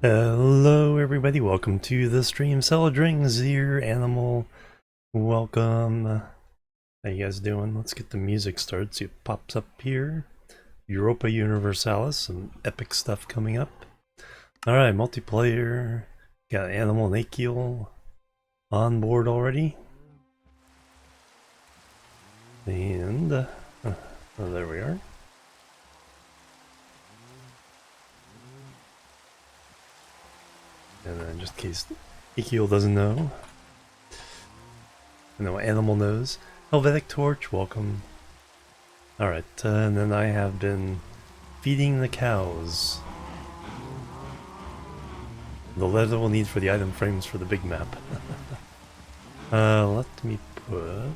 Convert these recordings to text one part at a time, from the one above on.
Hello everybody, welcome to the stream. Celadring's here, Animal, welcome. How you guys doing? Let's get the music started, see it pops up here. Europa Universalis, some epic stuff coming up. Alright, multiplayer, got Animal and Akil on board already. And, oh, there we are. And then just in case Akil doesn't know, I know Animal knows. Helvetic Torch, welcome. Alright, and then I have been feeding the cows. The leather we'll need for the item frames for the big map. Let me put a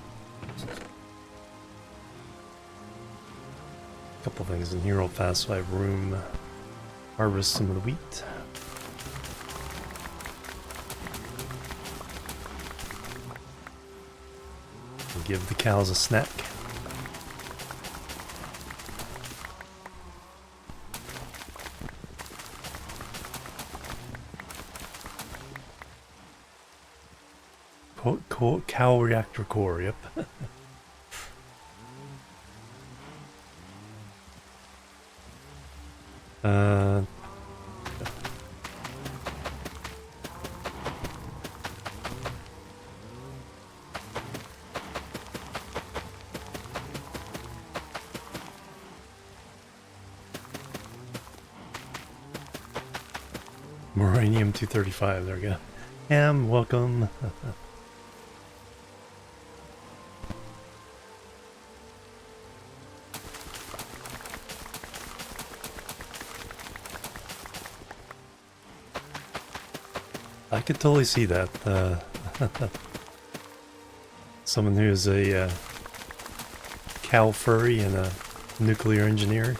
couple things in here real fast so I have room. Harvest some of the wheat. And give the cows a snack. Cow reactor core, yep. Moranium 235, there we go. Ham, welcome. I could totally see that. Someone who's a cow furry and a nuclear engineer.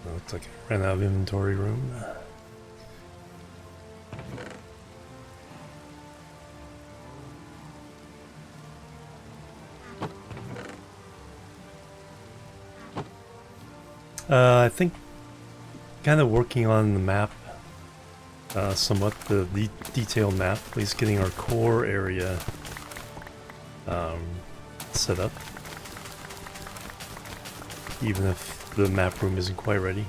Looks like I ran out of inventory room. I think kind of working on the map, somewhat the detailed map, at least getting our core area set up. Even if the map room isn't quite ready.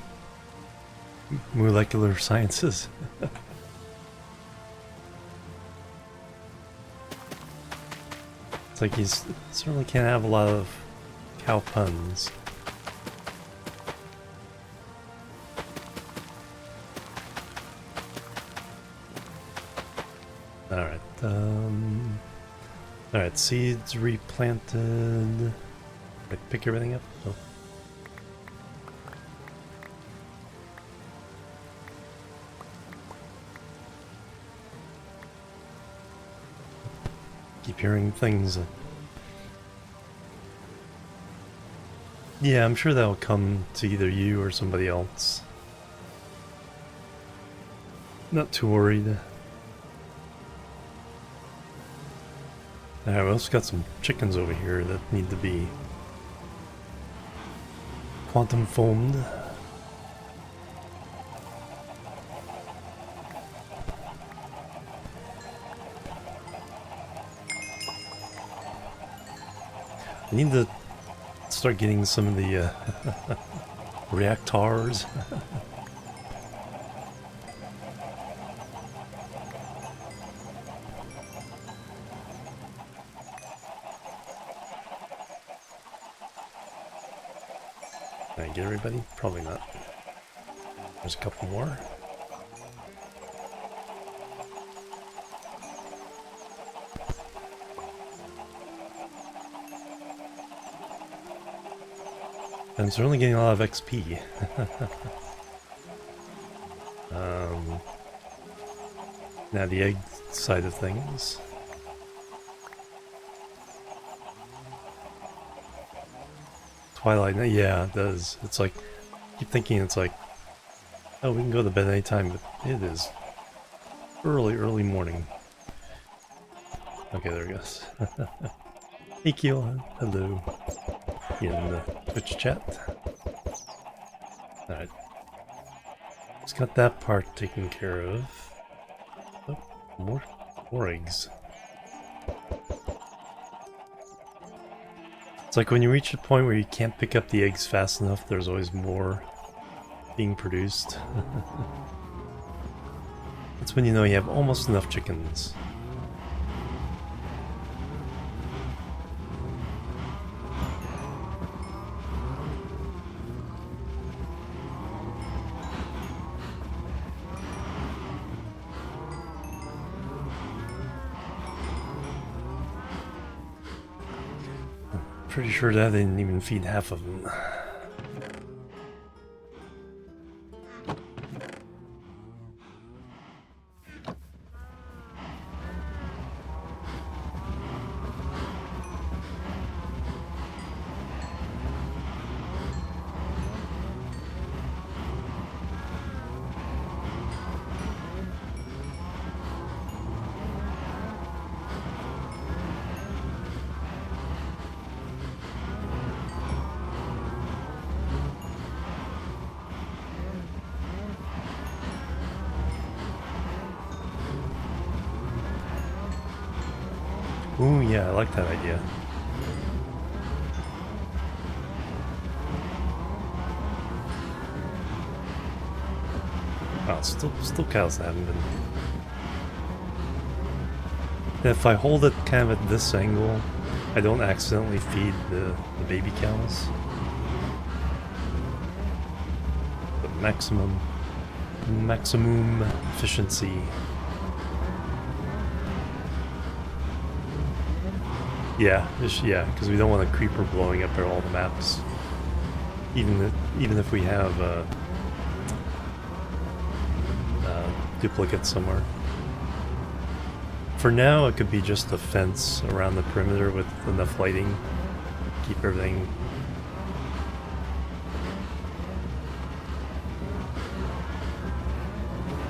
Molecular sciences. It's like you certainly can't have a lot of cow puns. Alright, alright, seeds replanted. Right, pick everything up? Oh. Keep hearing things. Yeah, I'm sure that'll come to either you or somebody else. Not too worried. Alright, we also got some chickens over here that need to be quantum foamed. I need to start getting some of the reactors. Can I get everybody? Probably not. There's a couple more. And it's only getting a lot of XP. Now the egg side of things. Twilight, yeah, it does. It's like, I keep thinking it's like, oh, we can go to bed anytime, but it is early morning. Okay, there it goes. Hey Keela, hello. In the Twitch chat. Alright. Just got that part taken care of. Oh, more eggs. It's like when you reach a point where you can't pick up the eggs fast enough, there's always more being produced. That's when you know you have almost enough chickens. Pretty sure that didn't even feed half of them. Ooh, yeah, I like that idea. Oh, still cows that haven't been. If I hold it kind of at this angle, I don't accidentally feed the baby cows. The maximum efficiency. Yeah, because we don't want a creeper blowing up all the maps. Even if we have duplicates somewhere. For now, it could be just a fence around the perimeter with enough lighting to keep everything.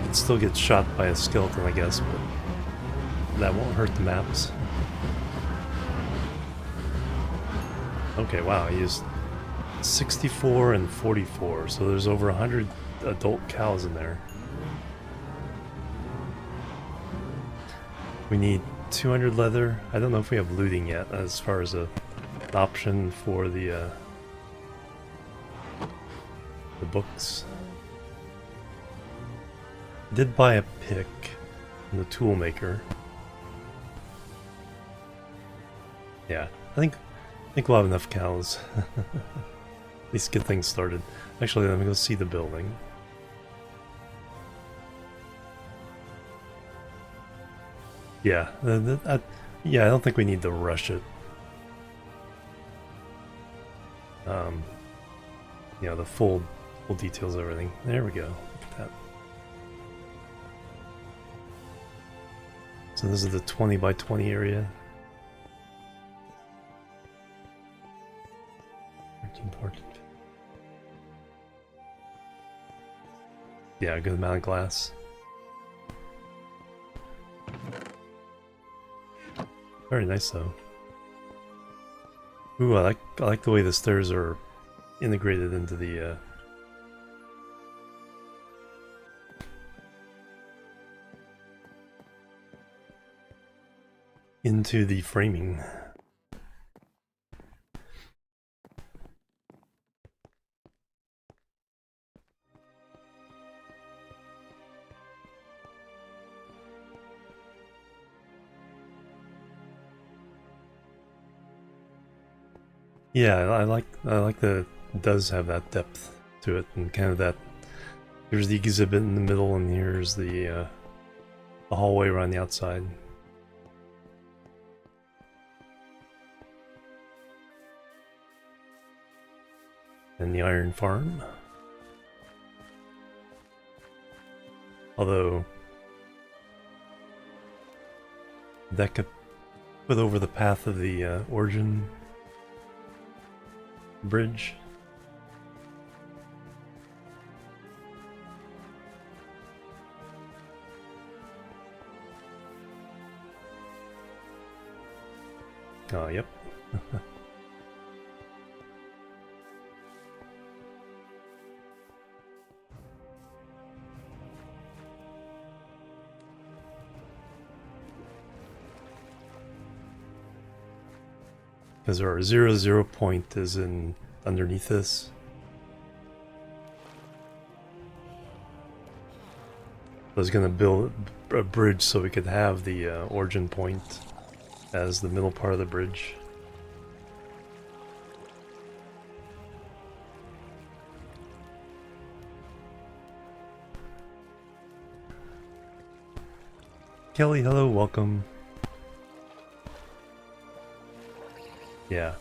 It still gets shot by a skeleton, I guess, but that won't hurt the maps. Okay, wow, I used 64 and 44, so there's over 100 adult cows in there. We need 200 leather. I don't know if we have looting yet as far as an option for the books. I did buy a pick from the tool maker. Yeah, I think we'll have enough cows. At least get things started. Actually, let me go see the building. Yeah, I don't think we need to rush it. You know, the full details of everything. There we go. Look at that. So this is the 20 by 20 area. Important. Yeah, a good amount of glass. Very nice though. Ooh, I like the way the stairs are integrated into the framing. Yeah, I like that it does have that depth to it, and kind of that. Here's the exhibit in the middle, and here's the hallway around the outside. And the iron farm. Although That could put over the path of the origin bridge. Oh, yep. Because our 0, 0 point is in underneath this. I was gonna build a bridge so we could have the origin point as the middle part of the bridge. Kelly, hello, welcome. Yeah,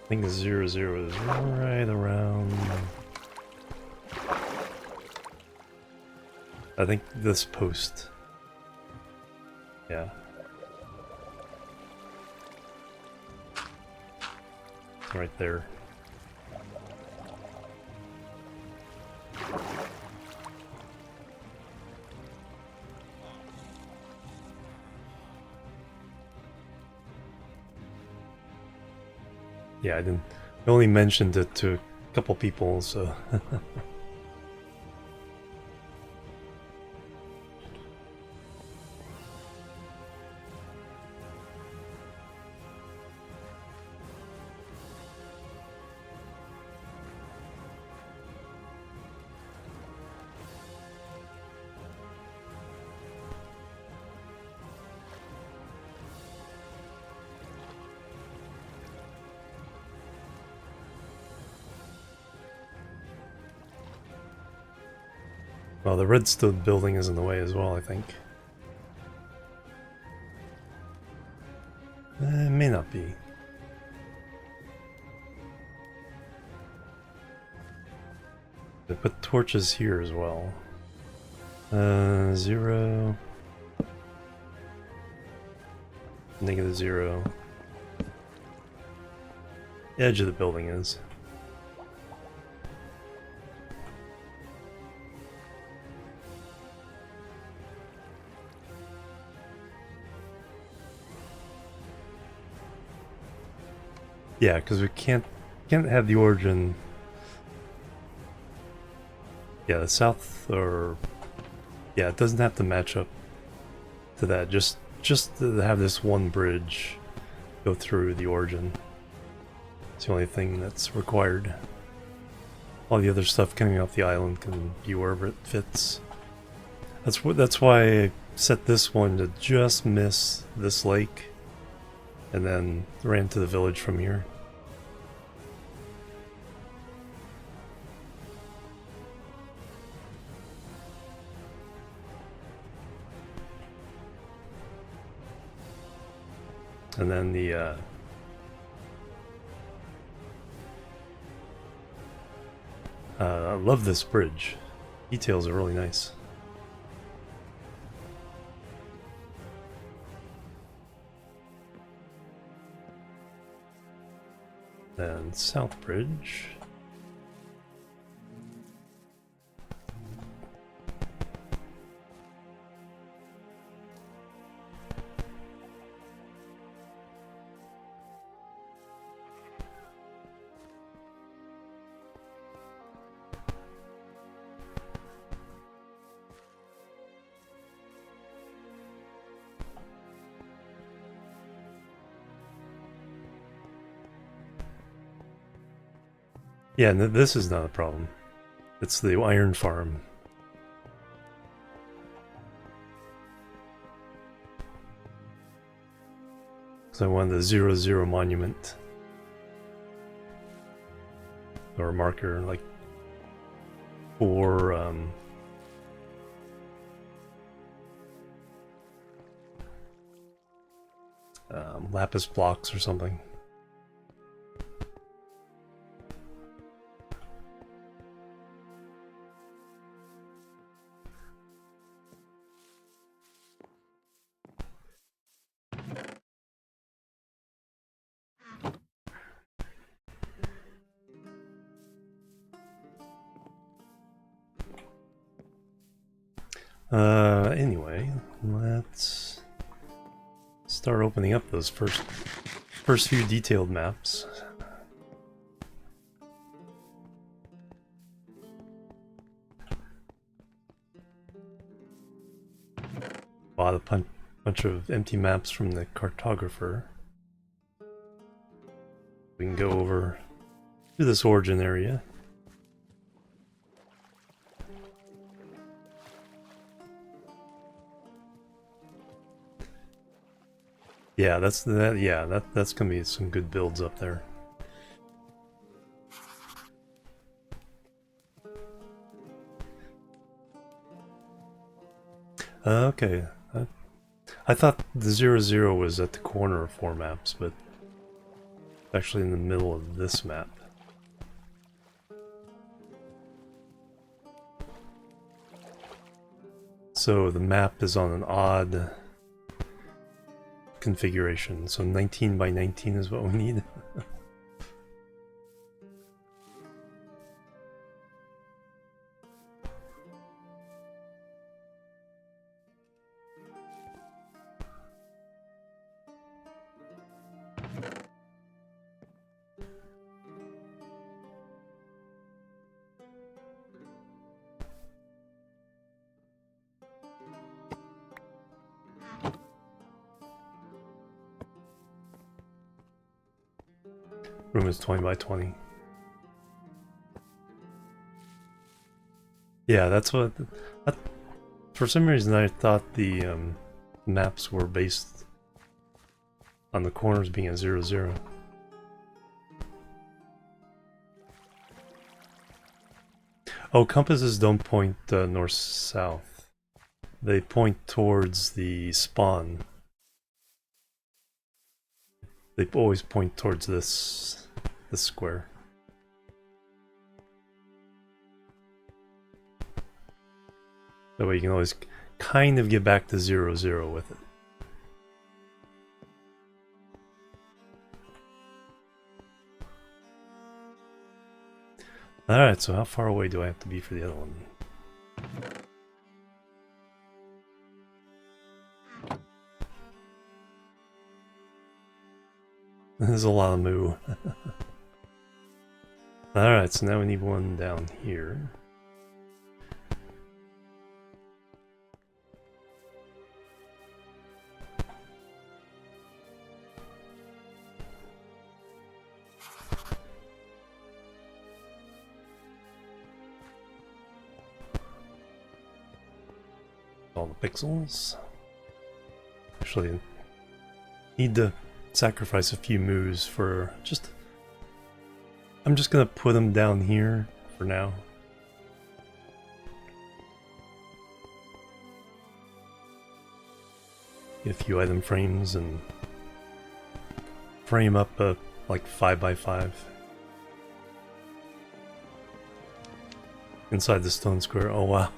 I think 0, 0 is right around... I think this post. Yeah. Right there. Yeah, I only mentioned it to a couple people, so... Well, the redstone building is in the way as well, I think. It may not be. They put torches here as well. 0. Negative 0. Edge of the building is. Yeah, because we can't have the origin. Yeah, the south, or yeah, it doesn't have to match up to that. Just to have this one bridge go through the origin. It's the only thing that's required. All the other stuff coming off the island can be wherever it fits. That's why I set this one to just miss this lake, and then ran to the village from here. And then the I love this bridge. Details are really nice. Then South Bridge. Yeah, this is not a problem. It's the iron farm. So I wanted the 0, 0 monument. Or marker, like, for lapis blocks or something. Anyway, let's start opening up those first few detailed maps. Bought a bunch of empty maps from the cartographer. We can go over to this origin area. Yeah, that's gonna be some good builds up there. Okay. I thought the 0-0 was at the corner of 4 maps, but actually in the middle of this map. So the map is on an odd configuration, so 19 by 19 is what we need. Room is 20 by 20. Yeah, that's what... for some reason I thought the maps were based on the corners being a 0-0. Oh, compasses don't point north-south. They point towards the spawn. They always point towards this square. That way you can always kind of get back to 0-0 with it. Alright, so how far away do I have to be for the other one? There's a lot of moo. Alright, so now we need one down here. All the pixels. Actually, need to sacrifice a few moves for just... I'm just gonna put them down here for now. Get a few item frames and frame up a like 5x5 inside the stone square. Oh wow.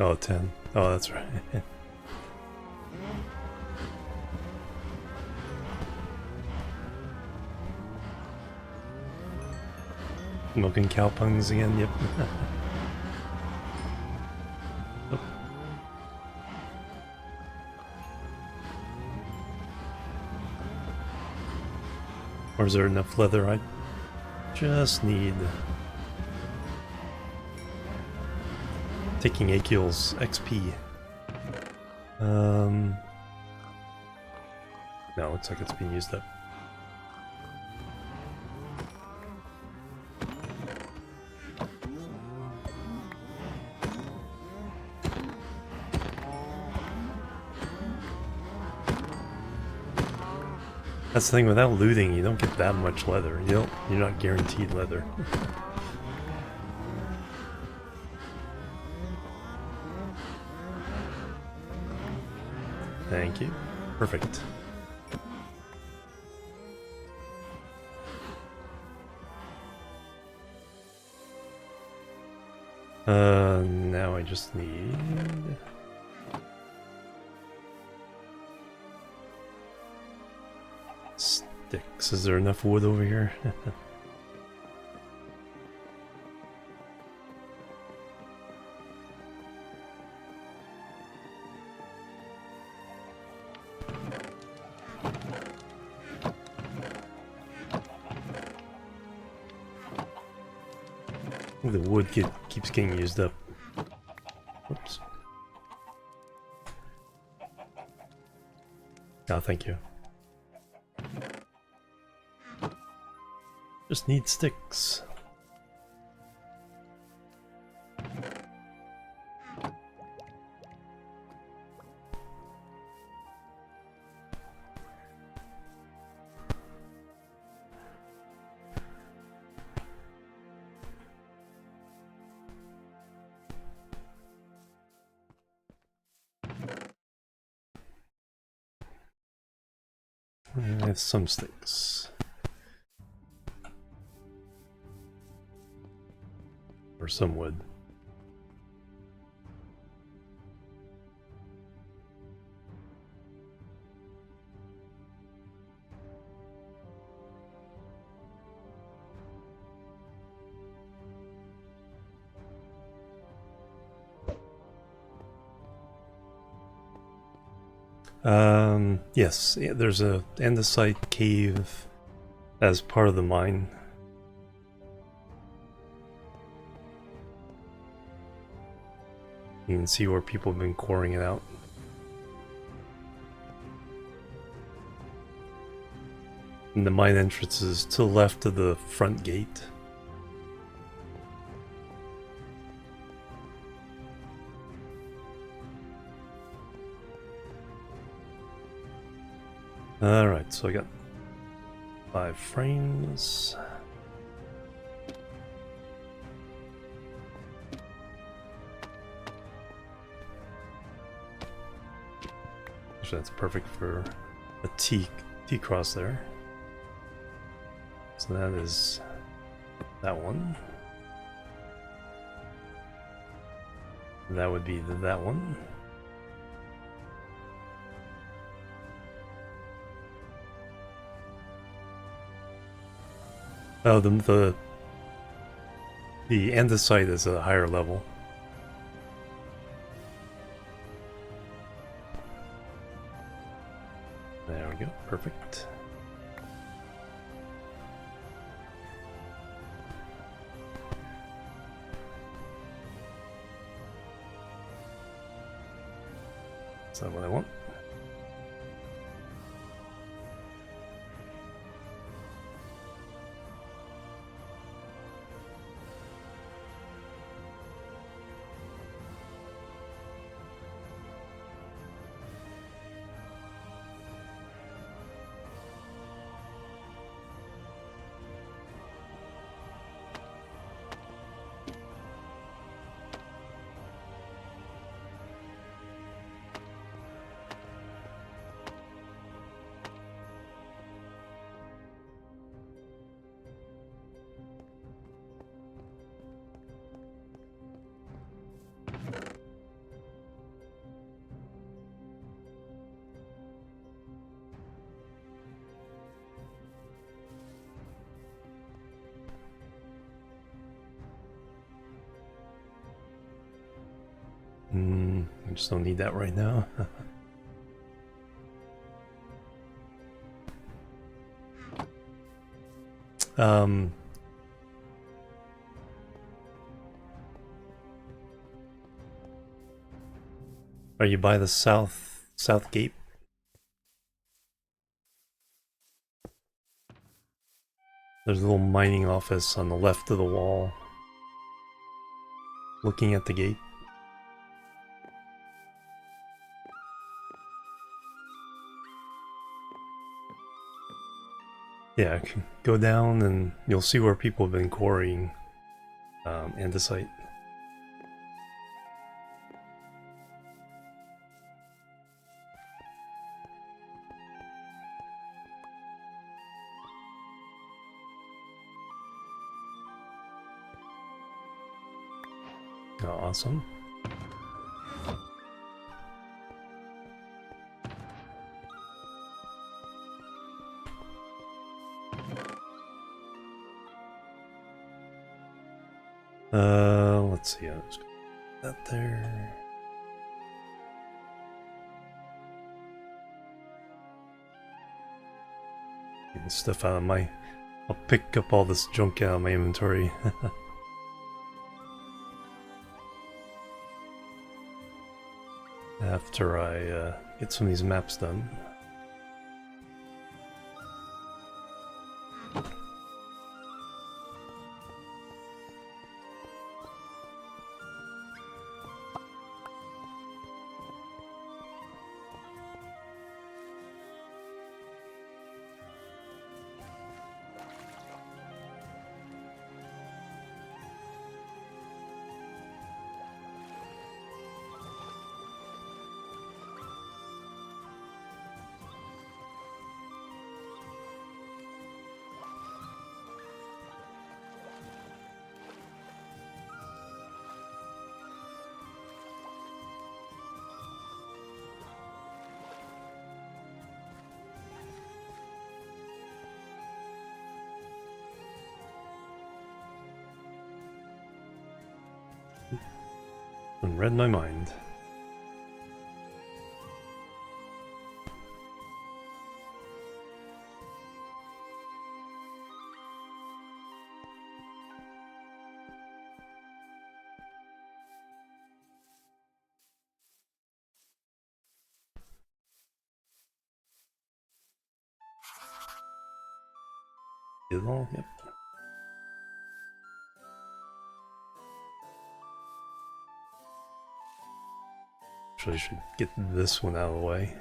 Oh, 10. Oh, that's right. Milking cow puns again, yep. Oh. Or is there enough leather? I just need... Taking Akil's XP. No, looks like it's being used up. That's the thing, without looting, you don't get that much leather. You're not guaranteed leather. Thank you. Perfect. Now I just need... sticks. Is there enough wood over here? The wood keeps getting used up. Whoops. Oh, thank you. Just need sticks. I have some sticks. Or some wood. Yes, yeah, there's a andesite cave as part of the mine. You can see where people have been quarrying it out. And the mine entrance is to the left of the front gate. Alright, so I got 5 frames. Actually, that's perfect for a T-cross there. So that is that one. That would be that one. Oh, the andesite is a higher level. There we go, perfect. Is that what I want? I just don't need that right now. Are you by the south gate? There's a little mining office on the left of the wall, looking at the gate. Yeah, go down and you'll see where people have been quarrying andesite. Oh, awesome. let's see. I'll just put that there. Getting stuff out of my... I'll pick up all this junk out of my inventory. After I get some of these maps done. And read my mind. Is it all? Yep. Actually, I should get this one out of the way.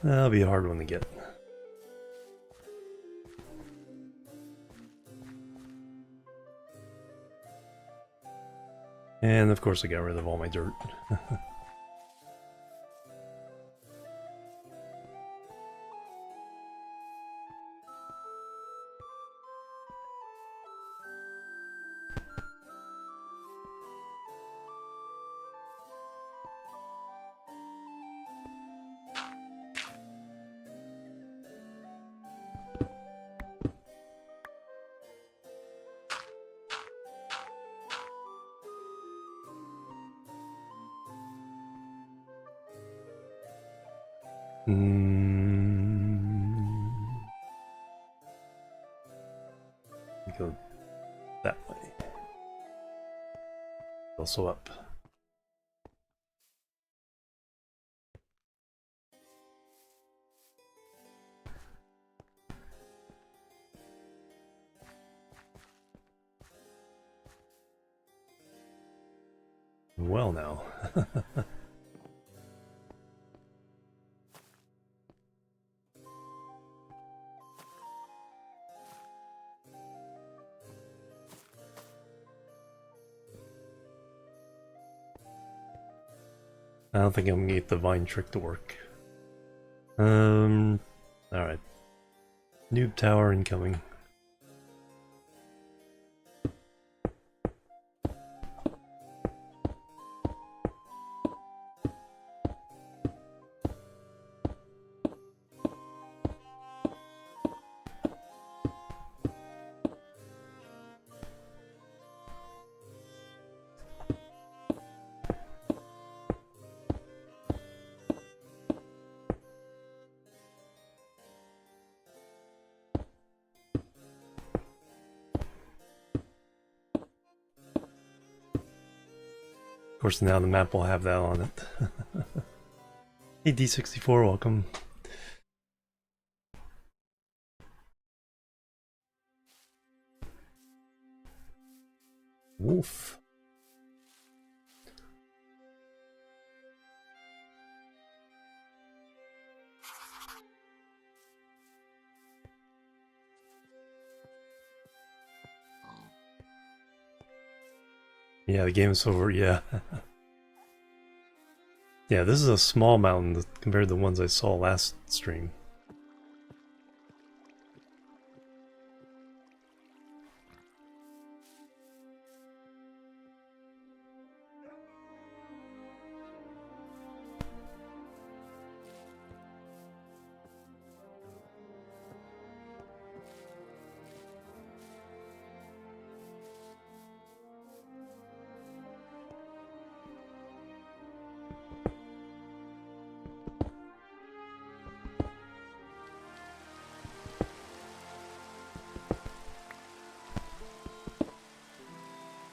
That'll be a hard one to get. And of course I got rid of all my dirt. Go that way. Also up. Well now. I don't think I'm gonna get the vine trick to work. Alright. Noob tower incoming. Of course, now the map will have that on it. Hey D64, welcome. Wolf. Yeah, the game is over, yeah. Yeah, this is a small mountain compared to the ones I saw last stream.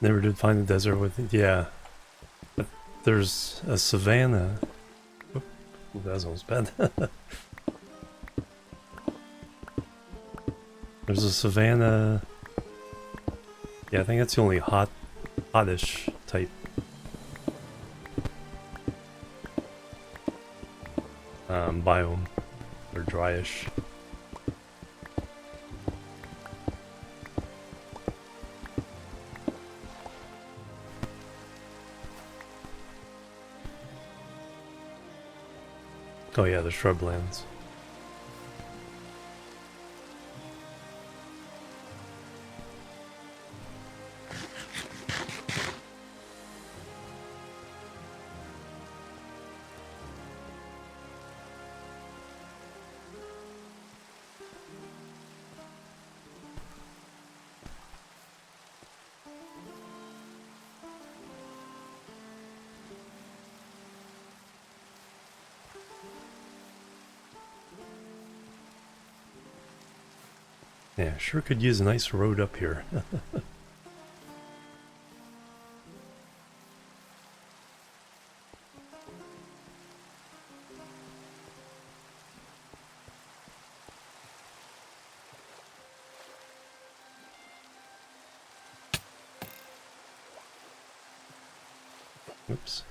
Never did find the desert with it. Yeah. But there's a savanna. Oop, that was almost bad. There's a savanna. Yeah, I think that's the only hottish type biome, or dryish. Oh yeah, the shrublands. Yeah, sure could use a nice road up here. Oops.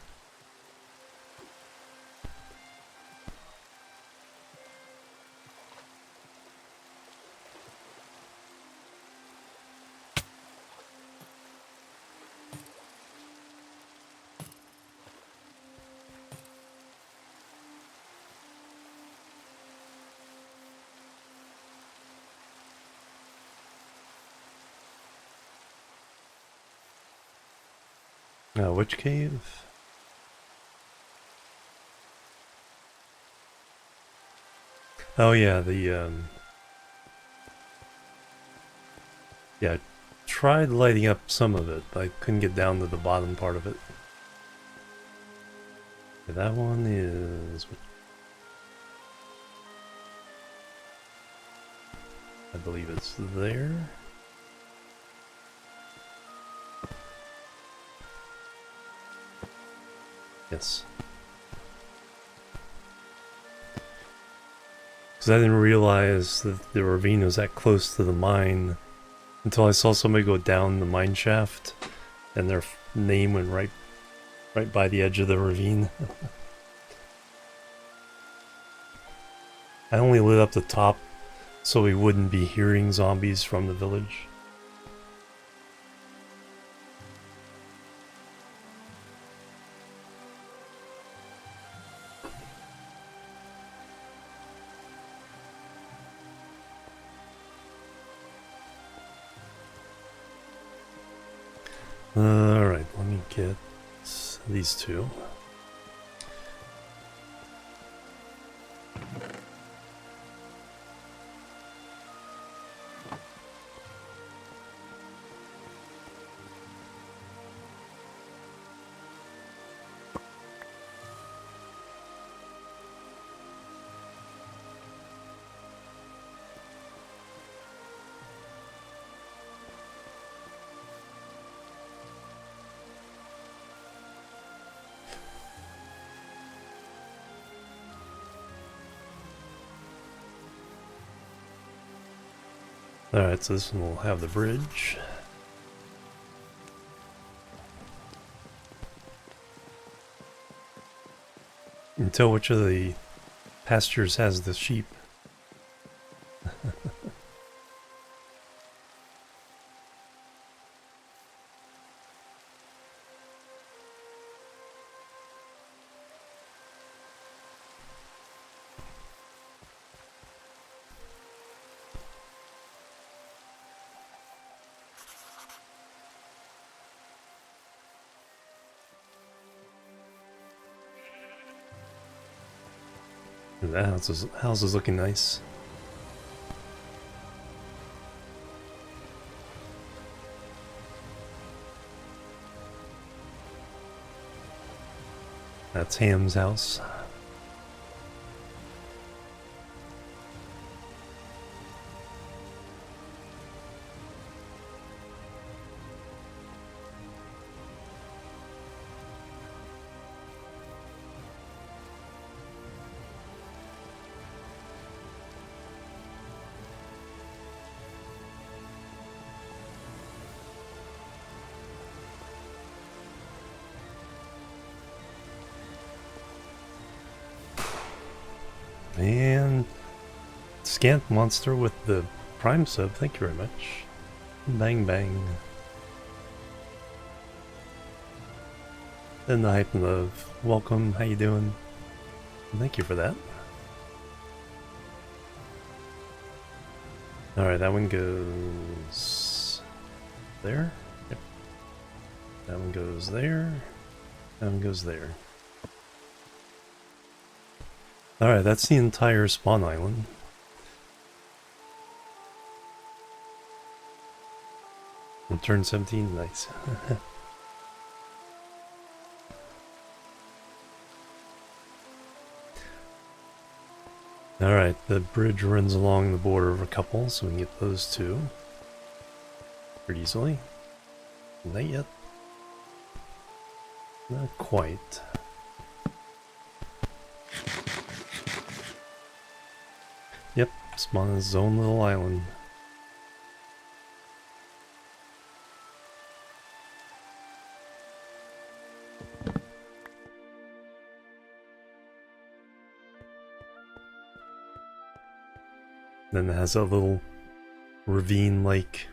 Which cave? Oh yeah, yeah, I tried lighting up some of it, but I couldn't get down to the bottom part of it. Okay, that one is... I believe it's there. Yes. Because I didn't realize that the ravine was that close to the mine until I saw somebody go down the mine shaft and their name went right by the edge of the ravine. I only lit up the top so we wouldn't be hearing zombies from the village. Alright, let me get these two. Alright, so this one will have the bridge. You can tell which of the pastures has the sheep. That house is looking nice. That's Ham's house. And Scant Monster with the Prime sub, thank you very much. Bang bang. And the Hype and Love, welcome, how you doing? Thank you for that. Alright, that one goes there. Yep. That one goes there. That one goes there. Alright, that's the entire spawn island. And turn 17, nice. Alright, the bridge runs along the border of a couple, so we can get those two pretty easily. Not yet. Not quite. Yep, spawn his own little island. Then it has a little ravine lake.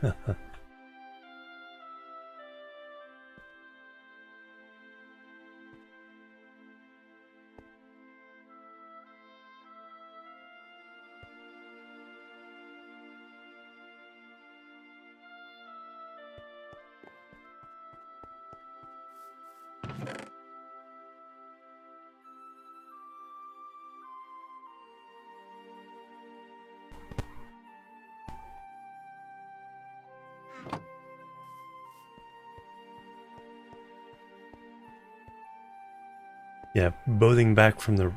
Yeah, boating back from the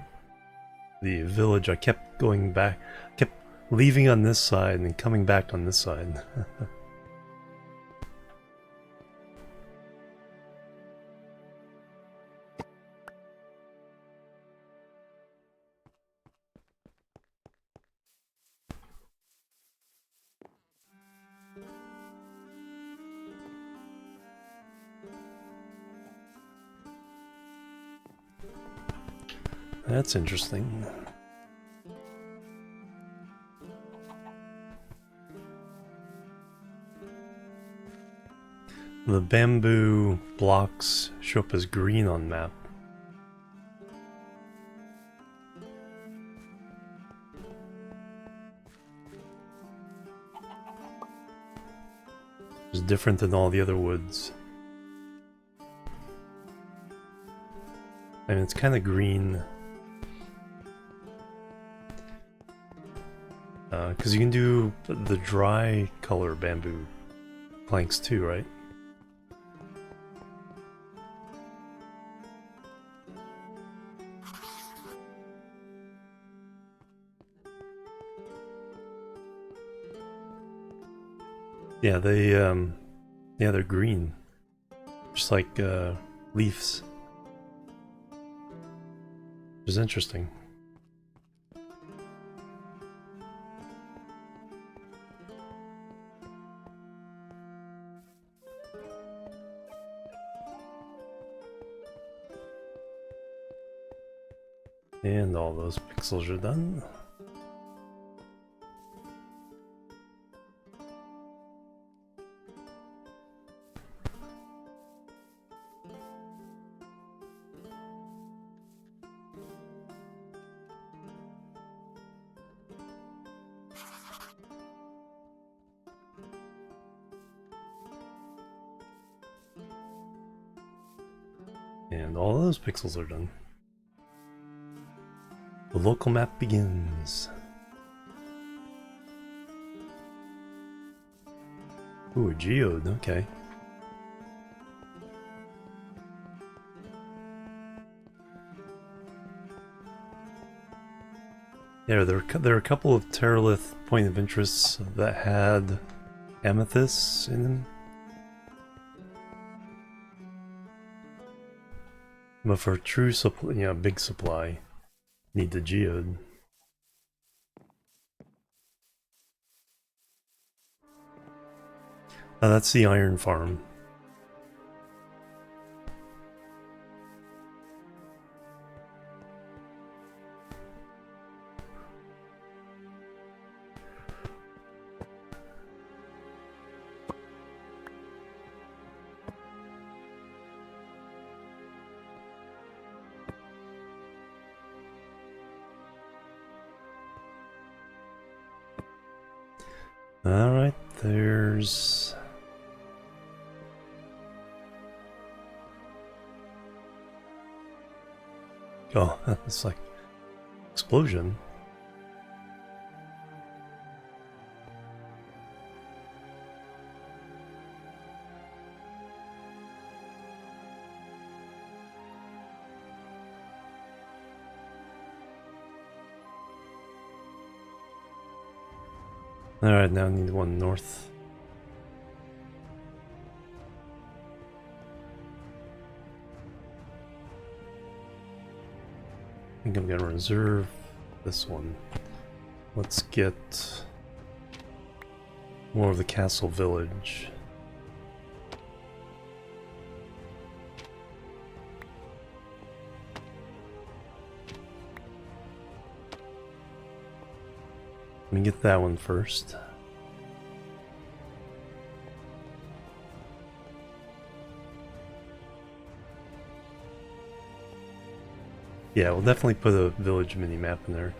village, I kept going back, kept leaving on this side and then coming back on this side. That's interesting. The bamboo blocks show up as green on map. It's different than all the other woods. And it's kind of green. Because you can do the dry color bamboo planks too, right? Yeah, they're green, just like leaves, which is interesting. And all those pixels are done. And all those pixels are done. The local map begins. Ooh, a geode, okay. Yeah, there are a couple of Terralith point of interests that had amethysts in them. But for a true supply, you know, big supply, need the geode. That's the iron farm. Alright, there's... Oh, it's like... explosion. Alright, now I need one north. I think I'm gonna reserve this one. Let's get more of the castle village. Let me get that one first. Yeah, we'll definitely put a village mini-map in there.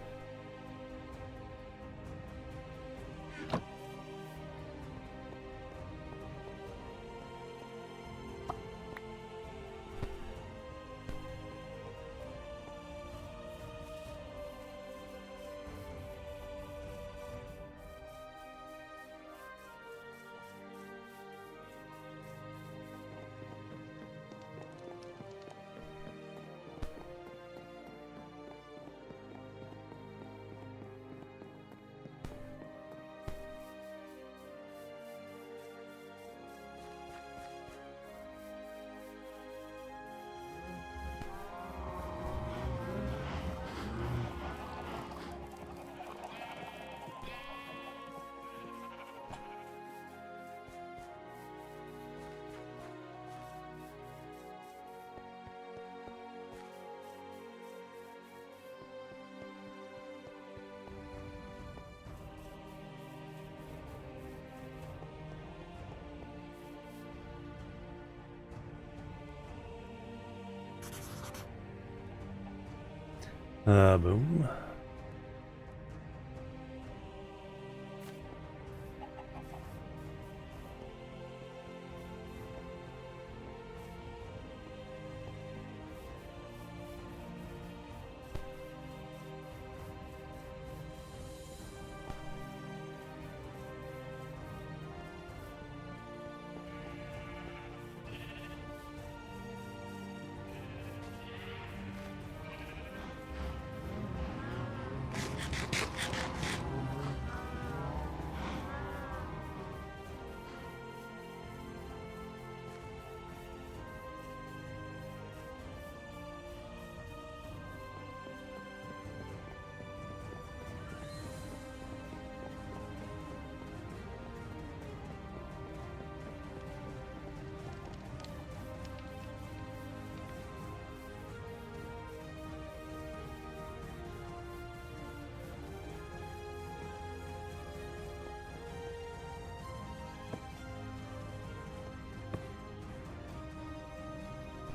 Boom.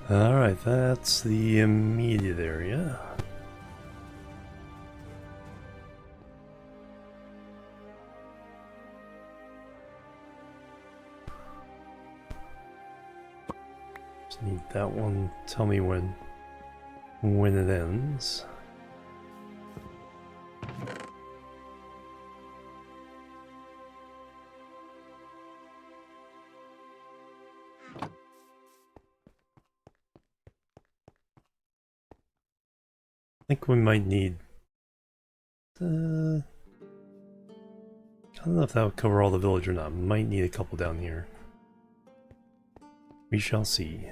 Alright, that's the immediate area. Just need that one. Tell me when it ends. I think we might need... I don't know if that would cover all the village or not. Might need a couple down here. We shall see.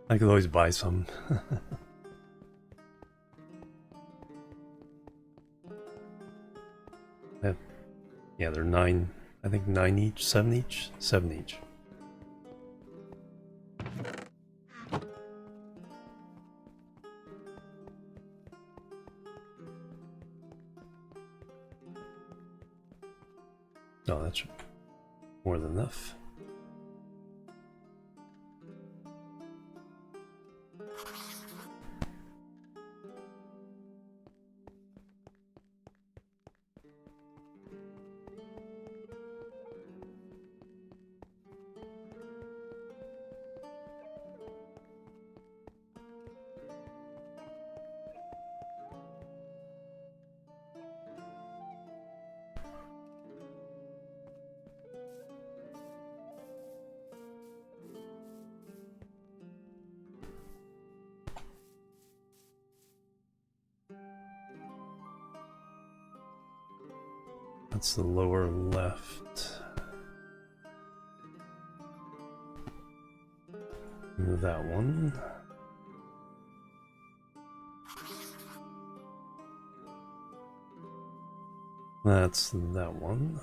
I could always buy some. Yeah, they're 9, I think 9 each, 7 each? 7 each. Oh, that's more than enough. That's the lower left. Move that one. That's that one.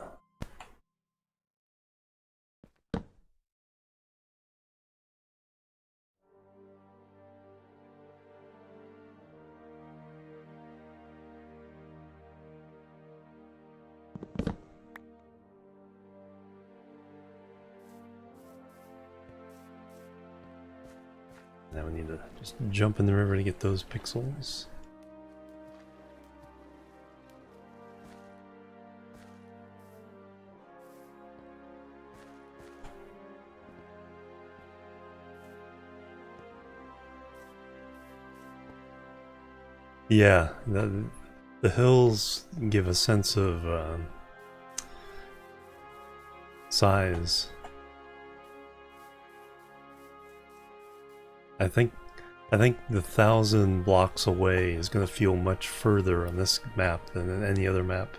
Now we need to just jump in the river to get those pixels. Yeah, the hills give a sense of size. I think the 1,000 blocks away is going to feel much further on this map than in any other map.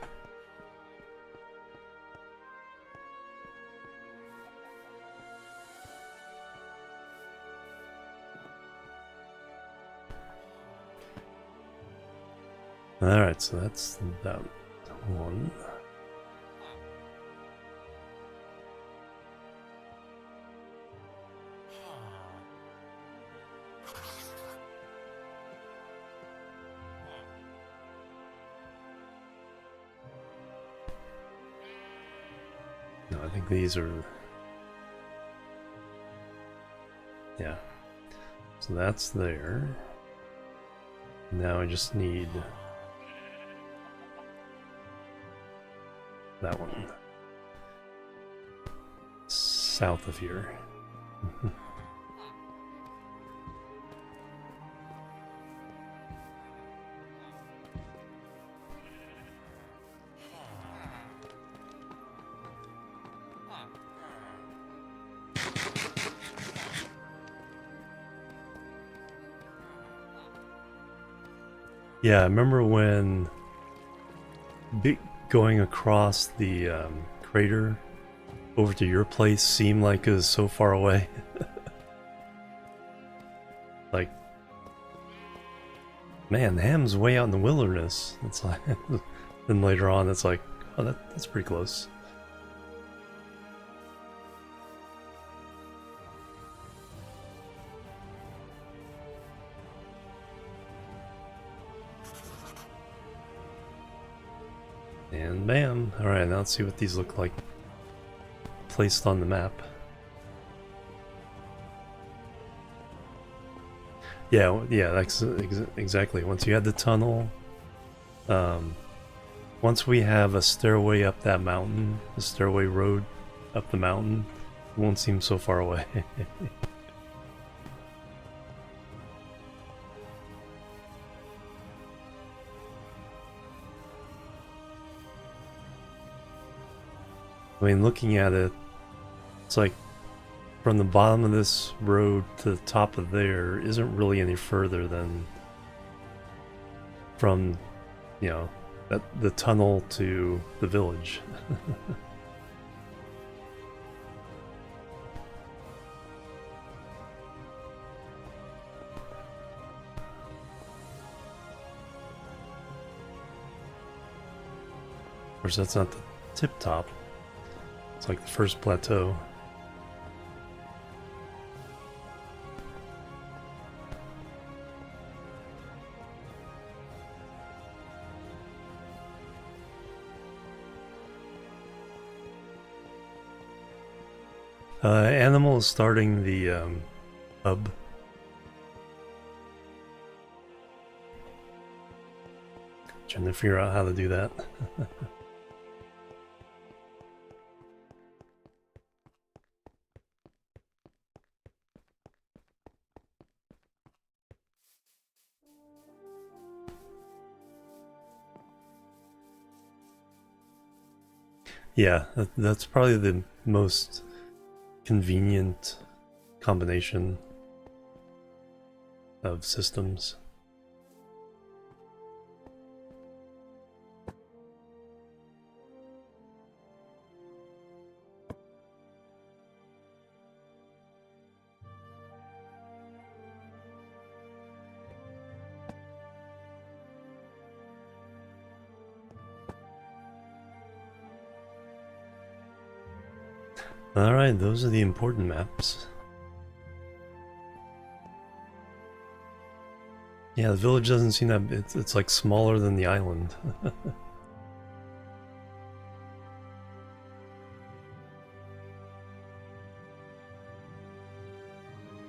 Alright, so that's that one. No, I think these are... yeah. So that's there. Now I just need... that one. South of here. Yeah, I remember when going across the crater over to your place seemed like it was so far away. Like, man, Ham's way out in the wilderness. It's like, then later on, it's like, oh, that's pretty close. And bam! Alright, now let's see what these look like placed on the map. Yeah, that's exactly. Once you had the tunnel, once we have a stairway up that mountain, a stairway road up the mountain, it won't seem so far away. I mean, looking at it, it's like from the bottom of this road to the top of there isn't really any further than from, you know, the tunnel to the village. Of course, that's not the tip top. It's like the first plateau. Animal is starting the hub. Trying to figure out how to do that. Yeah, that's probably the most convenient combination of systems. Alright, those are the important maps. Yeah, the village doesn't seem that... It's like smaller than the island.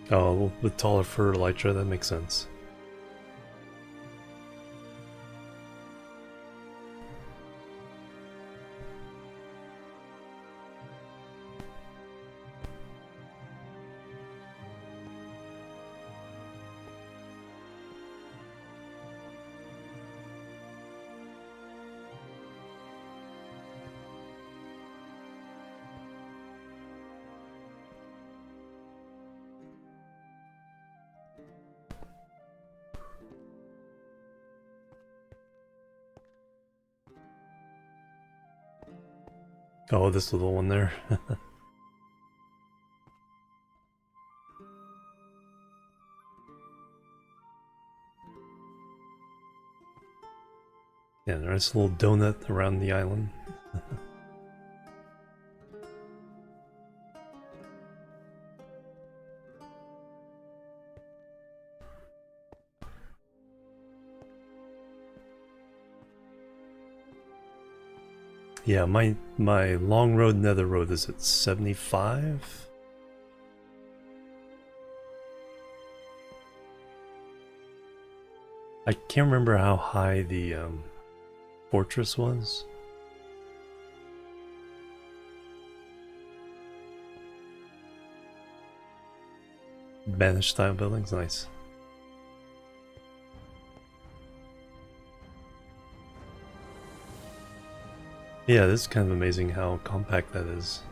Oh, with taller fur elytra, that makes sense. Oh, this little one there. Yeah, nice little donut around the island. Yeah, my long road Nether road is at 75. I can't remember how high the fortress was. Banished style buildings, nice. Yeah, this is kind of amazing how compact that is.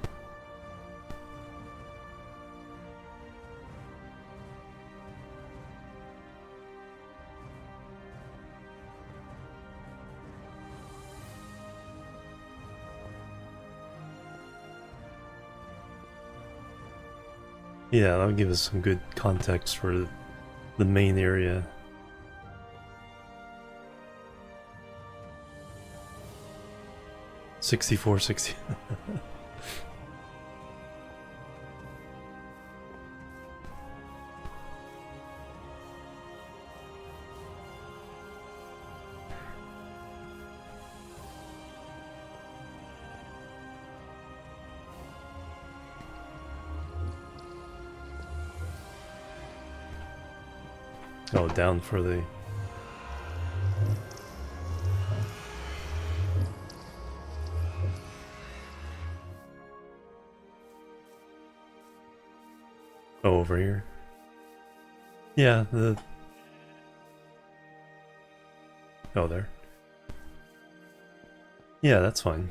Yeah, that'll give us some good context for the main area. $64, $60. Oh, down for the... Oh, over here. Yeah, the... Oh, there. Yeah, that's fine.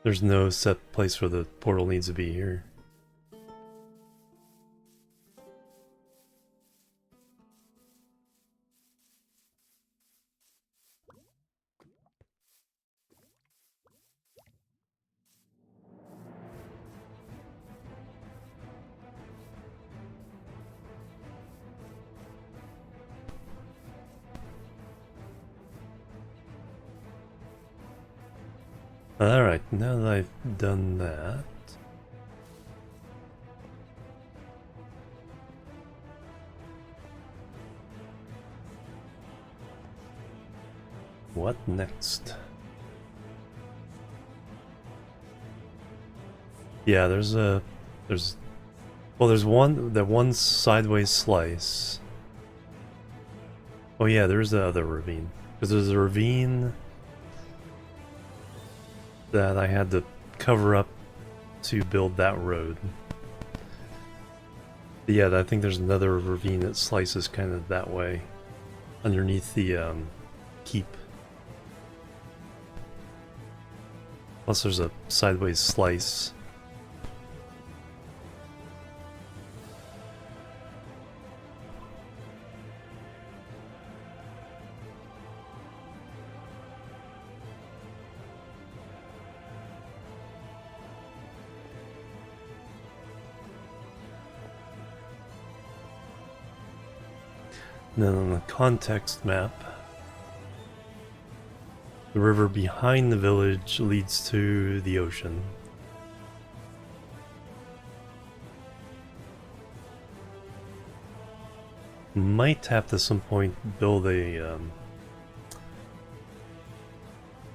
There's no set place where the portal needs to be here. Alright, now that I've done that... What next? Yeah, there's one sideways slice. Oh yeah, there's the other ravine. Because there's a ravine that I had to cover up to build that road. But yeah, I think there's another ravine that slices kind of that way, underneath the keep. Plus there's a sideways slice. And then on the context map, the river behind the village leads to the ocean. Might have to some point build a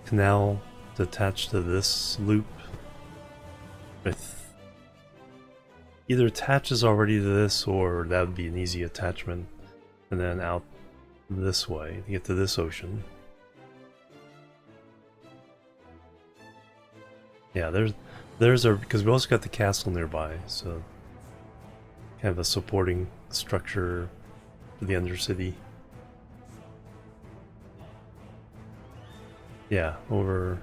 canal to attach to this loop. With either attaches already to this, or that would be an easy attachment. And then out this way to get to this ocean. Yeah, there's our, because we also got the castle nearby, so kind of a supporting structure for the Undercity. Yeah, over.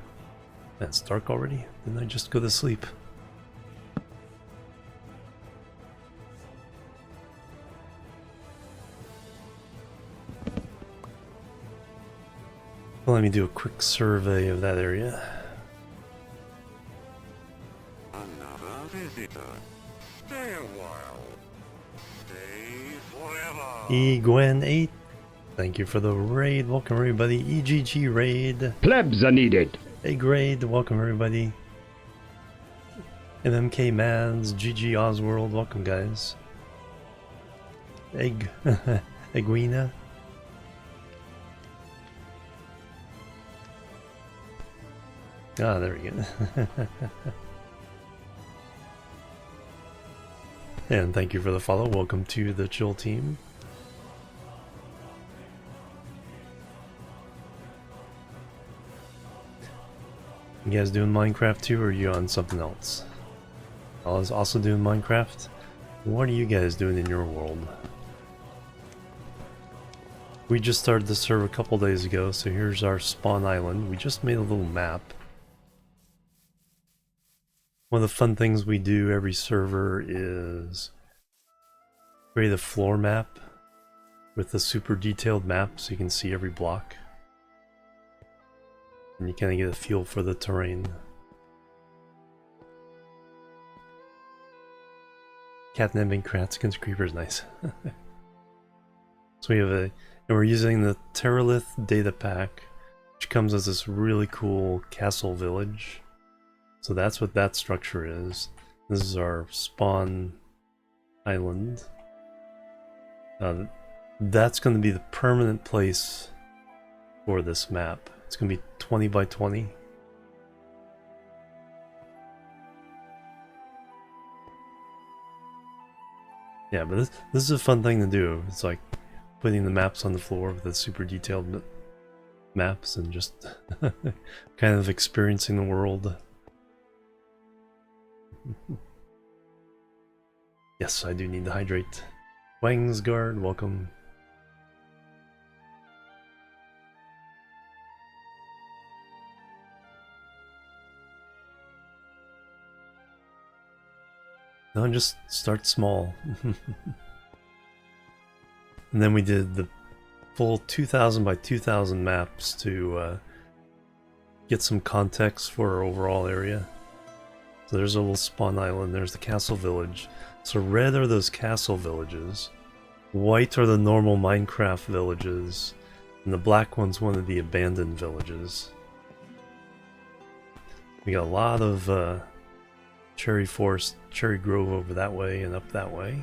It's dark already? Didn't I just go to sleep? Well, let me do a quick survey of that area. Another visitor. Stay a while. Stay forever. Egwen8, thank you for the raid. Welcome everybody. EGG raid. Plebs are needed. A grade, welcome everybody. MMK Mads, GG Osworld, welcome guys. Egwina. Ah, there we go. And thank you for the follow. Welcome to the Chill team. You guys doing Minecraft too, or are you on something else? I was also doing Minecraft. What are you guys doing in your world? We just started the server a couple days ago, so here's our spawn island. We just made a little map. One of the fun things we do every server is create a floor map with a super detailed map so you can see every block. And you kind of get a feel for the terrain. Catnapping crats against creepers, nice. So we have and we're using the Terralith data pack, which comes as this really cool castle village. So that's what that structure is. This is our spawn island. That's going to be the permanent place for this map. It's going to be 20 by 20. Yeah, but this is a fun thing to do. It's like putting the maps on the floor with the super detailed maps and just kind of experiencing the world. Yes, I do need to hydrate. Wangsguard, welcome. No, just start small. And then we did the full 2000 by 2000 maps to get some context for our overall area. So there's a little spawn island, there's the castle village. So red are those castle villages, white are the normal Minecraft villages, and the black one's one of the abandoned villages. We got a lot of cherry forest, cherry grove over that way and up that way.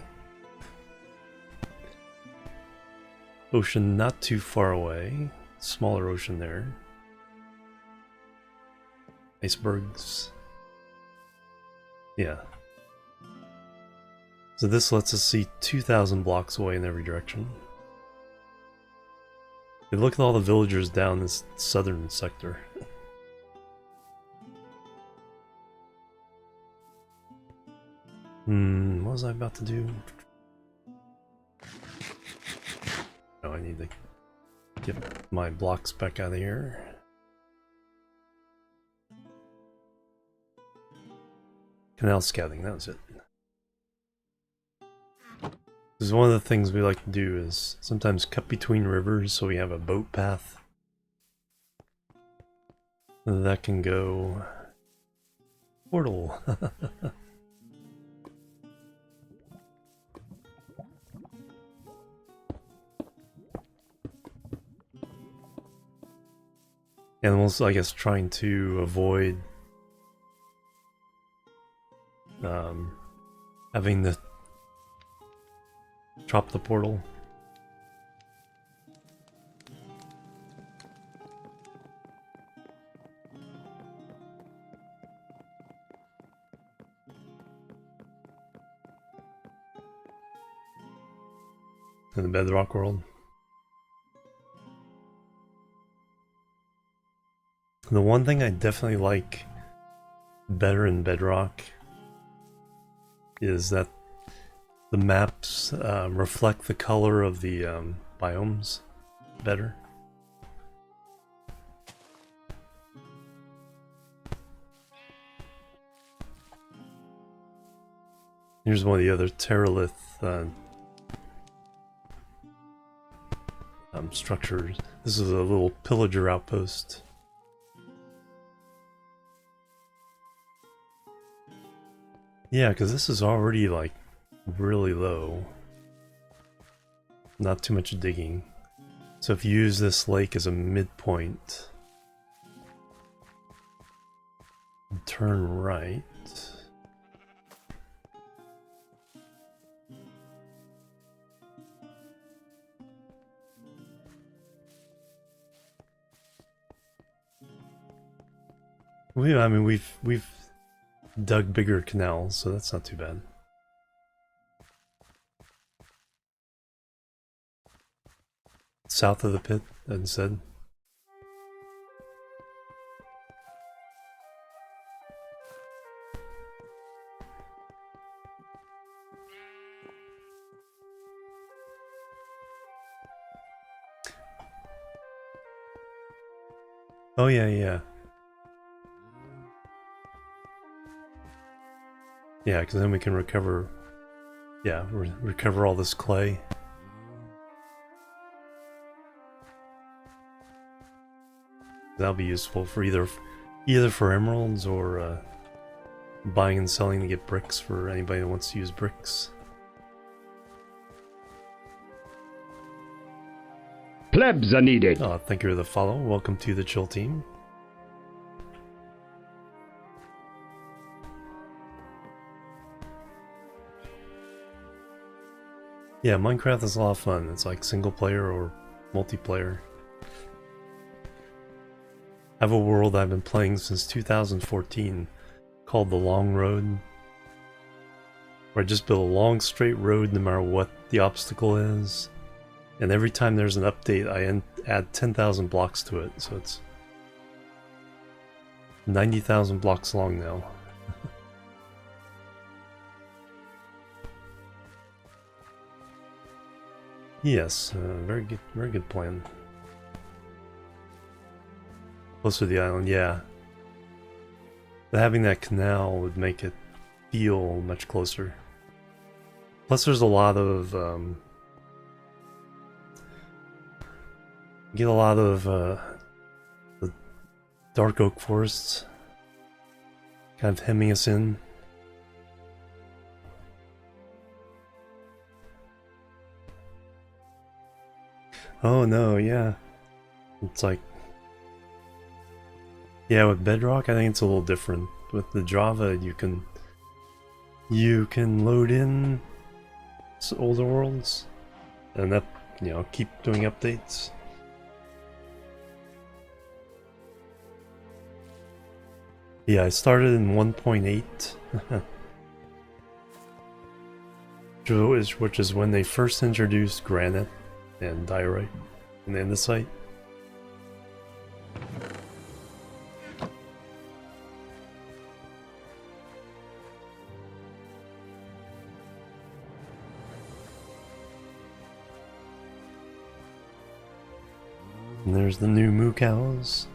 Ocean not too far away, smaller ocean there. Icebergs. Yeah. So this lets us see 2,000 blocks away in every direction. Hey, look at all the villagers down this southern sector. What was I about to do? Oh, I need to get my blocks back out of here. Canal scouting, that was it. Because one of the things we like to do is sometimes cut between rivers so we have a boat path that can go portal. And also, I guess, trying to avoid having to drop the portal. In the bedrock world. The one thing I definitely like better in bedrock is that the maps reflect the color of the biomes better. Here's one of the other Terralith structures. This is a little pillager outpost. Yeah, because this is already like really low. Not too much digging. So if you use this lake as a midpoint, turn right. I mean, we've dug bigger canals, so that's not too bad. South of the pit, instead. Oh yeah, yeah. Yeah, because then we can recover, yeah, recover all this clay. That'll be useful for either for emeralds or buying and selling to get bricks for anybody that wants to use bricks. Plebs are needed. Oh, thank you for the follow. Welcome to the Chill team. Yeah, Minecraft is a lot of fun. It's like single player or multiplayer. I have a world I've been playing since 2014 called The Long Road, where I just build a long straight road no matter what the obstacle is, and every time there's an update I add 10,000 blocks to it, so it's 90,000 blocks long now. Yes, very good plan. Closer to the island, yeah. But having that canal would make it feel much closer. Plus there's a lot of, get a lot of the dark oak forests kind of hemming us in. Oh no, yeah. It's like, yeah, with Bedrock I think it's a little different. With the Java you can load in older worlds and that, you know, keep doing updates. Yeah, I started in 1.8 which is when they first introduced granite and diorite in andesite. And there's the new moo cows.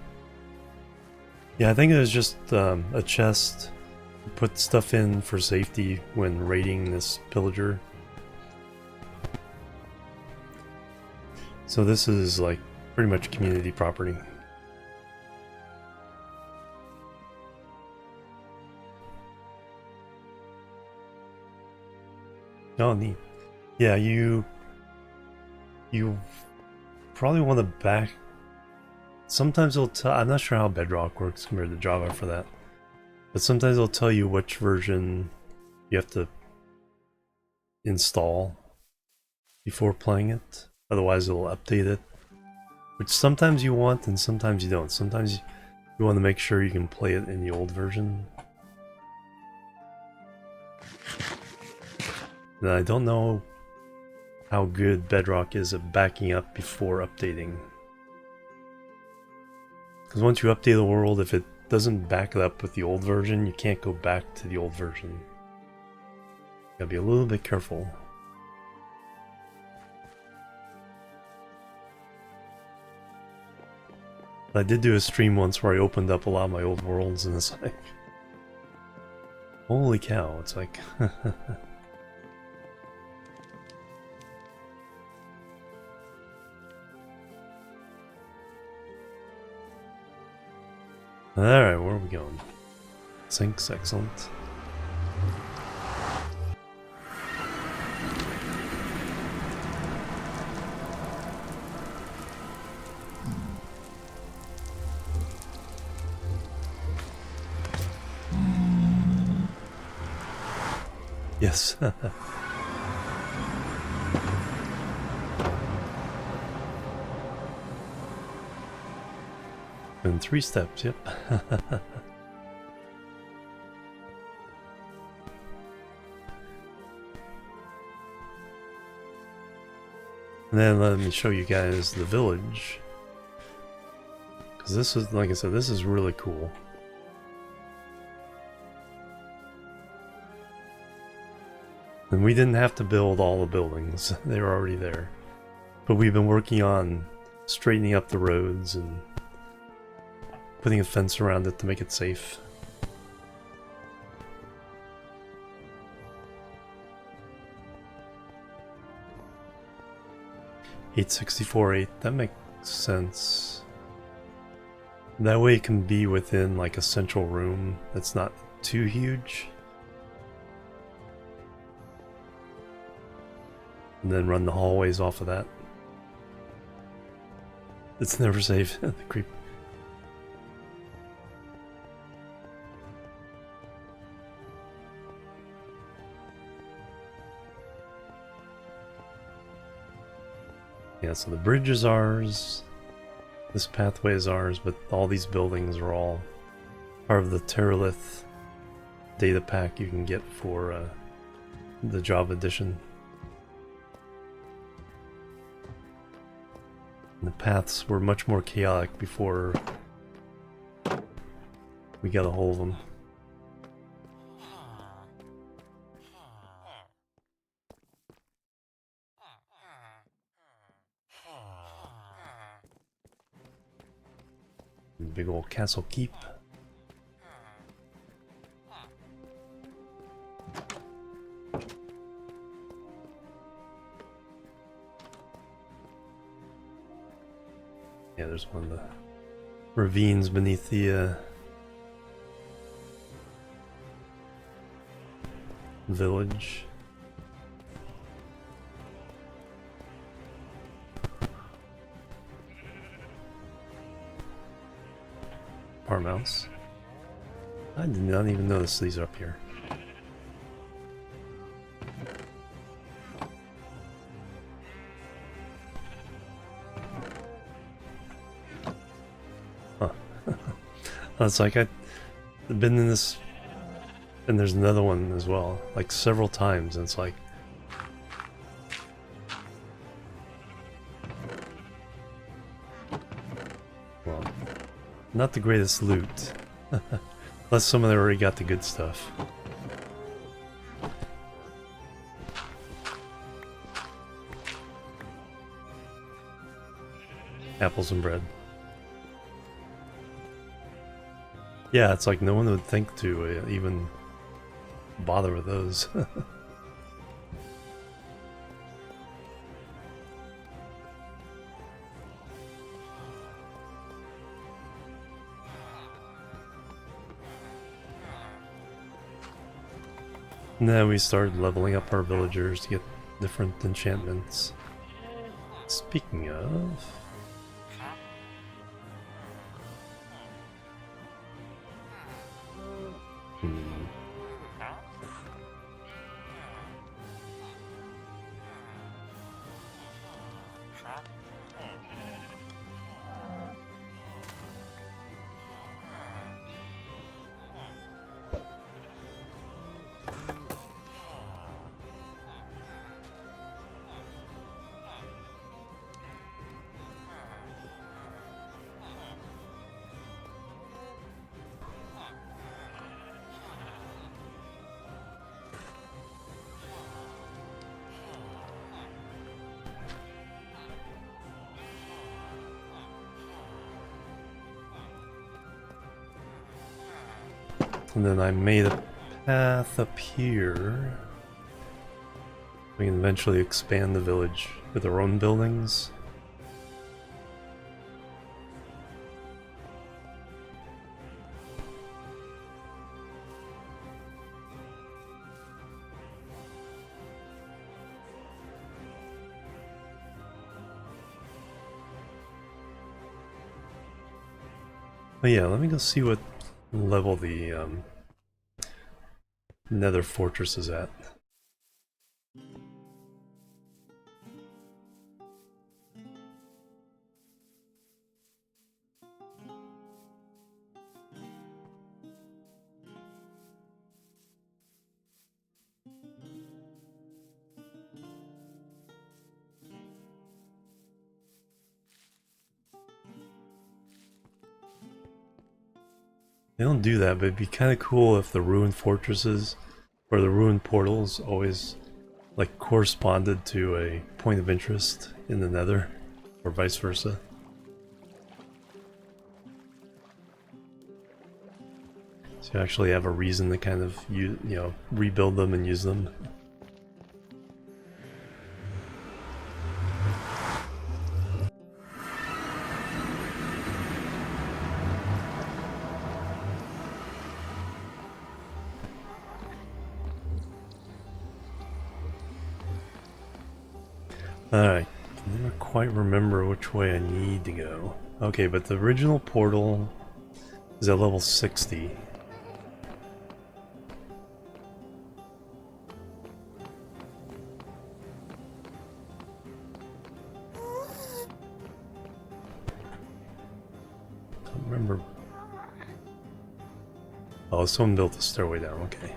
Yeah, I think it was just a chest to put stuff in for safety when raiding this pillager. So this is like pretty much community property. Oh, neat. Yeah, you probably want to back. Sometimes it'll tell. I'm not sure how Bedrock works compared to Java for that, but sometimes it'll tell you which version you have to install before playing it. Otherwise, it'll update it, which sometimes you want and sometimes you don't. Sometimes you want to make sure you can play it in the old version. And I don't know how good Bedrock is at backing up before updating. Because once you update the world, if it doesn't back it up with the old version, you can't go back to the old version. You gotta be a little bit careful. I did do a stream once where I opened up a lot of my old worlds and it's like... holy cow, it's like... Alright, where are we going? Sinks, excellent. Yes. In 3 steps, yep. And then let me show you guys the village. Because this is, like I said, this is really cool. And we didn't have to build all the buildings, they were already there. But we've been working on straightening up the roads and putting a fence around it to make it safe. $864.8, that makes sense. That way it can be within like a central room that's not too huge. And then run the hallways off of that. It's never safe. The creep. Yeah, so the bridge is ours. This pathway is ours, but all these buildings are all part of the Terralith data pack you can get for the Java edition. The paths were much more chaotic before we got a hold of them. Big old castle keep. Yeah, there's one of the ravines beneath the village. Farmhouse. I did not even notice these are up here. Huh. It's like I've been in this, and there's another one as well, like several times, and it's like, Not the greatest loot. Unless someone already got the good stuff. Apples and bread. Yeah, it's like no one would think to even bother with those. And then we started leveling up our villagers to get different enchantments. Speaking of... And then I made a path up here. We can eventually expand the village with our own buildings. But yeah, let me go see what level the Nether fortress is at. They don't do that, but it'd be kind of cool if the ruined fortresses or the ruined portals always like corresponded to a point of interest in the Nether, or vice versa. So you actually have a reason to kind of rebuild them and use them. Alright, I never quite remember which way I need to go. Okay, but the original portal is at level 60. Don't remember. Oh, someone built a stairway down, okay.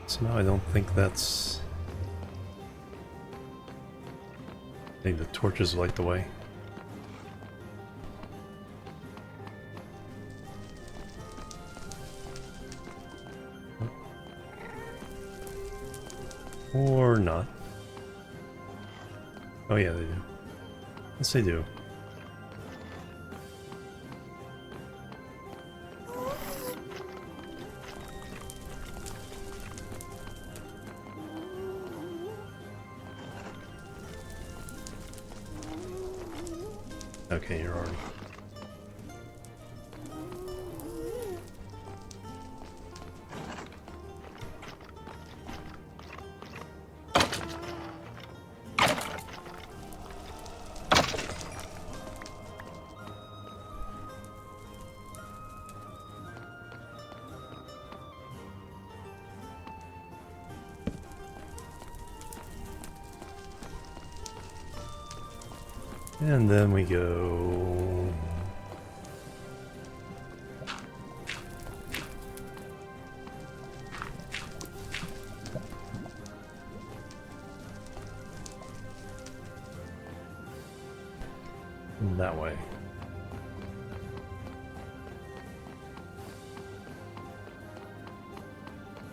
So now I don't think that's... I think the torches light the way. Or not. Oh yeah, they do. Yes, they do. Okay, you're already... And then we go... that way.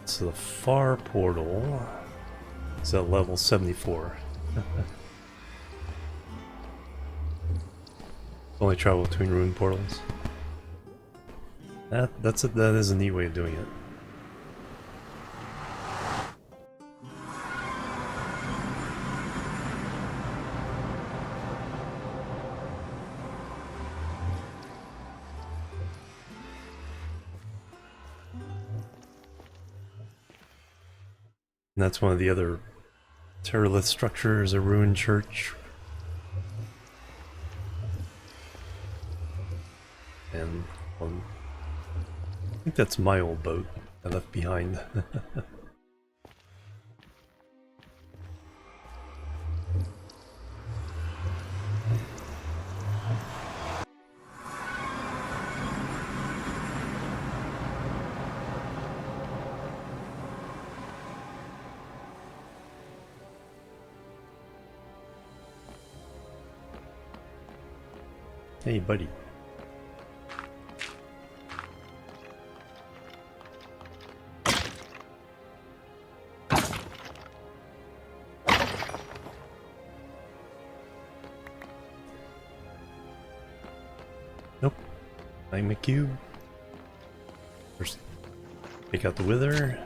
So the far portal is at level 74. Only travel between rune portals. That is a neat way of doing it. And that's one of the other Terralith structures, a ruined church. And I think that's my old boat I left behind. Hey, buddy. Nope. I'm a cube. First, take out the wither.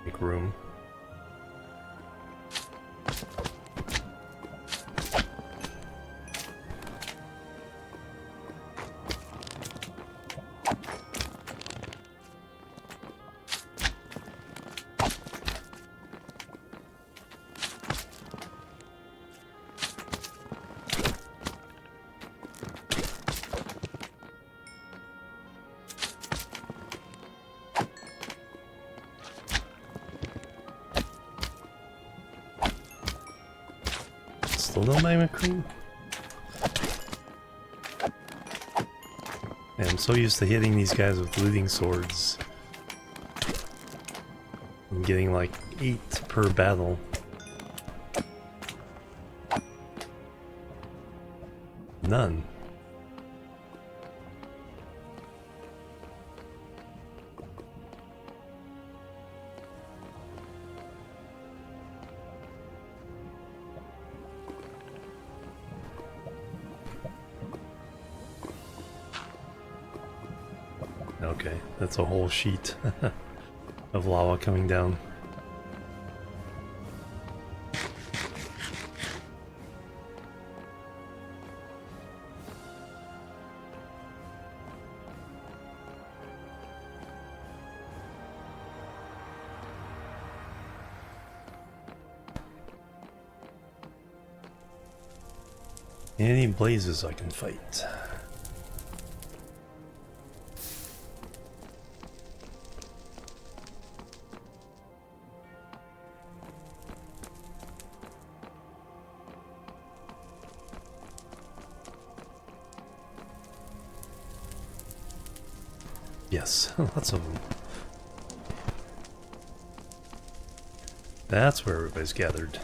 Make room. Still no magma cream? Man, I'm so used to hitting these guys with looting swords. I'm getting like 8 per battle. None. Okay, that's a whole sheet of lava coming down. Any blazes I can fight. Yes, lots of them. That's where everybody's gathered.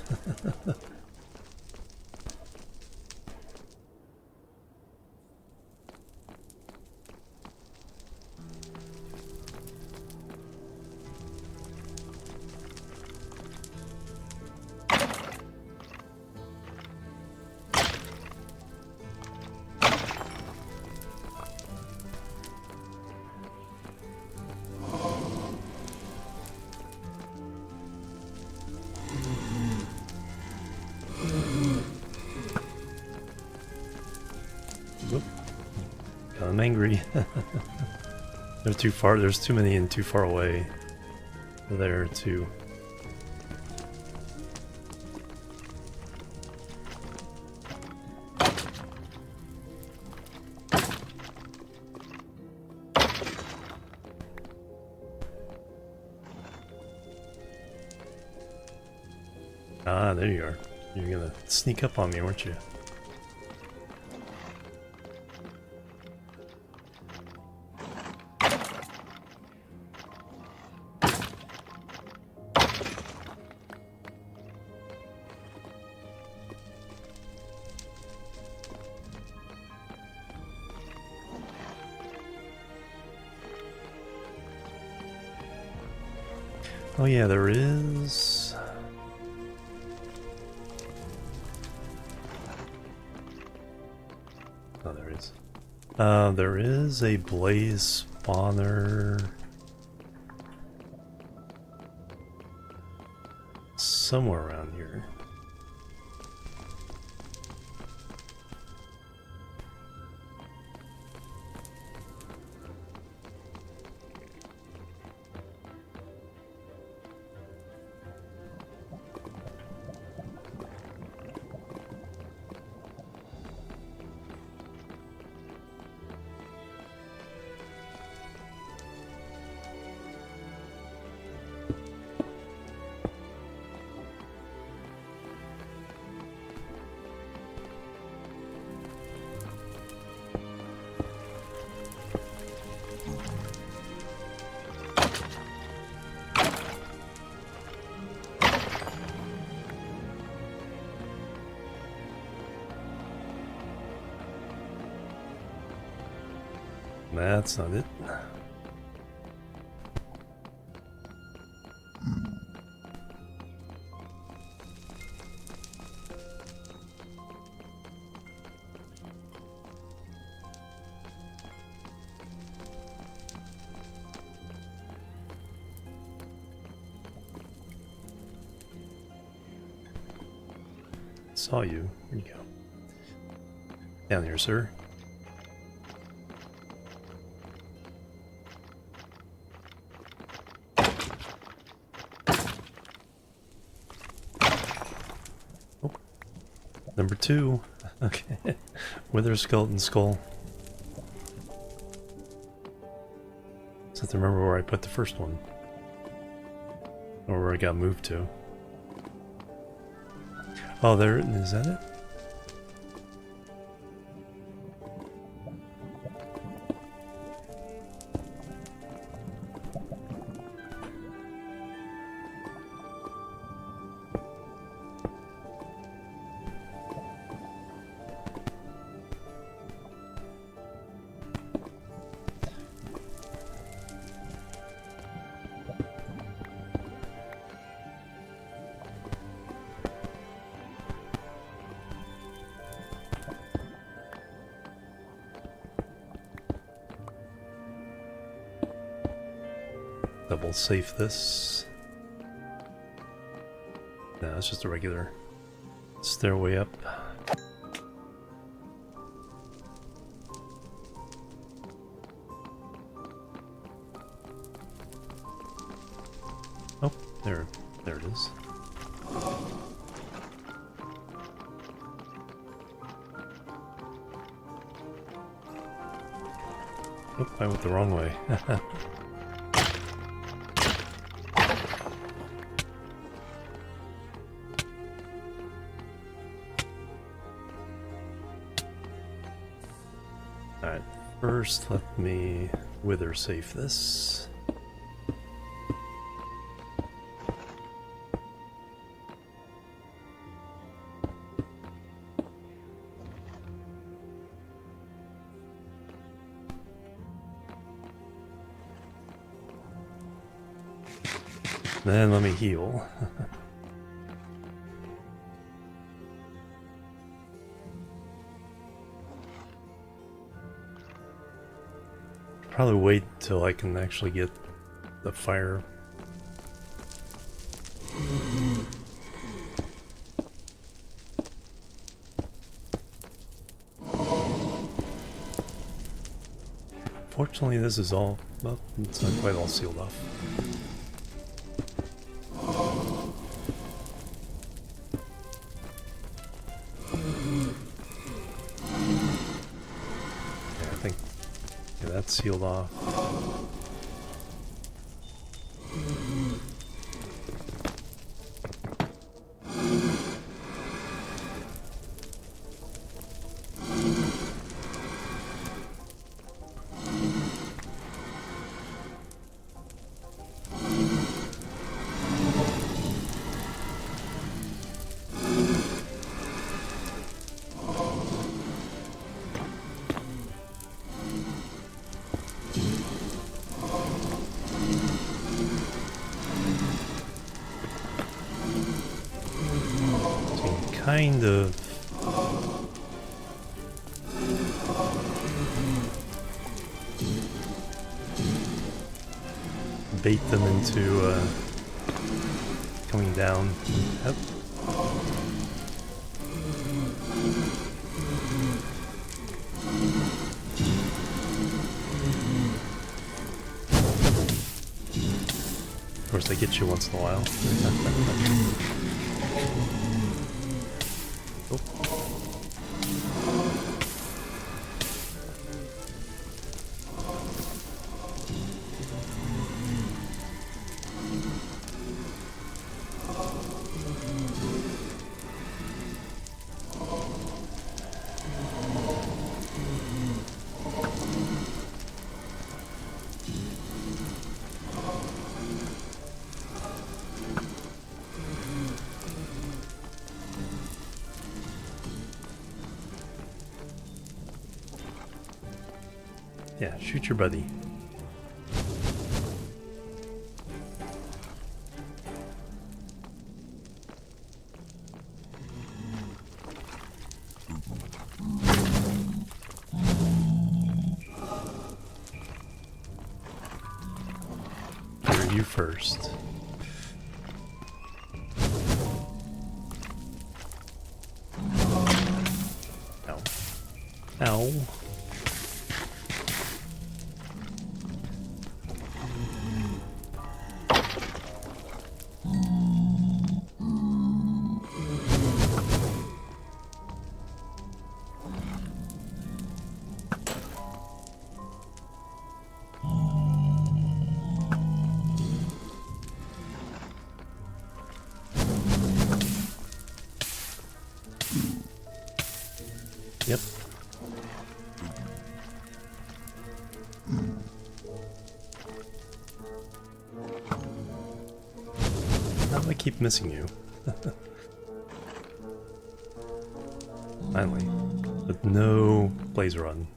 I'm angry. They're too far. There's too many and too far away. There too. Ah, there you are. You're gonna sneak up on me, weren't you? Oh yeah, there is... Oh, there is. There is a blaze spawner... somewhere around here. That's not it. Saw you. Here you go. Down here, sir. Number 2. Okay. Wither skeleton skull. Just have to remember where I put the first one. Or where I got moved to. Oh, there is that it? Double safe this. No, it's just a regular stairway up. Oh, there it is. Oh, I went the wrong way. Alright, first let me wither safe this. Then let me heal. Probably wait till I can actually get the fire. Fortunately, this is all, well, it's not quite all sealed off. Yeah, I think, yeah, that's sealed off. Kind of bait them into coming down. Yep. Of course, they get you once in a while. Yeah, shoot your buddy. Here, you first. Ow. Ow. Yep. How do I keep missing you? Finally. With no blaze run.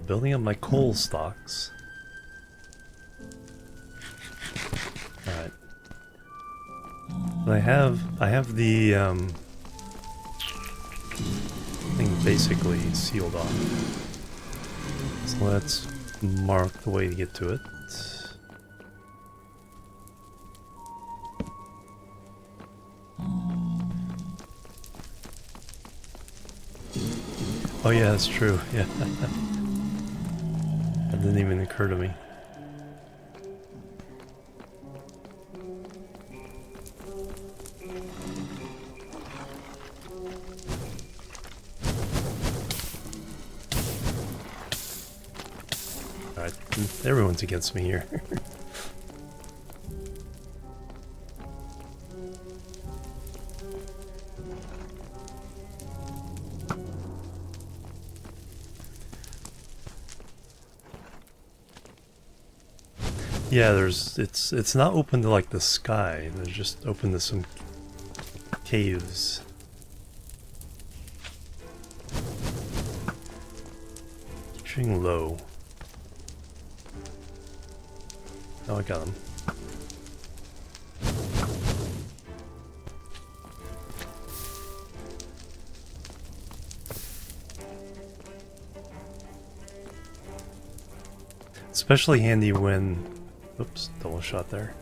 Building up my coal stocks. Alright. But I have the thing basically sealed off. So let's mark the way to get to it. Oh yeah, that's true. Yeah. That didn't even occur to me. Alright, everyone's against me here. Yeah, it's not open to like the sky. There's just open to some caves. Shooting low. Oh, I got him. Especially handy when, oops, double shot there.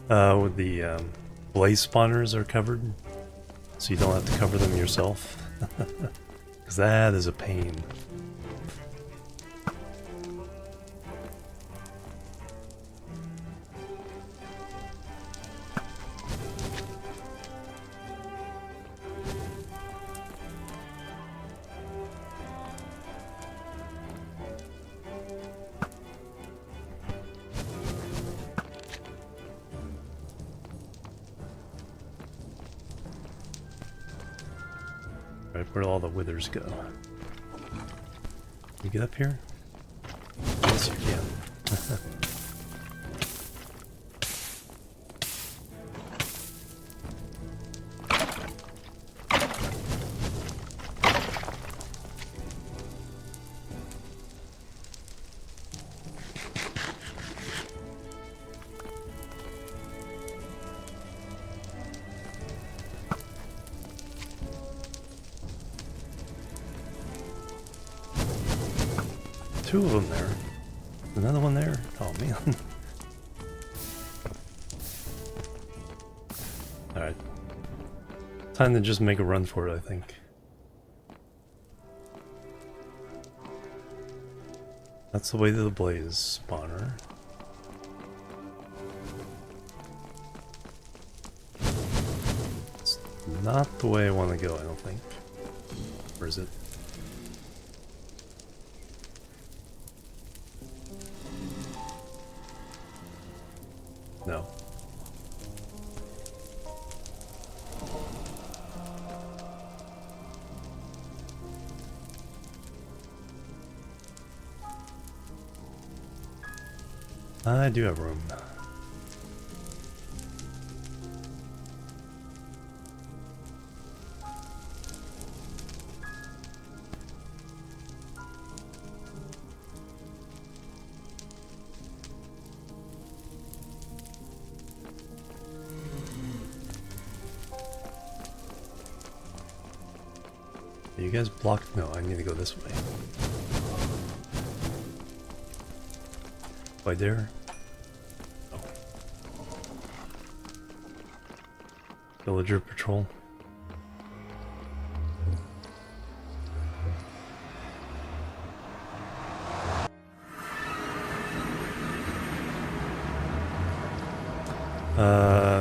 With the blaze spawners are covered, so you don't have to cover them yourself. Because that is a pain. Right, where'd all the withers go? You get up here? Yes, you can. Two of them there. Another one there? Oh man. Alright. Time to just make a run for it, I think. That's the way to the blaze spawner. It's not the way I want to go, I don't think. Or is it? No. I do have room. You guys blocked? No, I need to go this way. If I dare. Oh. Villager patrol.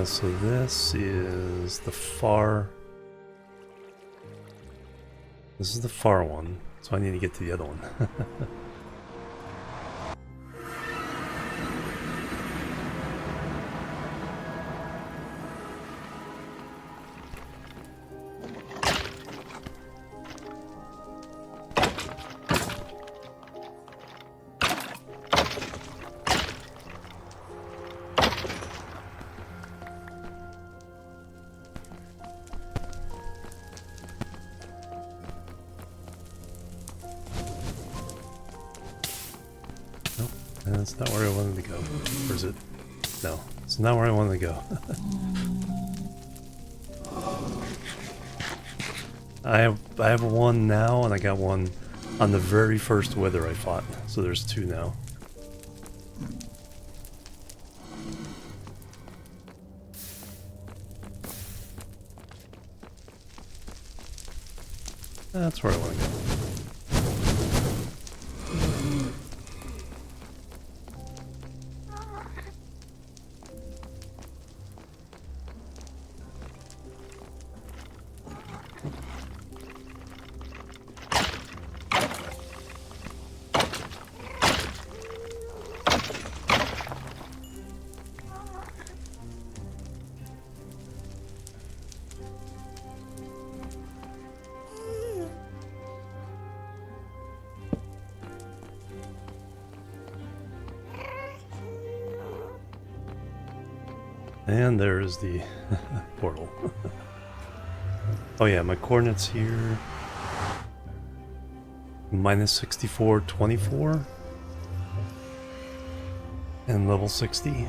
So this is the far... This is the far one, so I need to get to the other one. That's not where I wanted to go. Or is it? No, it's not where I wanted to go. I have one now, and I got one on the very first wither I fought. So there's two now. That's where I want to go. And there is the portal. Oh yeah, my coordinates here. Minus 64, 24. And level 60.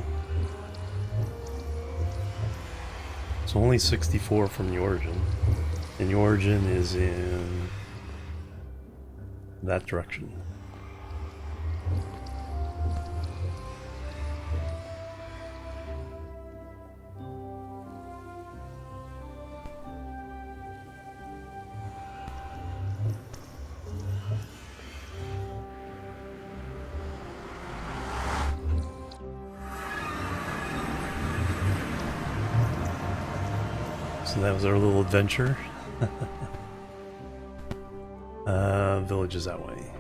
So only 64 from the origin. And the origin is in that direction. So that was our little adventure. Village is that way.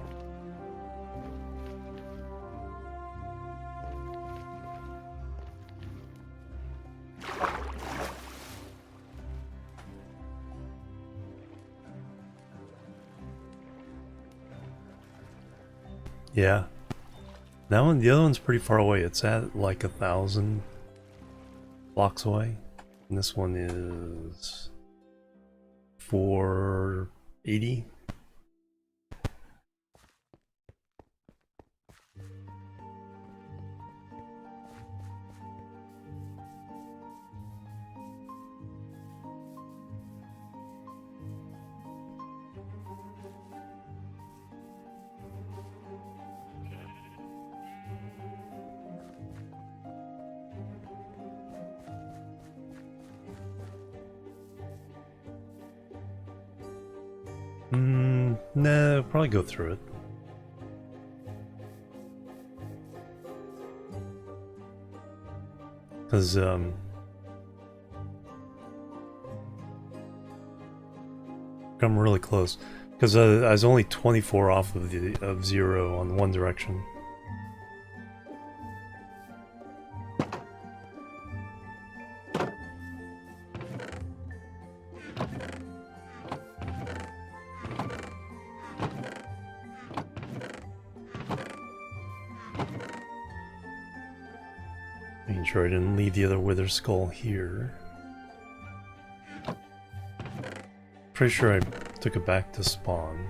Yeah. That one, the other one's pretty far away. It's at like 1,000 blocks away. And this one is 480. No, probably go through it. Because, I'm really close. Because I was only 24 off of 0 on one direction. Making sure I didn't leave the other wither skull here. Pretty sure I took it back to spawn.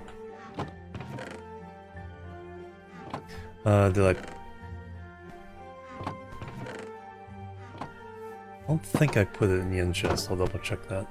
Did I? I don't think I put it in the end chest. I'll double check that.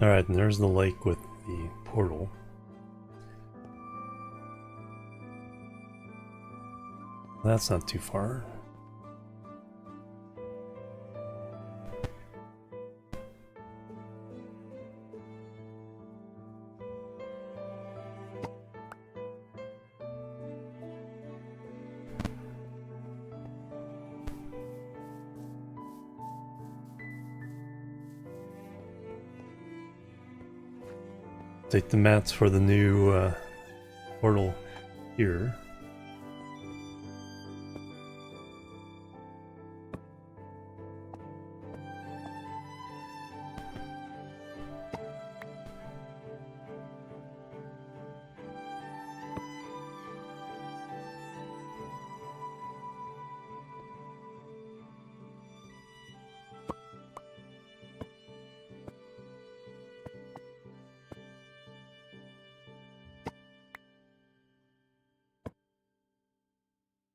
Alright, and there's the lake with the portal. That's not too far. Take the mats for the new portal here.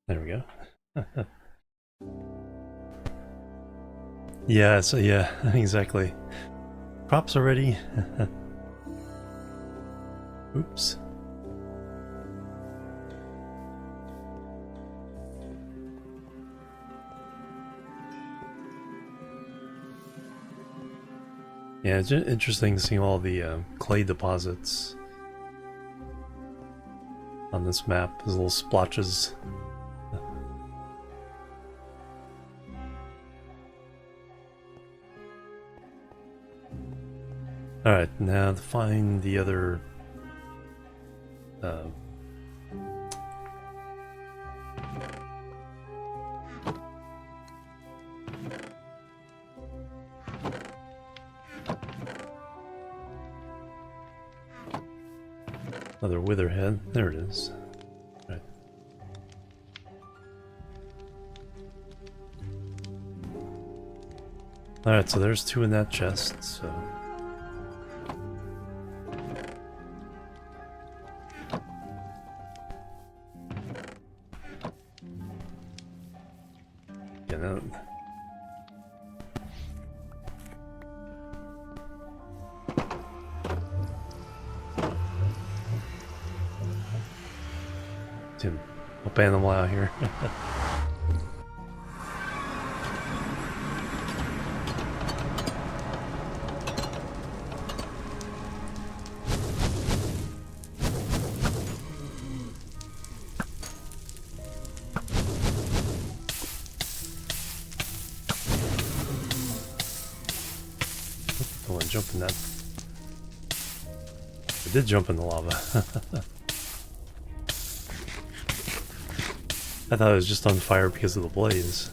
There we go. Yeah, so yeah, exactly. Crops already. Oops. Yeah, it's interesting seeing all the clay deposits. on this map. There's little splotches. Alright, now to find the other another wither head. There it is. Right. Alright, so there's 2 in that chest, so... Yeah, no... Tim, up animal out here. Don't want to jump in that. I did jump in the lava. I thought it was just on fire because of the blaze.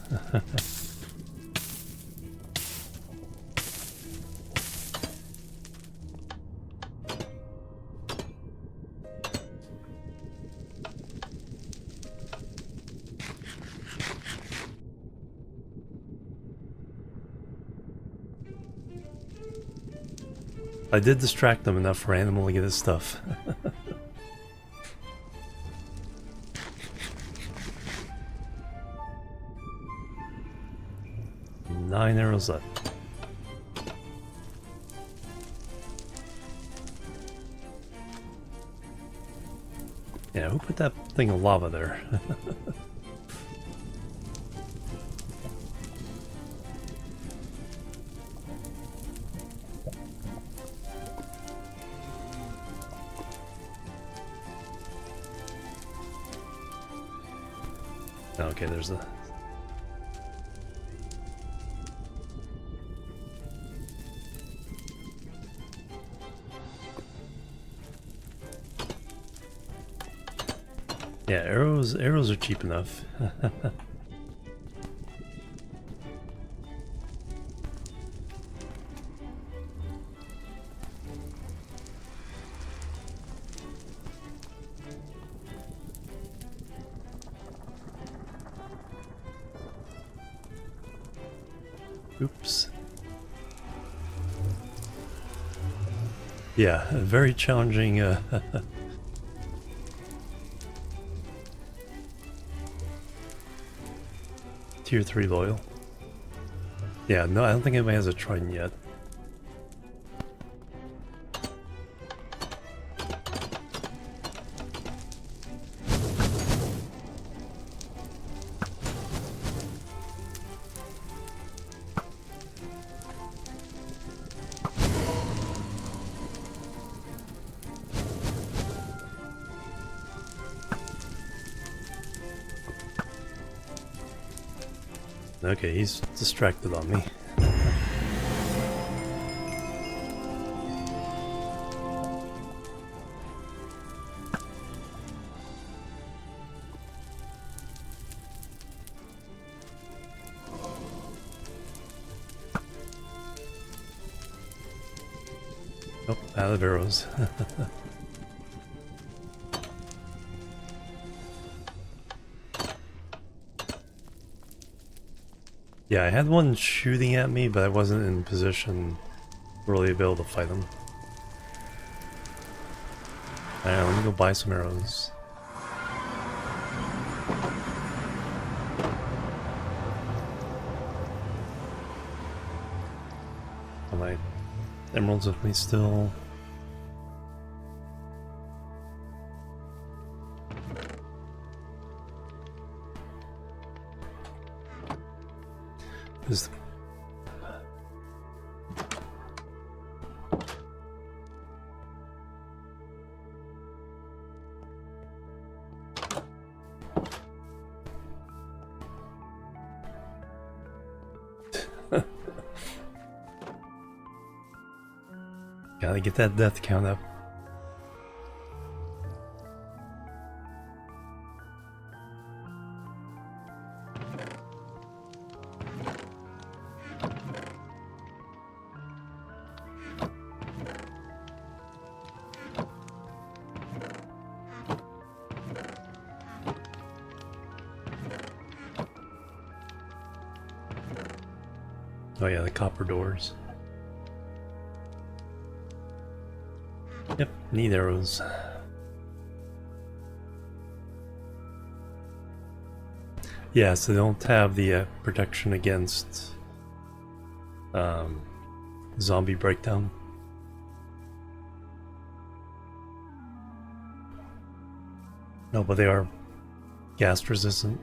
I did distract them enough for Animal to get his stuff. 9 arrows left. Yeah, who put that thing of lava there? Okay, there's the... Yeah, arrows are cheap enough. Oops. Yeah, a very challenging Tier 3 loyal. Yeah, no, I don't think anybody has a trident yet. Okay, he's distracted on me. Oh, out of arrows. Yeah, I had one shooting at me, but I wasn't in position to really be able to fight him. Alright, let me go buy some arrows. Are my emeralds with me still? Is Gotta get that death count up. Oh yeah, the copper doors. Yep, need arrows. Yeah, so they don't have the protection against zombie breakdown. No, but they are gas resistant.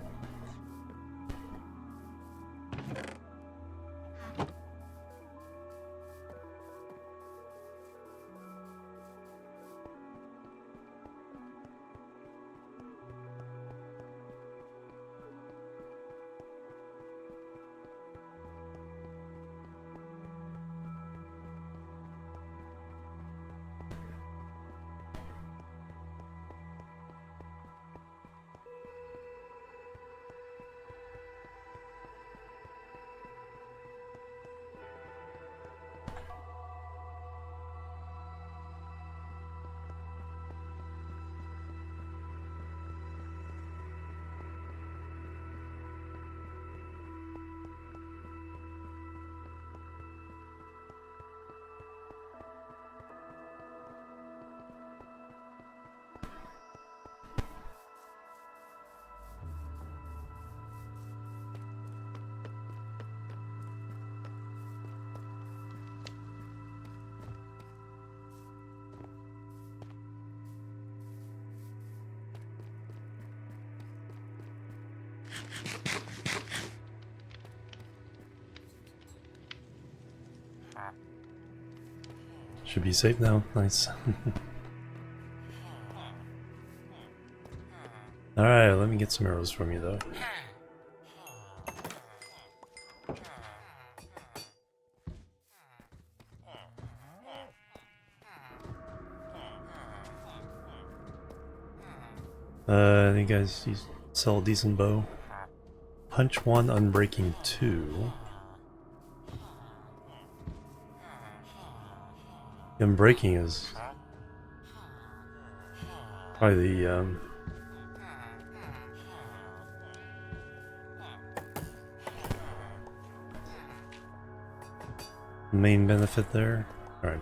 Should be safe now. Nice. Alright, let me get some arrows from you though. You guys sell a decent bow. Punch 1, Unbreaking 2. Unbreaking is probably the main benefit there. Alright.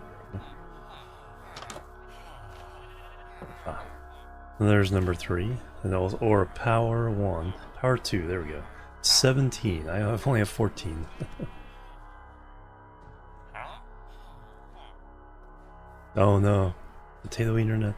And there's number 3. And or power 1. Power 2, there we go. 17. I only have 14. Oh no. Potato internet.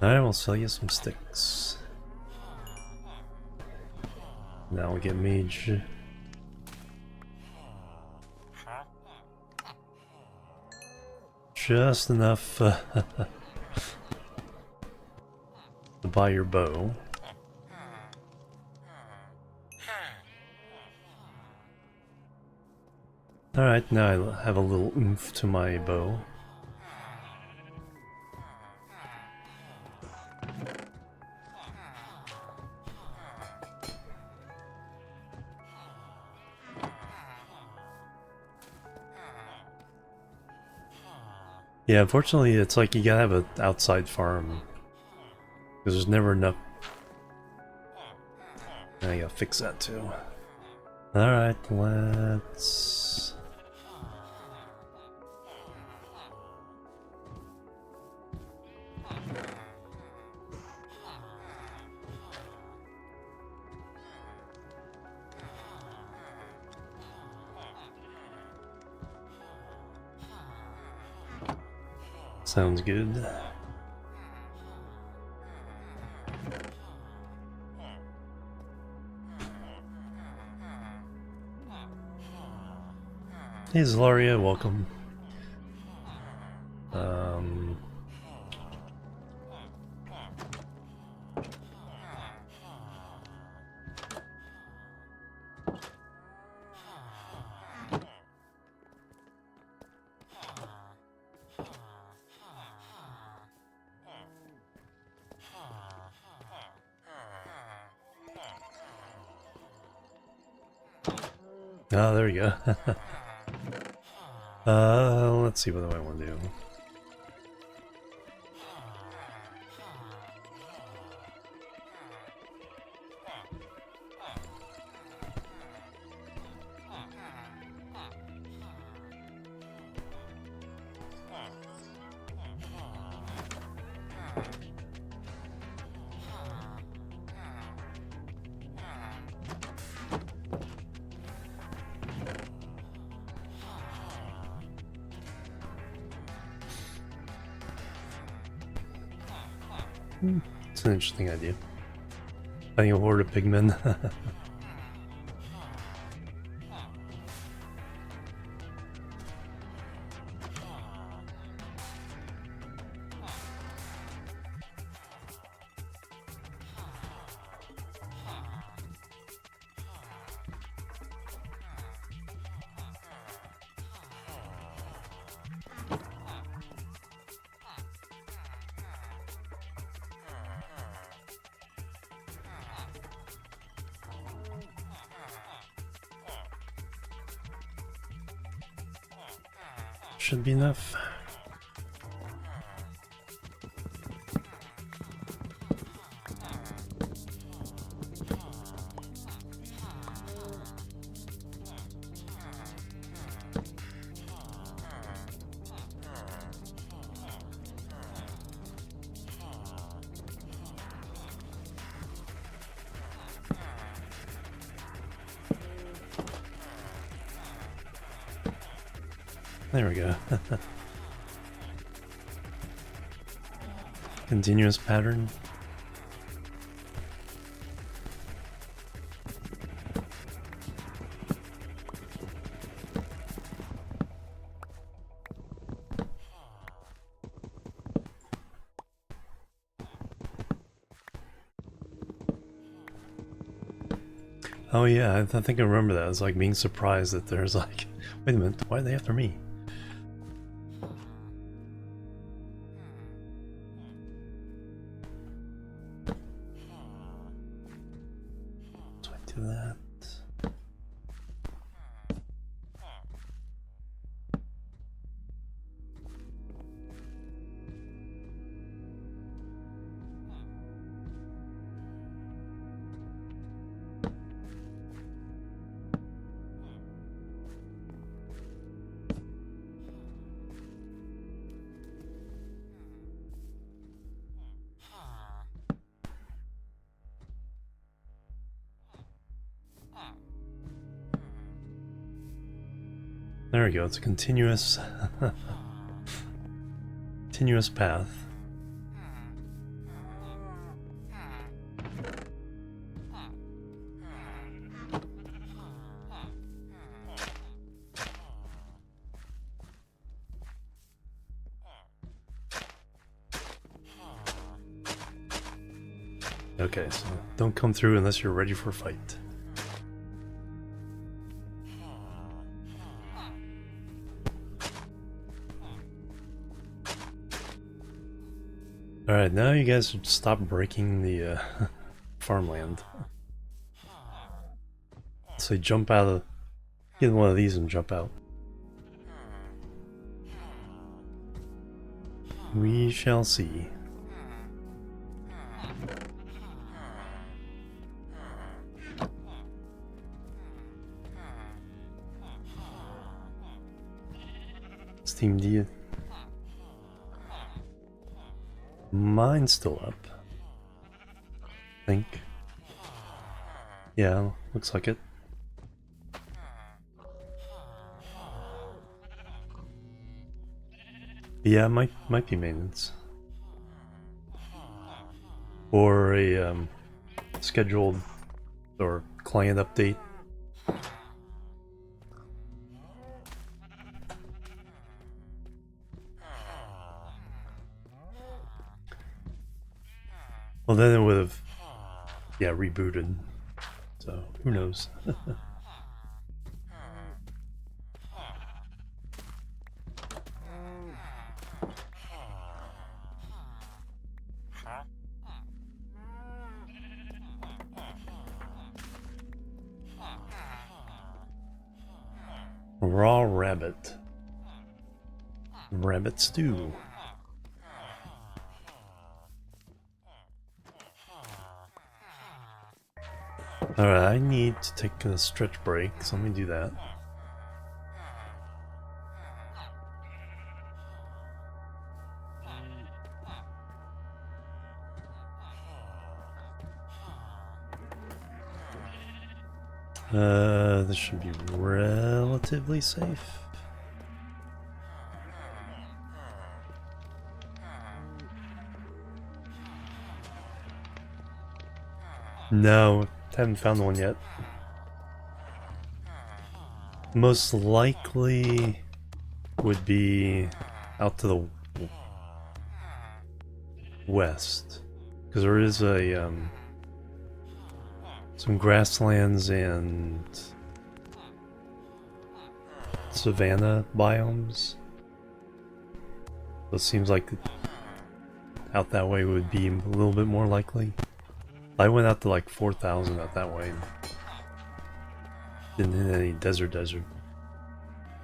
Alright, we'll sell you some sticks. Now we'll get mage. Just enough to buy your bow. Alright, now I have a little oomph to my bow. Yeah, unfortunately, it's like you gotta have an outside farm. Because there's never enough. I gotta fix that too. Alright, let's... Sounds good. Hey Zalaria, welcome. Oh, there we go. Let's see, what do I want to do? It's an interesting idea. Finding a horde of pigmen. Should be enough. There we go. Continuous pattern. Oh yeah, I think I remember that. It's like being surprised that there's like, wait a minute, why are they after me? So I do that. There we go, it's a continuous continuous path. Okay, so don't come through unless you're ready for a fight. Alright, now you guys should stop breaking the farmland. So you jump out of... Get one of these and jump out. We shall see. Steam D. Mine's still up. I think. Yeah, looks like it. Yeah, might be maintenance. Or a scheduled or client update. Well, then it would have, yeah, rebooted. So, who knows? Raw rabbit. Rabbit stew. Alright, I need to take a stretch break, so let me do that. This should be relatively safe. No, haven't found one yet. Most likely would be out to the west, because there is a some grasslands and savanna biomes. So it seems like out that way would be a little bit more likely. I went out to like 4,000 out that way. Didn't hit any desert.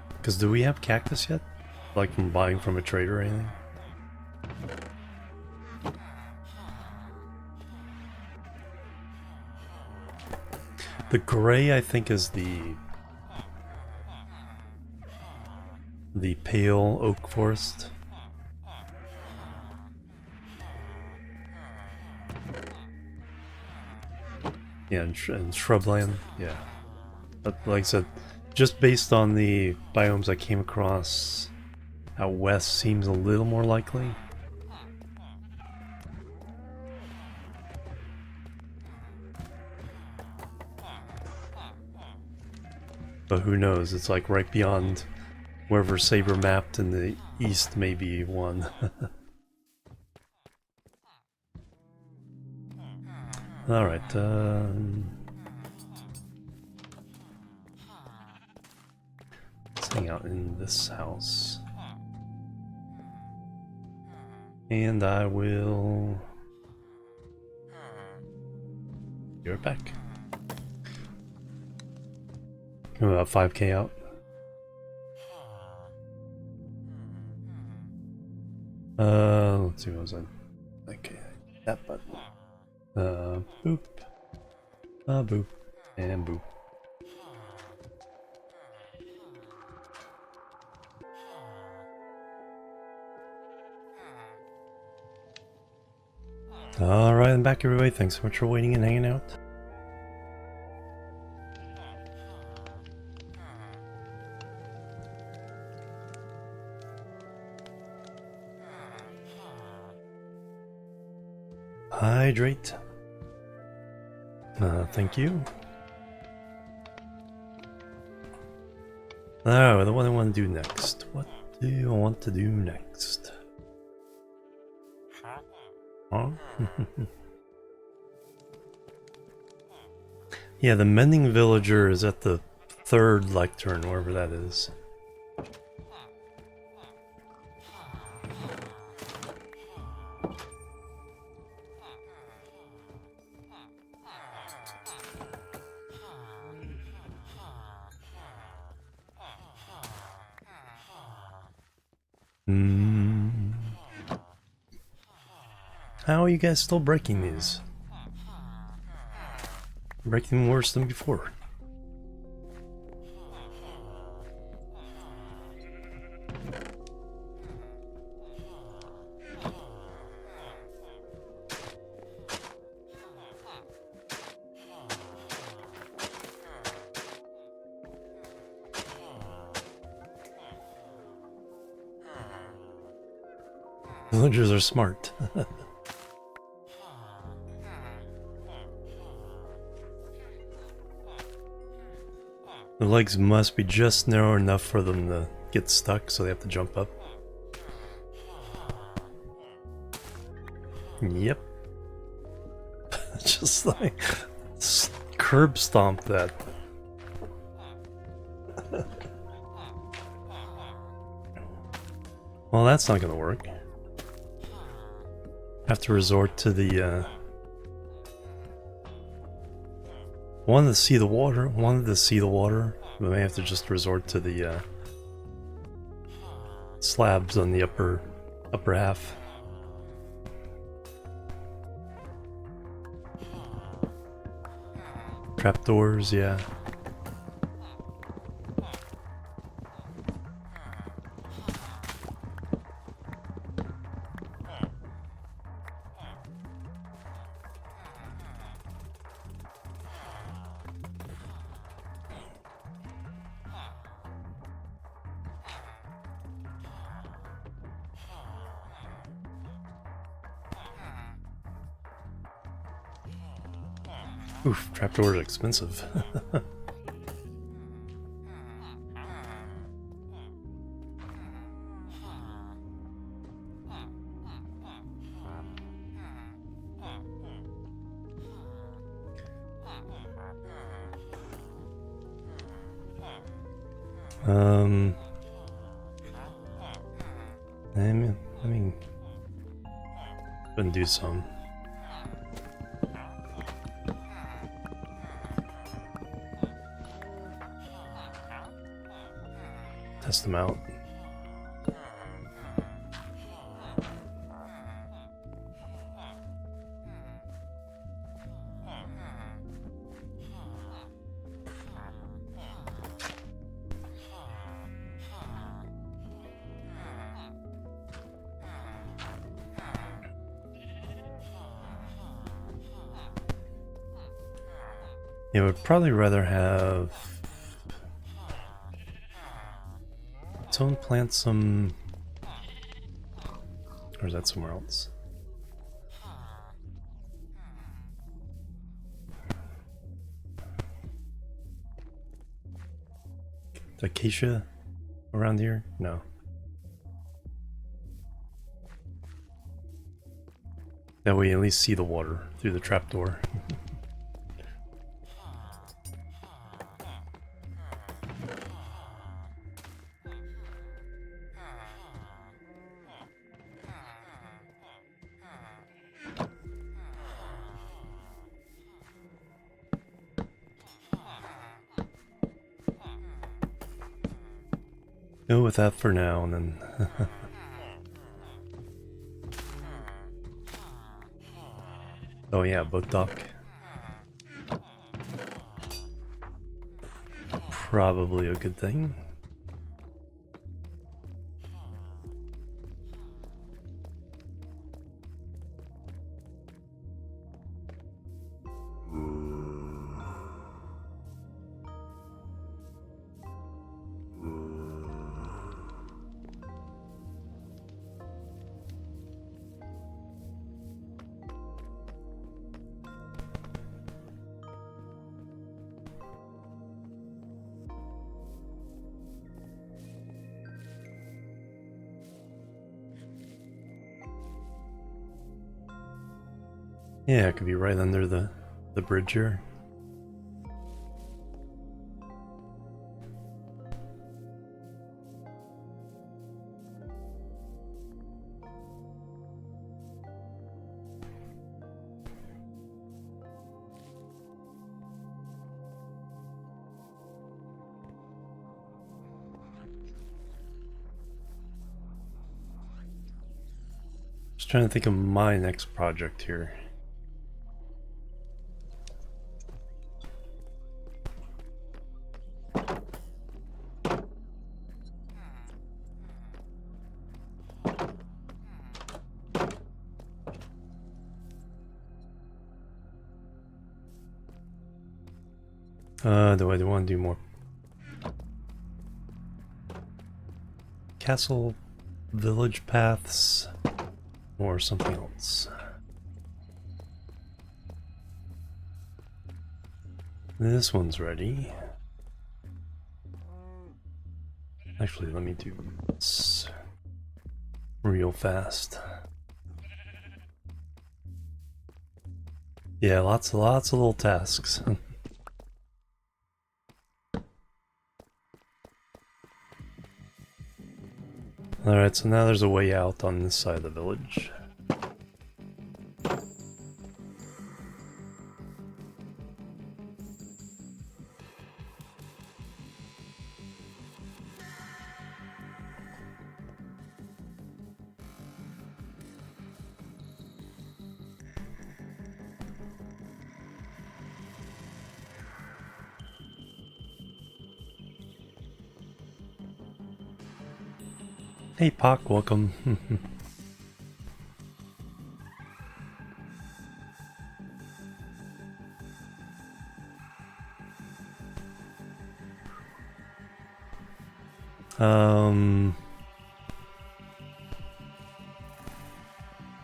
Because do we have cactus yet? Like from buying from a trader or anything? The gray, I think, is the pale oak forest. Yeah, and shrubland, yeah. But like I said, just based on the biomes I came across out west seems a little more likely. But who knows, it's like right beyond wherever Saber mapped in the east may be one. Alright, let's hang out in this house. And I will be right back. I'm about 5k out. Let's see what was that. Okay, that button. Boop. Boop. And boop. Alright, I'm back everybody. Thanks so much for waiting and hanging out. Hydrate. Thank you. Alright, what do I want to do next? What do you want to do next? Huh? Yeah, the mending villager is at the third lectern, wherever that is. How are you guys still breaking these? Breaking them worse than before. Villagers are smart. The legs must be just narrow enough for them to get stuck, so they have to jump up. Yep. Just like curb stomp that. Well, that's not gonna work. Have to resort to the wanted to see the water, but I have to just resort to the slabs on the upper half. Trapdoors, yeah. Oof, trapdoors are expensive. I mean, gonna do some. Test them out. Yeah, I would probably rather have someone plant some, or is that somewhere else? Is acacia around here? No. That way you at least see the water through the trapdoor. Go with that for now, and then oh yeah, boat dock. Probably a good thing. Yeah, it could be right under the bridge here. Just trying to think of my next project here. Do I want to do more castle village paths or something else? This one's ready. Actually, let me do this real fast. Yeah, lots of little tasks. Alright, so now there's a way out on this side of the village. Hey Pock, welcome.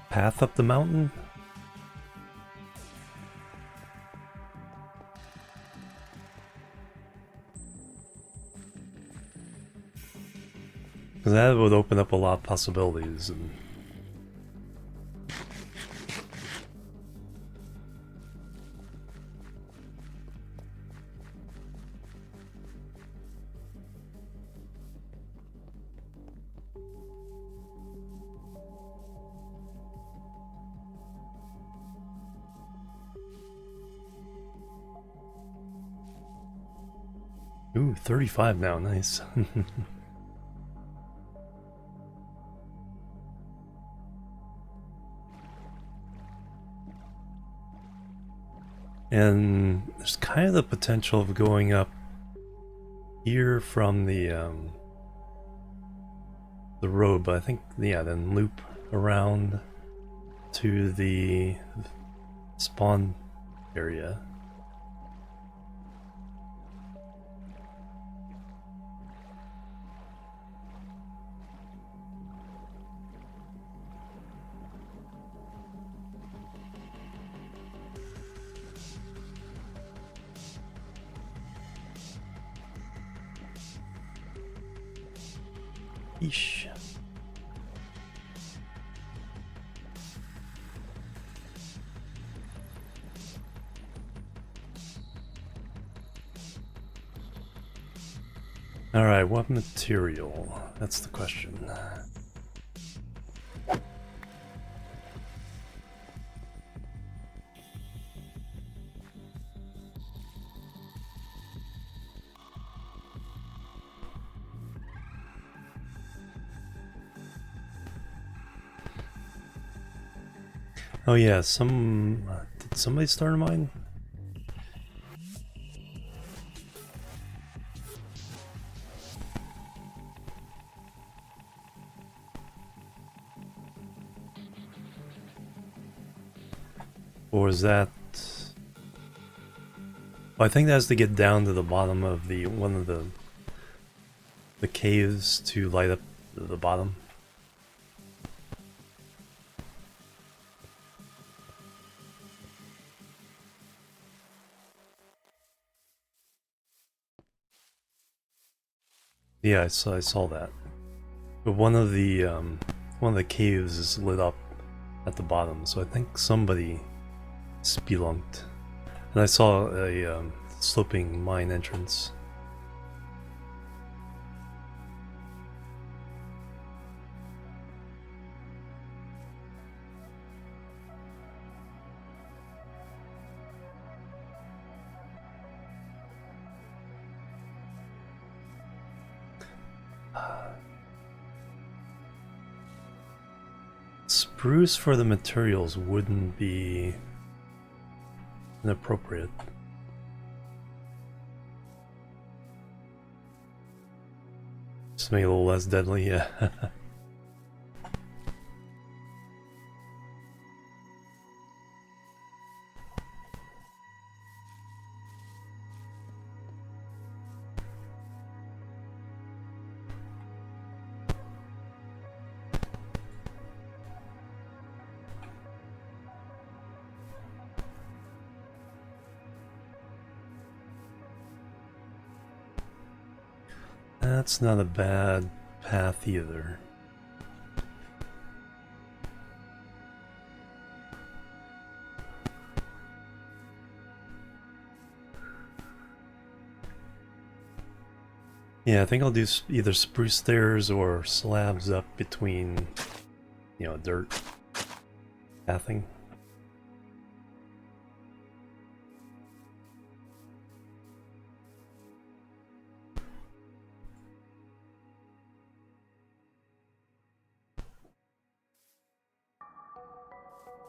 Path up the mountain? Because that would open up a lot of possibilities. And ooh, 35 now, nice. And there's kind of the potential of going up here from the road, but I think, yeah, then loop around to the spawn area. Eesh. Alright, what material? That's the question. Oh yeah, did somebody start a mine? Or is that... Well, I think that has to get down to the bottom of one of the caves to light up the bottom. Yeah, I saw that. But one of the caves is lit up at the bottom, so I think somebody spelunked. And I saw a sloping mine entrance. Spruce for the materials wouldn't be inappropriate. Just make it a little less deadly, yeah. That's not a bad path either. Yeah, I think I'll do either spruce stairs or slabs up between, you know, dirt pathing.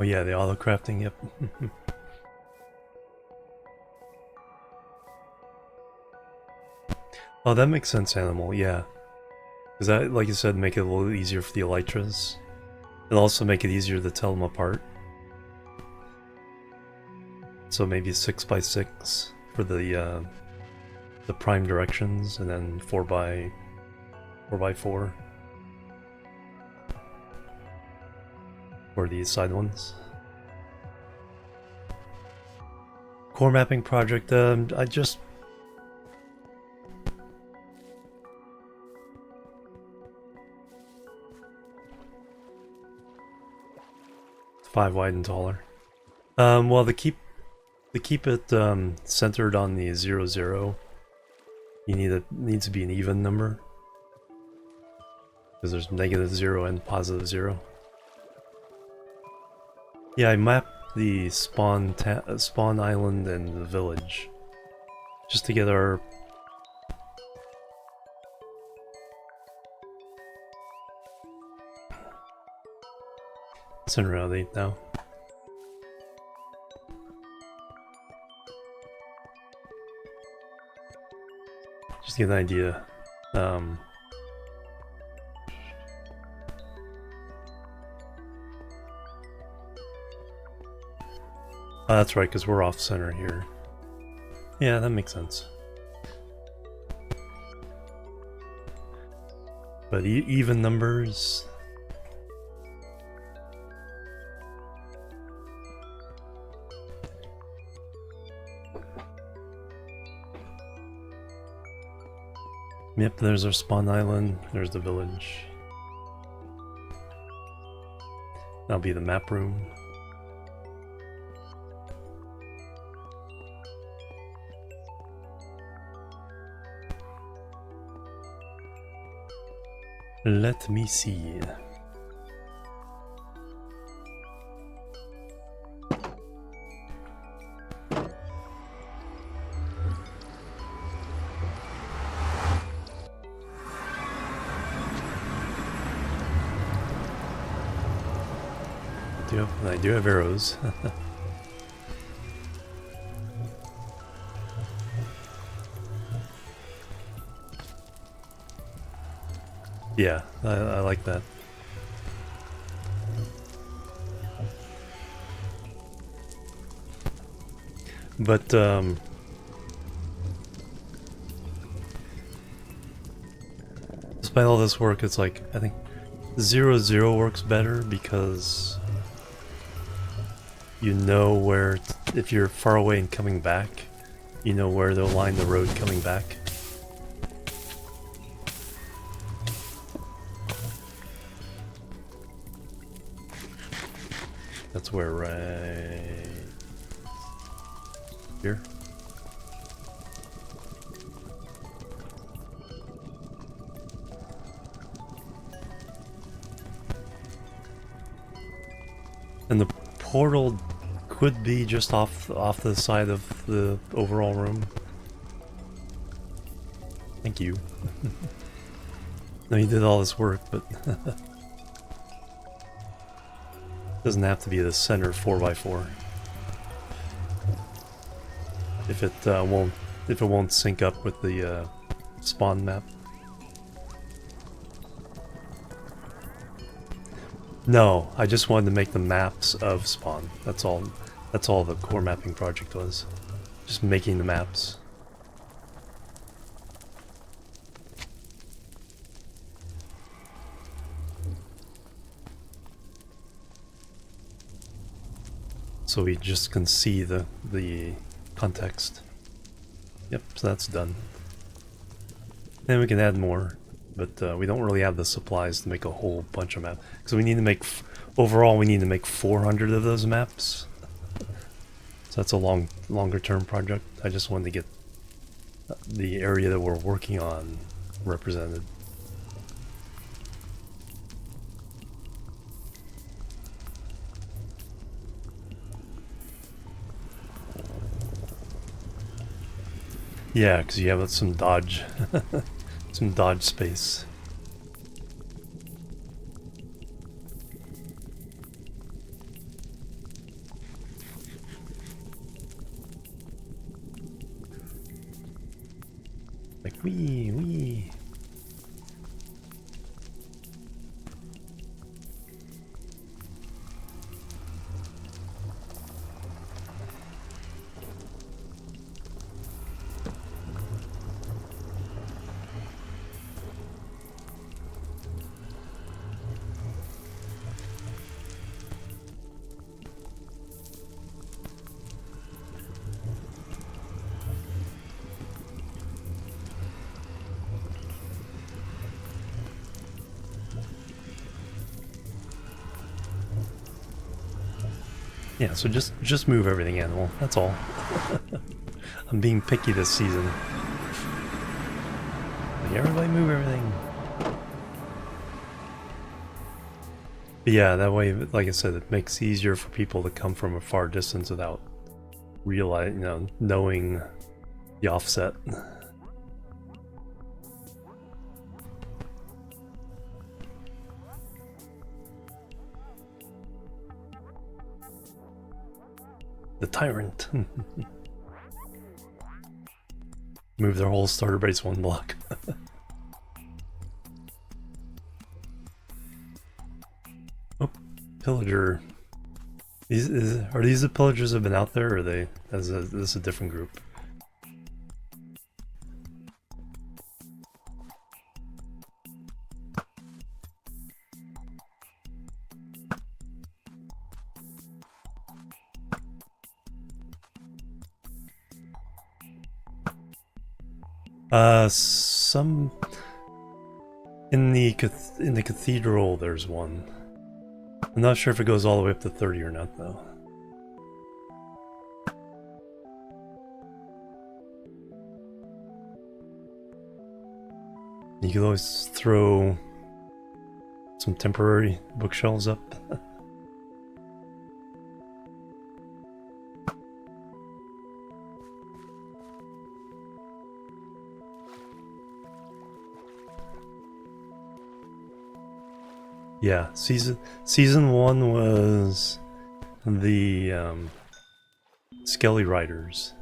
Oh yeah, the auto crafting, yep. Oh, that makes sense, Animal, yeah. Because that, like you said, make it a little easier for the elytras. It'll also make it easier to tell them apart. So maybe 6x6 for the prime directions, and then 4x4 for the side ones. Core mapping project, I just... Five wide and taller. Well, to keep it centered on the 0, 0, you needs to be an even number, because there's -0 and +0. Yeah, I mapped the spawn island and the village just to get our center out 8 now. Just to get an idea. Oh, that's right, because we're off center here. Yeah, that makes sense. But even numbers. Yep, there's our spawn island, there's the village. That'll be the map room. Let me see. I do have arrows. Yeah, I like that. But despite all this work, it's like I think 0, 0 works better because you know where, if you're far away and coming back, you know where they'll line the road coming back. That's where, right here. And the portal could be just off the side of the overall room. Thank you. No, you did all this work, but doesn't have to be the center 4x4. If it won't sync up with the spawn map. No, I just wanted to make the maps of spawn. That's all. That's all the core mapping project was. Just making the maps. So we just can see the context. Yep, so that's done. Then we can add more, but we don't really have the supplies to make a whole bunch of maps. So we need to make, overall we need to make 400 of those maps. So that's a longer term project. I just wanted to get the area that we're working on represented. Yeah, because you have some dodge, some dodge space. Like, wee, wee. Yeah, so just move everything, animal. That's all. I'm being picky this season. Like, everybody move everything. But yeah, that way, like I said, it makes it easier for people to come from a far distance without realizing, knowing the offset. The tyrant. Move their whole starter base one block. Oh, pillager. Are these the pillagers that have been out there, or are they? This is a different group? Some in the cathedral. There's one. I'm not sure if it goes all the way up to 30 or not, though. You could always throw some temporary bookshelves up. Yeah, season 1 was the Skelly Riders.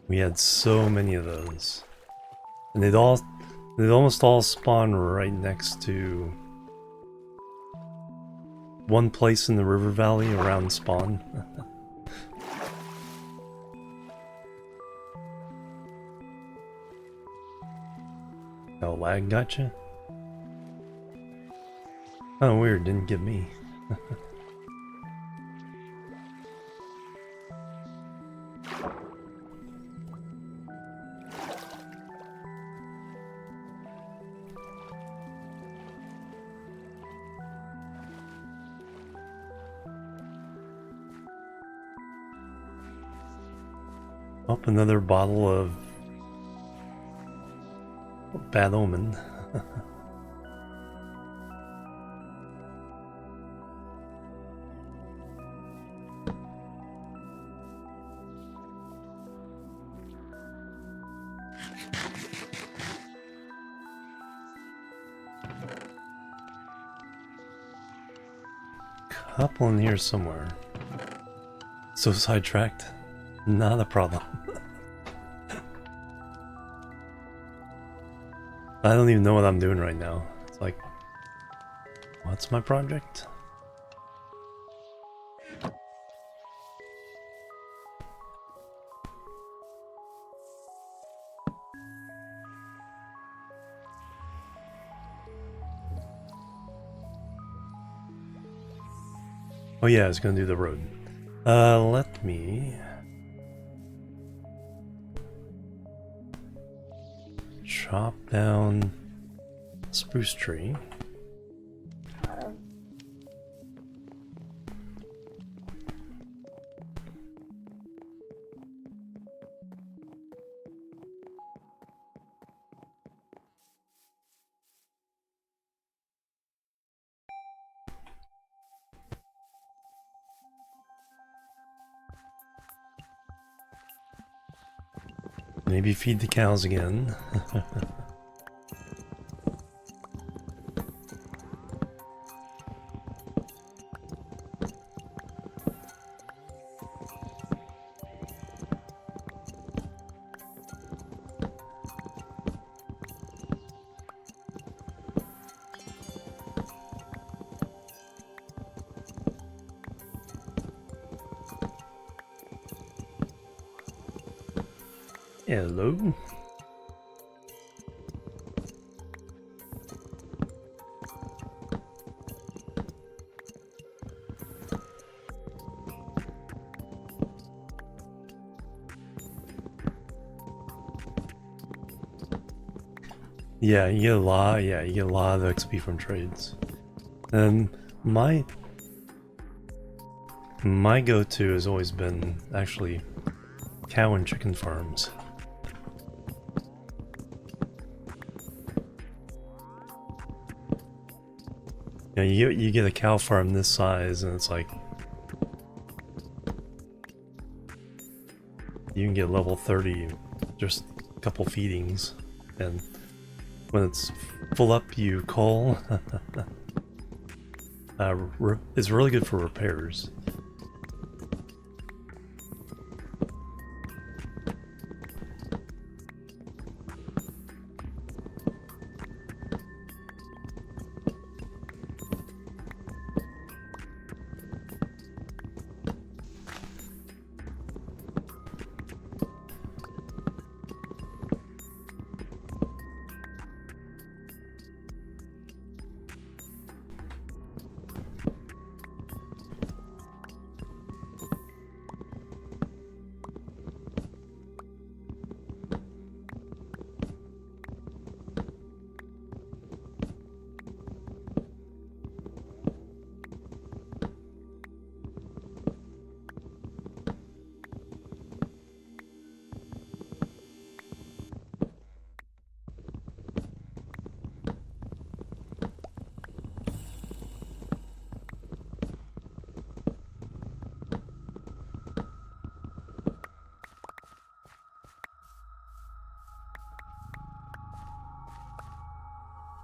We had so many of those, and they'd almost all spawn right next to one place in the river valley around spawn. Oh, lag gotcha? Oh, weird, didn't get me. Oh, another bottle of Bad Omen. Couple in here somewhere. So sidetracked. Not a problem. I don't even know what I'm doing right now. It's like, what's my project? Oh yeah, I was gonna do the road. Let me chop down spruce tree. Maybe feed the cows again. Hello. Yeah, you get a lot. Yeah, you get a lot of XP from trades. And my go-to has always been actually cow and chicken farms. Yeah, you get a cow farm this size, and it's like you can get level 30 just a couple feedings, and when it's full up, you cull. It's really good for repairs.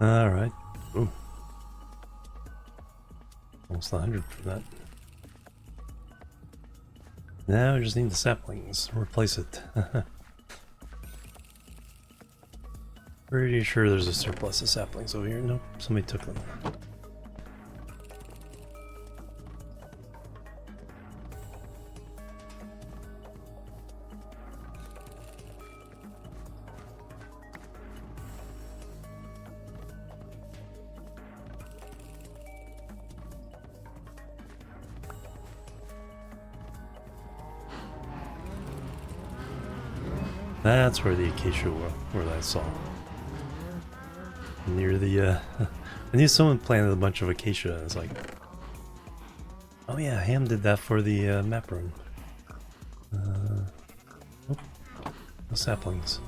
Alright. Ooh. Almost 100 for that. Now we just need the saplings. Replace it. Pretty sure there's a surplus of saplings over here. Nope, somebody took them. That's where the acacia were that I saw. Near the, I knew someone planted a bunch of acacia, and it's like, oh yeah, Ham did that for the map room. Oh, no saplings.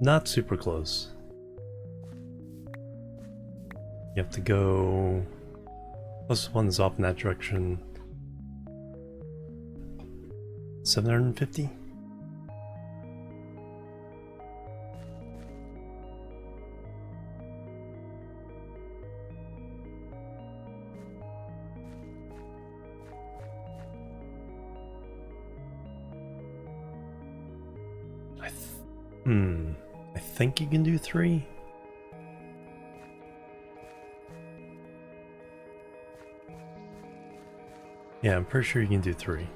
Not super close. You have to go. Plus one's off in that direction. 750? I think you can do 3. Yeah, I'm pretty sure you can do 3.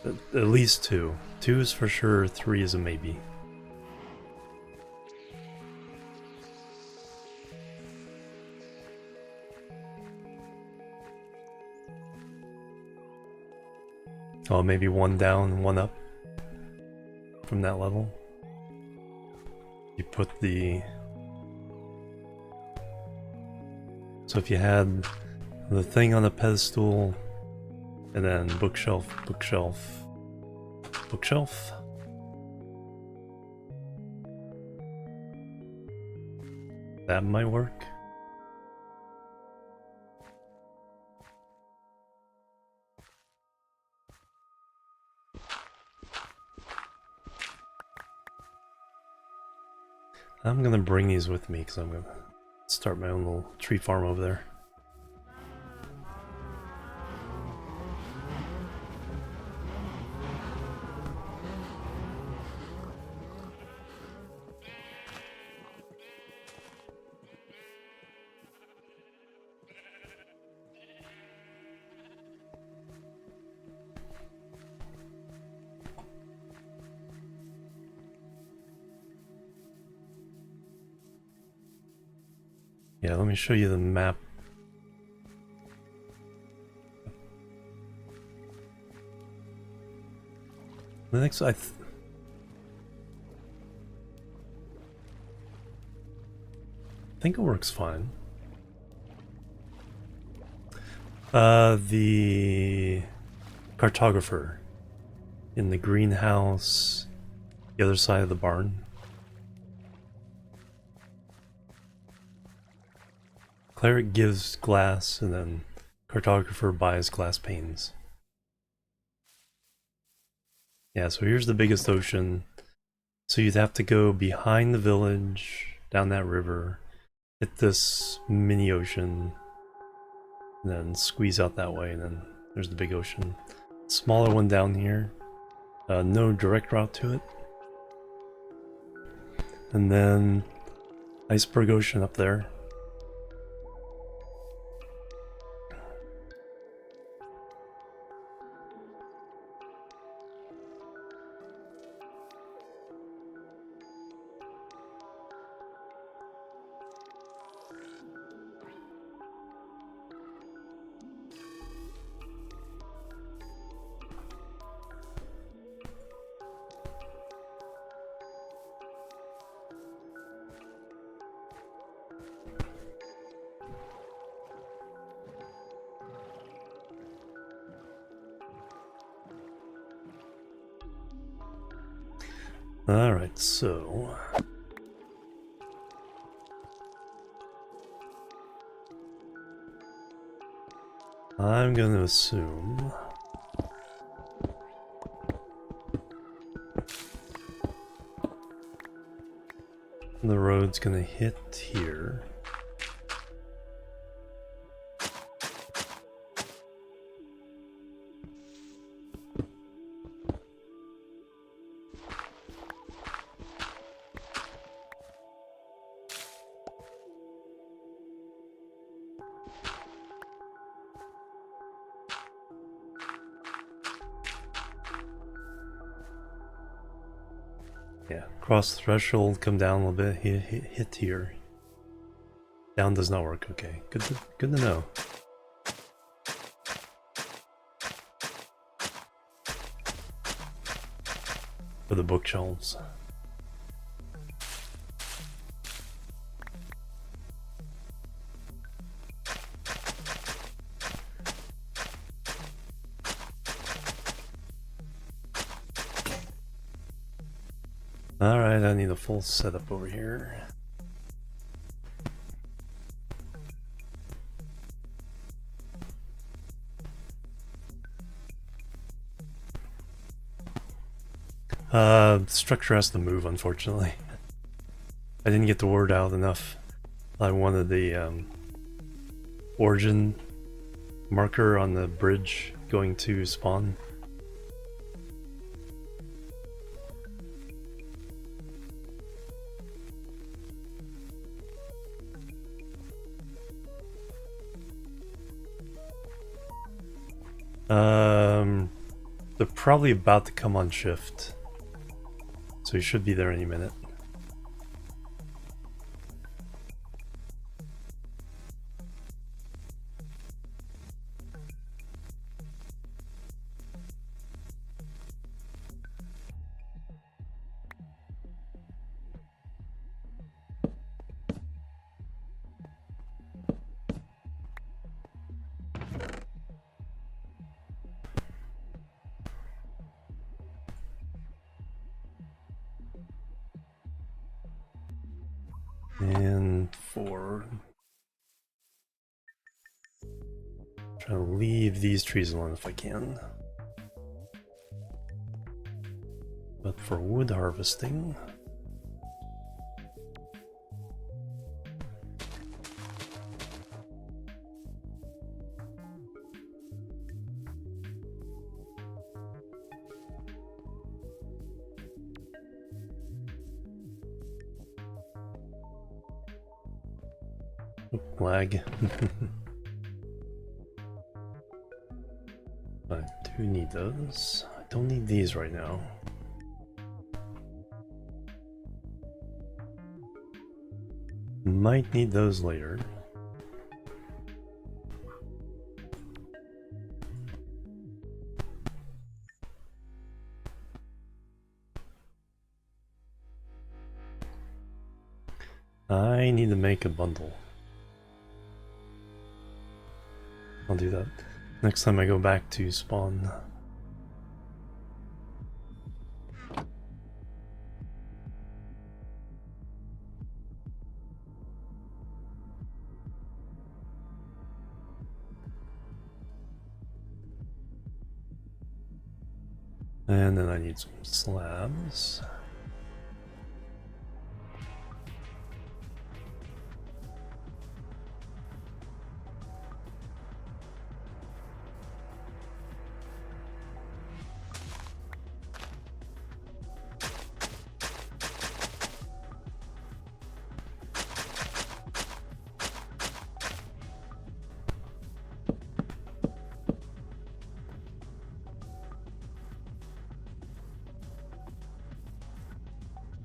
At least 2. 2 is for sure, 3 is a maybe. Oh, maybe 1 down, 1 up from that level. You put the... So if you had the thing on the pedestal, and then bookshelf, bookshelf, bookshelf. That might work. I'm gonna bring these with me because I'm gonna start my own little tree farm over there. Yeah, let me show you the map. The next, I think it works fine. The cartographer in the greenhouse, the other side of the barn. Cleric gives glass, and then cartographer buys glass panes. Yeah, so here's the biggest ocean. So you'd have to go behind the village, down that river, hit this mini ocean, and then squeeze out that way, and then there's the big ocean. Smaller one down here. No direct route to it. And then Iceberg Ocean up there. Alright, so... I'm gonna assume... the road's gonna hit here. Yeah, cross threshold, come down a little bit, hit here. Down does not work, okay. Good to know. For the bookshelves. Alright, I need a full setup over here. Structure has to move, unfortunately. I didn't get the word out enough. I wanted the origin marker on the bridge going to spawn. They're probably about to come on shift, so you should be there any minute. And 4. Try to leave these trees alone if I can. But for wood harvesting, lag. I do need those. I don't need these right now. Might need those later. I need to make a bundle. I'll do that next time I go back to spawn. And then I need some slabs.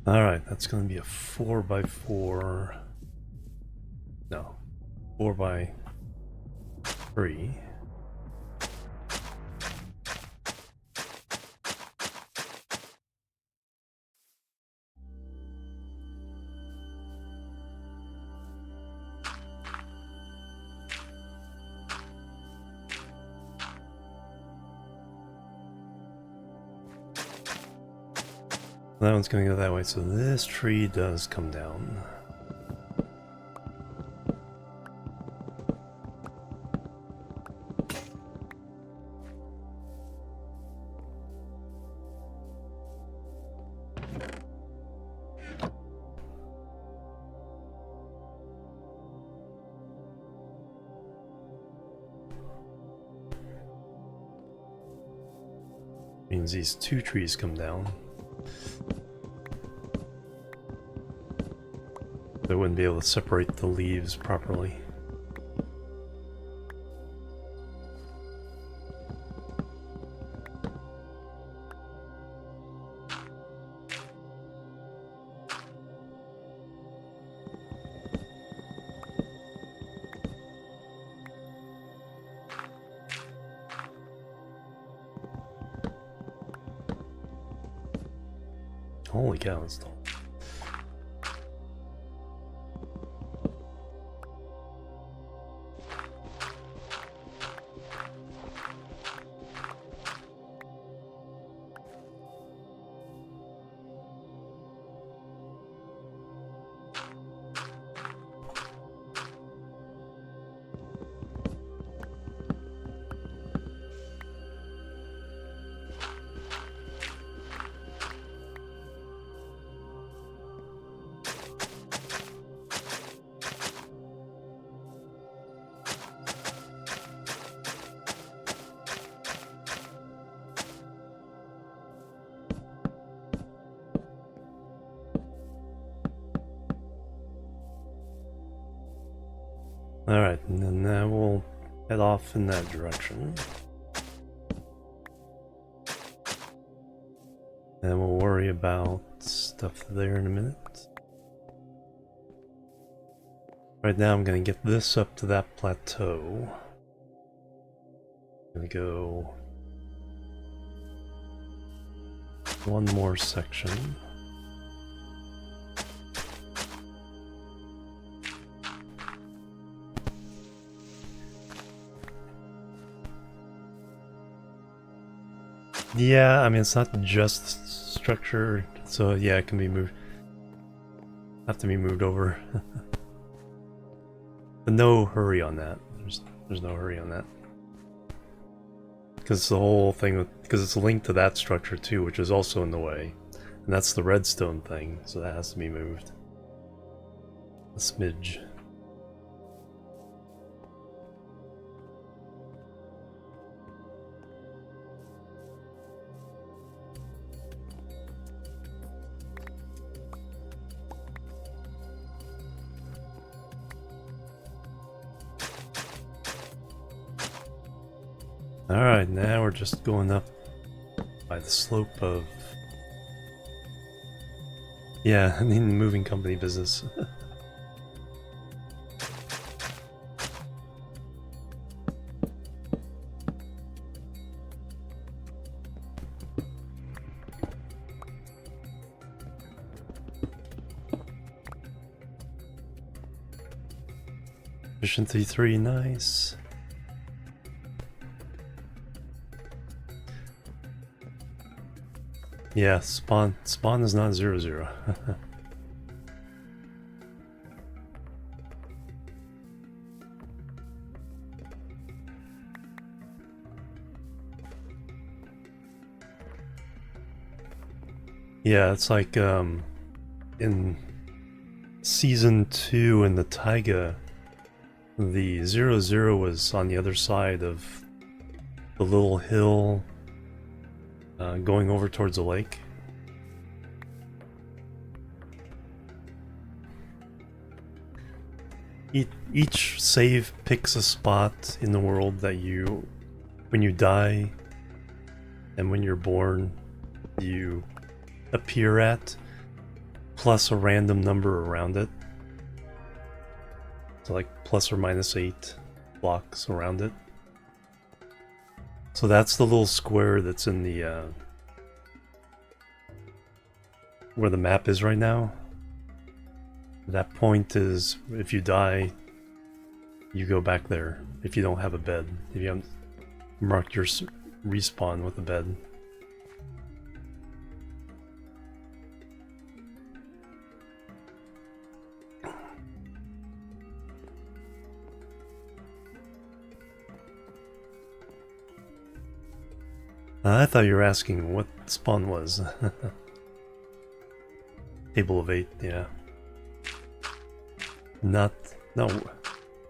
Alright, that's going to be a 4x4. No, 4x3. That one's gonna go that way, so this tree does come down. Means these 2 trees come down. They wouldn't be able to separate the leaves properly. Holy cow, it's tall. Alright, and then we'll head off in that direction. And we'll worry about stuff there in a minute. Right now I'm going to get this up to that plateau. I'm going to go one more section. Yeah, I mean, it's not just structure, so yeah, it can be moved. Have to be moved over. But no hurry on that. There's no hurry on that. Because the whole thing, because it's linked to that structure too, which is also in the way. And that's the redstone thing, so that has to be moved. A smidge. Alright, now we're just going up by the slope of... Yeah, I mean, moving company business. Efficiency 3, nice. Yeah, spawn is not 0, 0. Yeah, it's like in season 2 in the taiga, the 0, 0 was on the other side of the little hill going over towards the lake. Each save picks a spot in the world that you, when you die and when you're born, you appear at, plus a random number around it. So like plus or minus 8 blocks around it. So that's the little square that's in the where the map is right now. That point is, if you die, you go back there. If you don't have a bed, if you haven't marked your respawn with a bed. I thought you were asking what spawn was. Table of 8, yeah. Not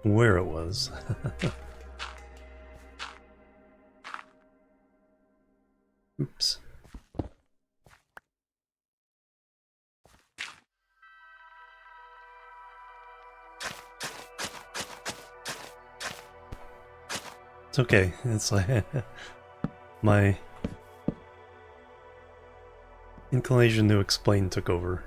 where it was. Oops. It's okay. It's like my inclination to explain took over.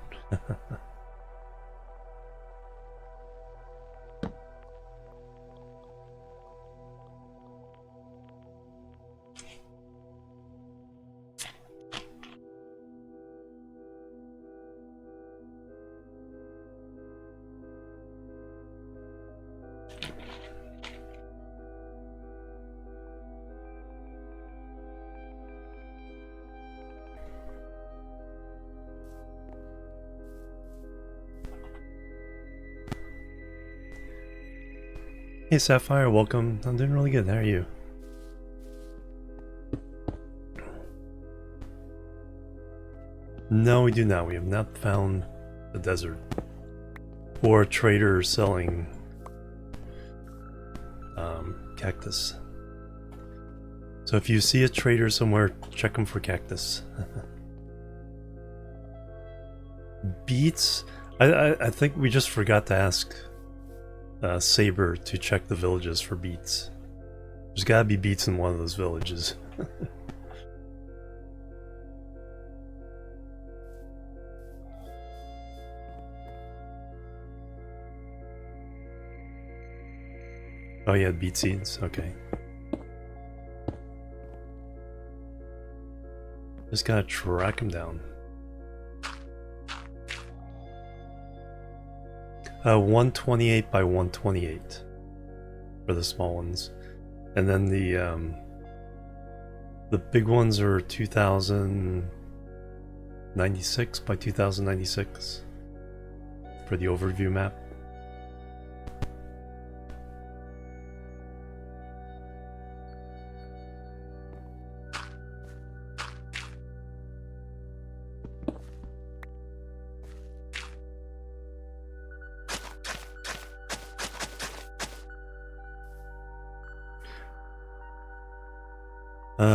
Hey Sapphire, welcome. I'm doing really good. How are you? No, we do not. We have not found a desert or a trader selling cactus. So if you see a trader somewhere, check them for cactus. Beets? I think we just forgot to ask Saber to check the villages for beets. There's gotta be beets in one of those villages. Oh, yeah, beet seeds. Okay. Just gotta track them down. 128 by 128 for the small ones, and then the big ones are 2096 by 2096 for the overview map.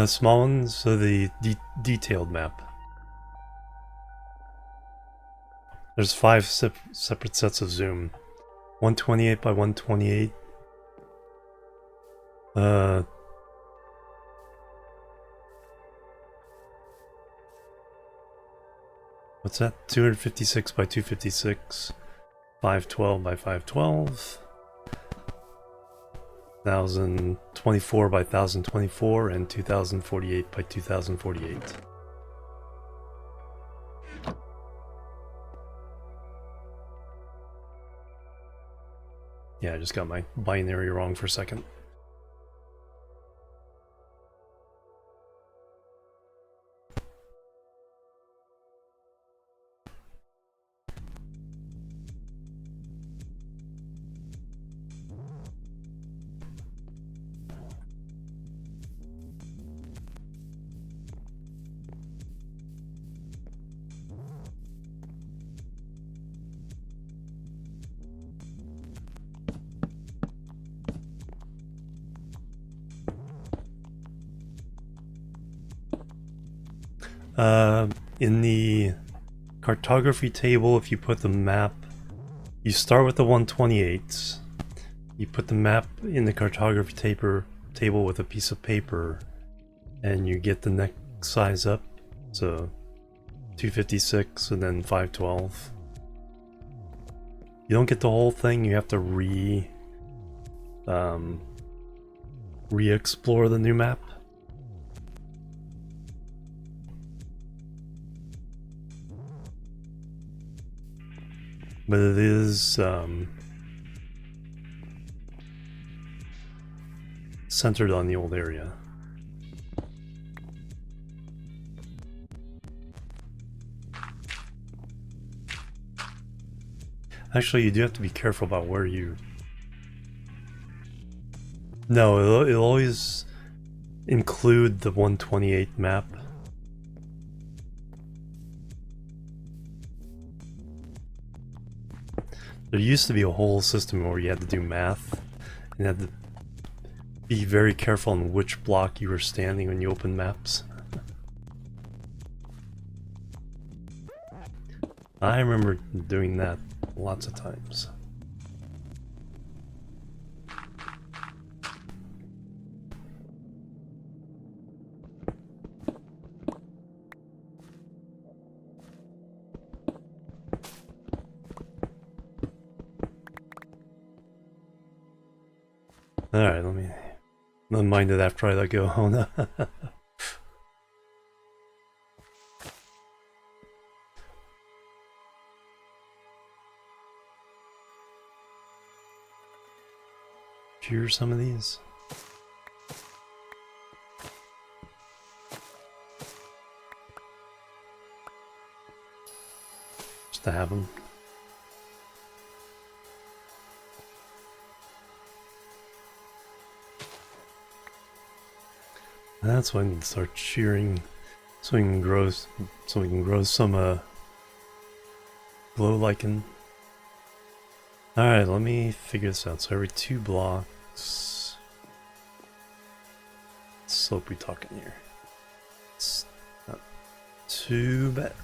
Small ones, so the detailed map. There's 5 separate sets of zoom. 128 by 128. What's that? 256 by 256. 512 by 512. 1024 by 1024 and 2048 by 2048. Yeah, I just got my binary wrong for a second. In the cartography table, if you put the map, you start with the 128s. You put the map in the cartography table with a piece of paper, and you get the next size up. So 256 and then 512. You don't get the whole thing. You have to re-explore the new map. But it is centered on the old area. Actually, you do have to be careful about where you... No, it'll always include the 128 map. There used to be a whole system where you had to do math and had to be very careful on which block you were standing when you open maps. I remember doing that lots of times. Alright, let me mind it after I let go. Oh no. Cure some of these. Just to have them. That's when I can start shearing, so we can grow some glow lichen. Alright, let me figure this out. So every 2 blocks, what slope we talking here? It's not too bad.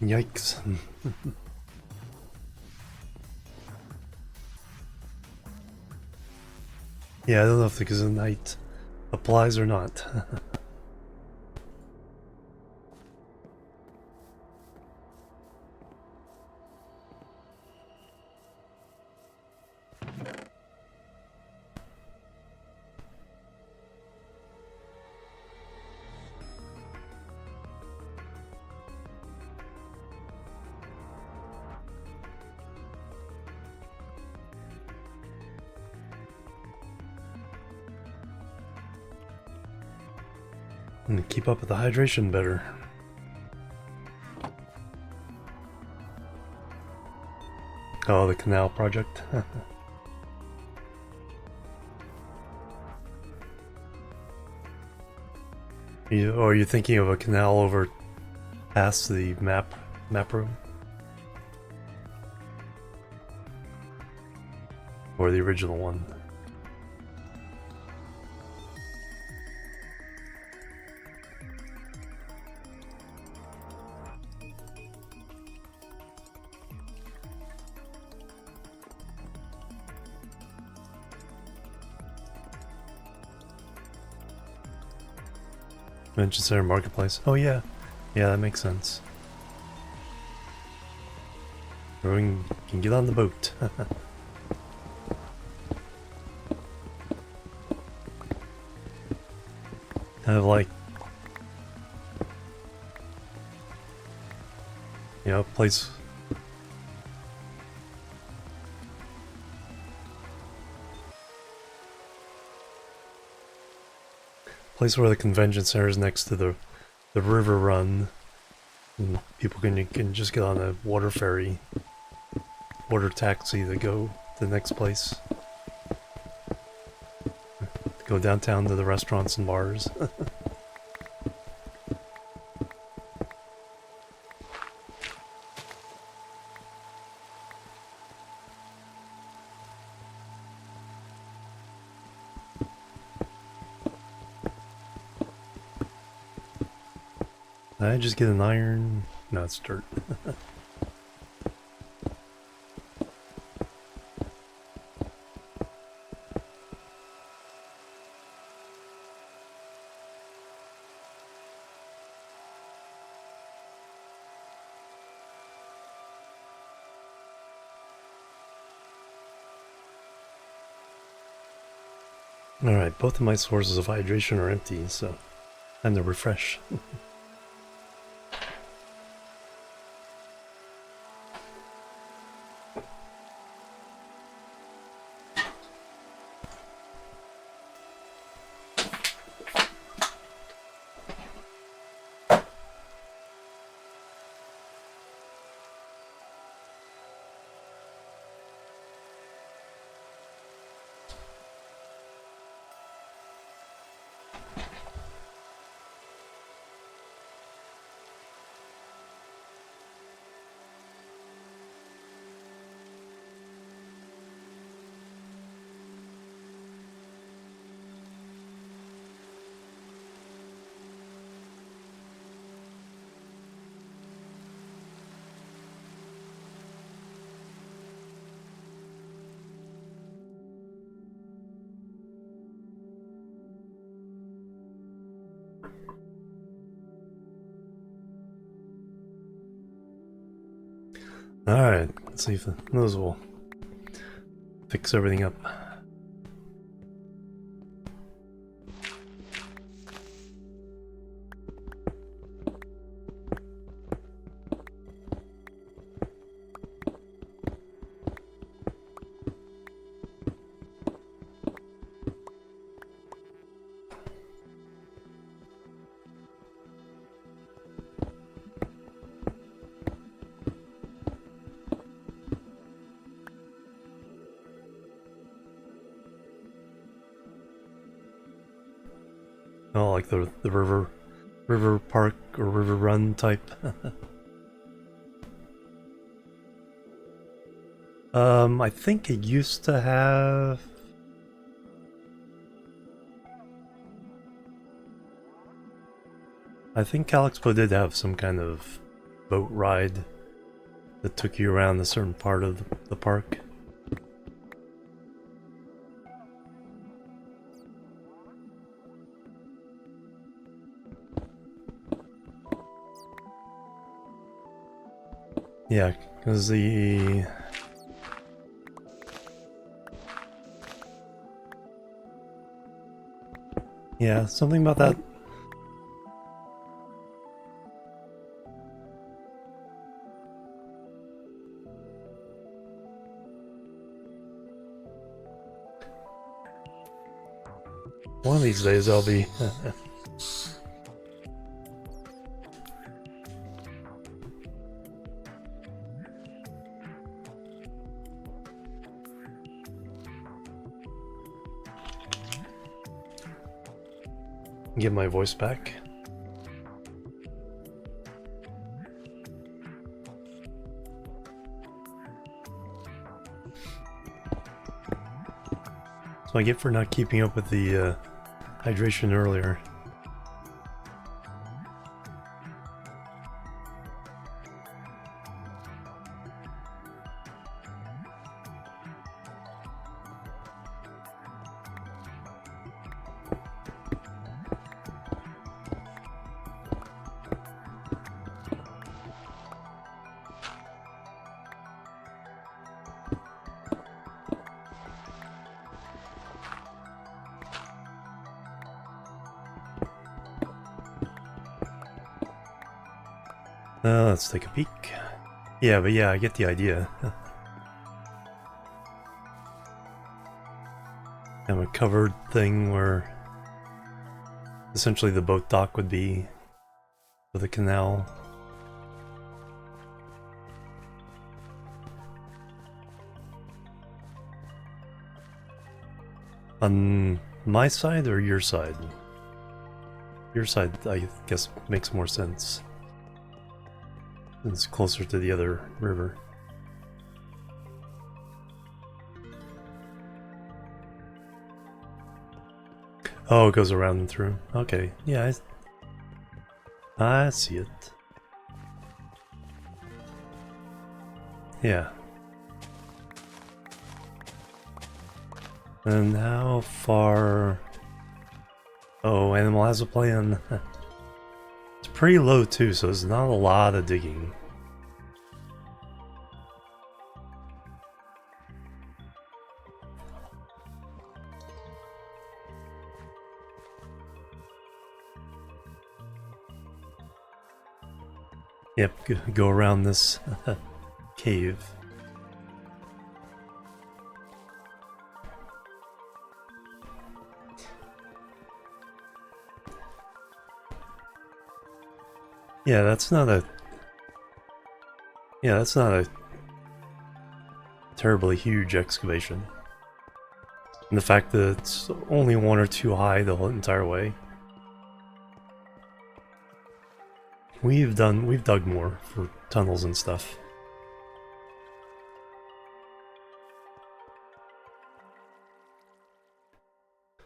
Yikes. Yeah, I don't know if the Gesundheit applies or not. And keep up with the hydration better. Oh, the canal project. Are you thinking of a canal over past the map room? Or the original one? Convention Center Marketplace. Oh yeah. Yeah, that makes sense. Everyone can get on the boat. Kind of like, you know, place where the convention center is next to the river run, and people can just get on a water ferry, water taxi to go to the next place. Go downtown to the restaurants and bars. Did I just get an iron? No, it's dirt. Alright, both of my sources of hydration are empty, so time to refresh. Alright, let's see if those will fix everything up. Oh, like the river park or river run type. I think it used to have. I think Calixpo did have some kind of boat ride that took you around a certain part of the park. Yeah, because the... Yeah, something about that. One of these days I'll be... get my voice back. So I get for not keeping up with the hydration earlier. Let's take a peek. Yeah, but yeah, I get the idea. Have a covered thing where essentially the boat dock would be with a canal. On my side or your side? Your side, I guess, makes more sense. It's closer to the other river. Oh, it goes around and through. Okay, yeah, I see it. Yeah. And how far... Oh, Animal has a plan. It's pretty low too, so it's not a lot of digging. Yep, go around this cave. Yeah, that's not a... Yeah, that's not a terribly huge excavation. And the fact that it's only 1 or 2 high the whole entire way. We've dug more for tunnels and stuff.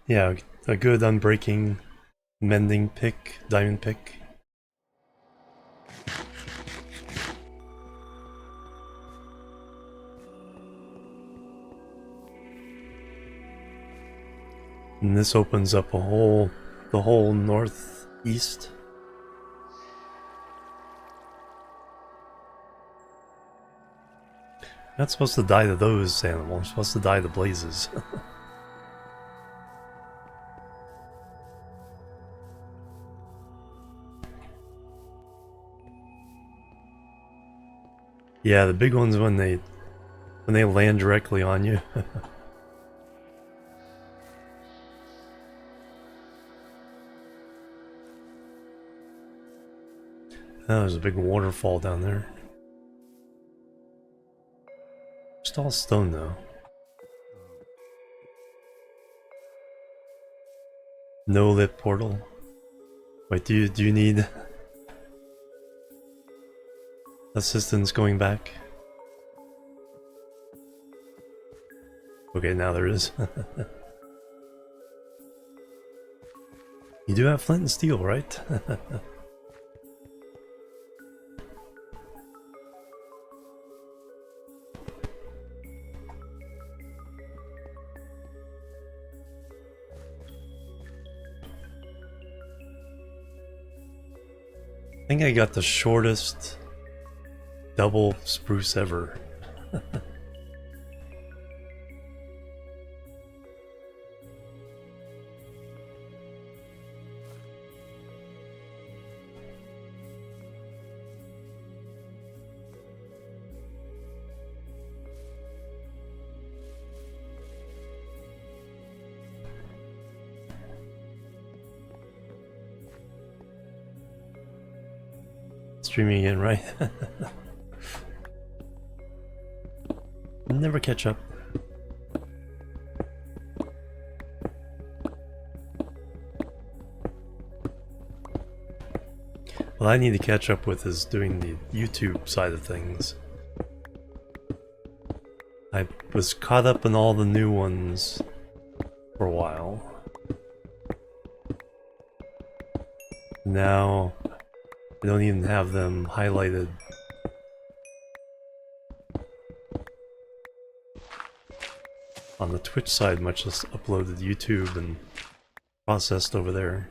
Yeah, a good unbreaking mending pick, diamond pick. And this opens up the whole northeast. Not supposed to die to those animals, you're supposed to die to blazes. Yeah, the big ones when they land directly on you. Oh, there's a big waterfall down there. Just all stone though. No lit portal. Wait, do you need assistance going back? Okay, now there is. You do have flint and steel, right? I think I got the shortest double spruce ever. Streaming again, right? Never catch up. What I need to catch up with is doing the YouTube side of things. I was caught up in all the new ones for a while. Now, I don't even have them highlighted. On the Twitch side, much less uploaded to YouTube and processed over there.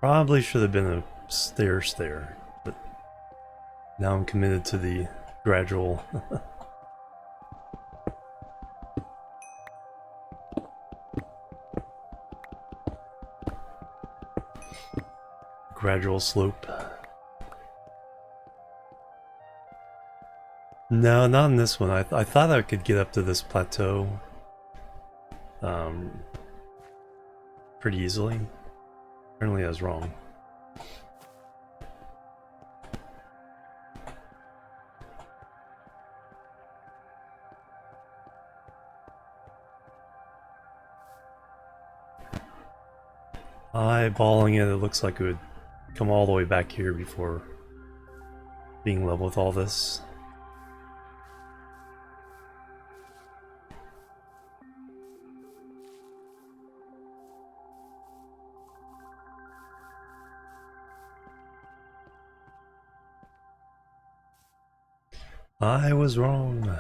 Probably should have been a stair, but now I'm committed to the gradual. Gradual slope. No, not in this one. I thought I could get up to this plateau pretty easily. Apparently I was wrong. Eyeballing it, it looks like it would come all the way back here before being level with all this. I was wrong.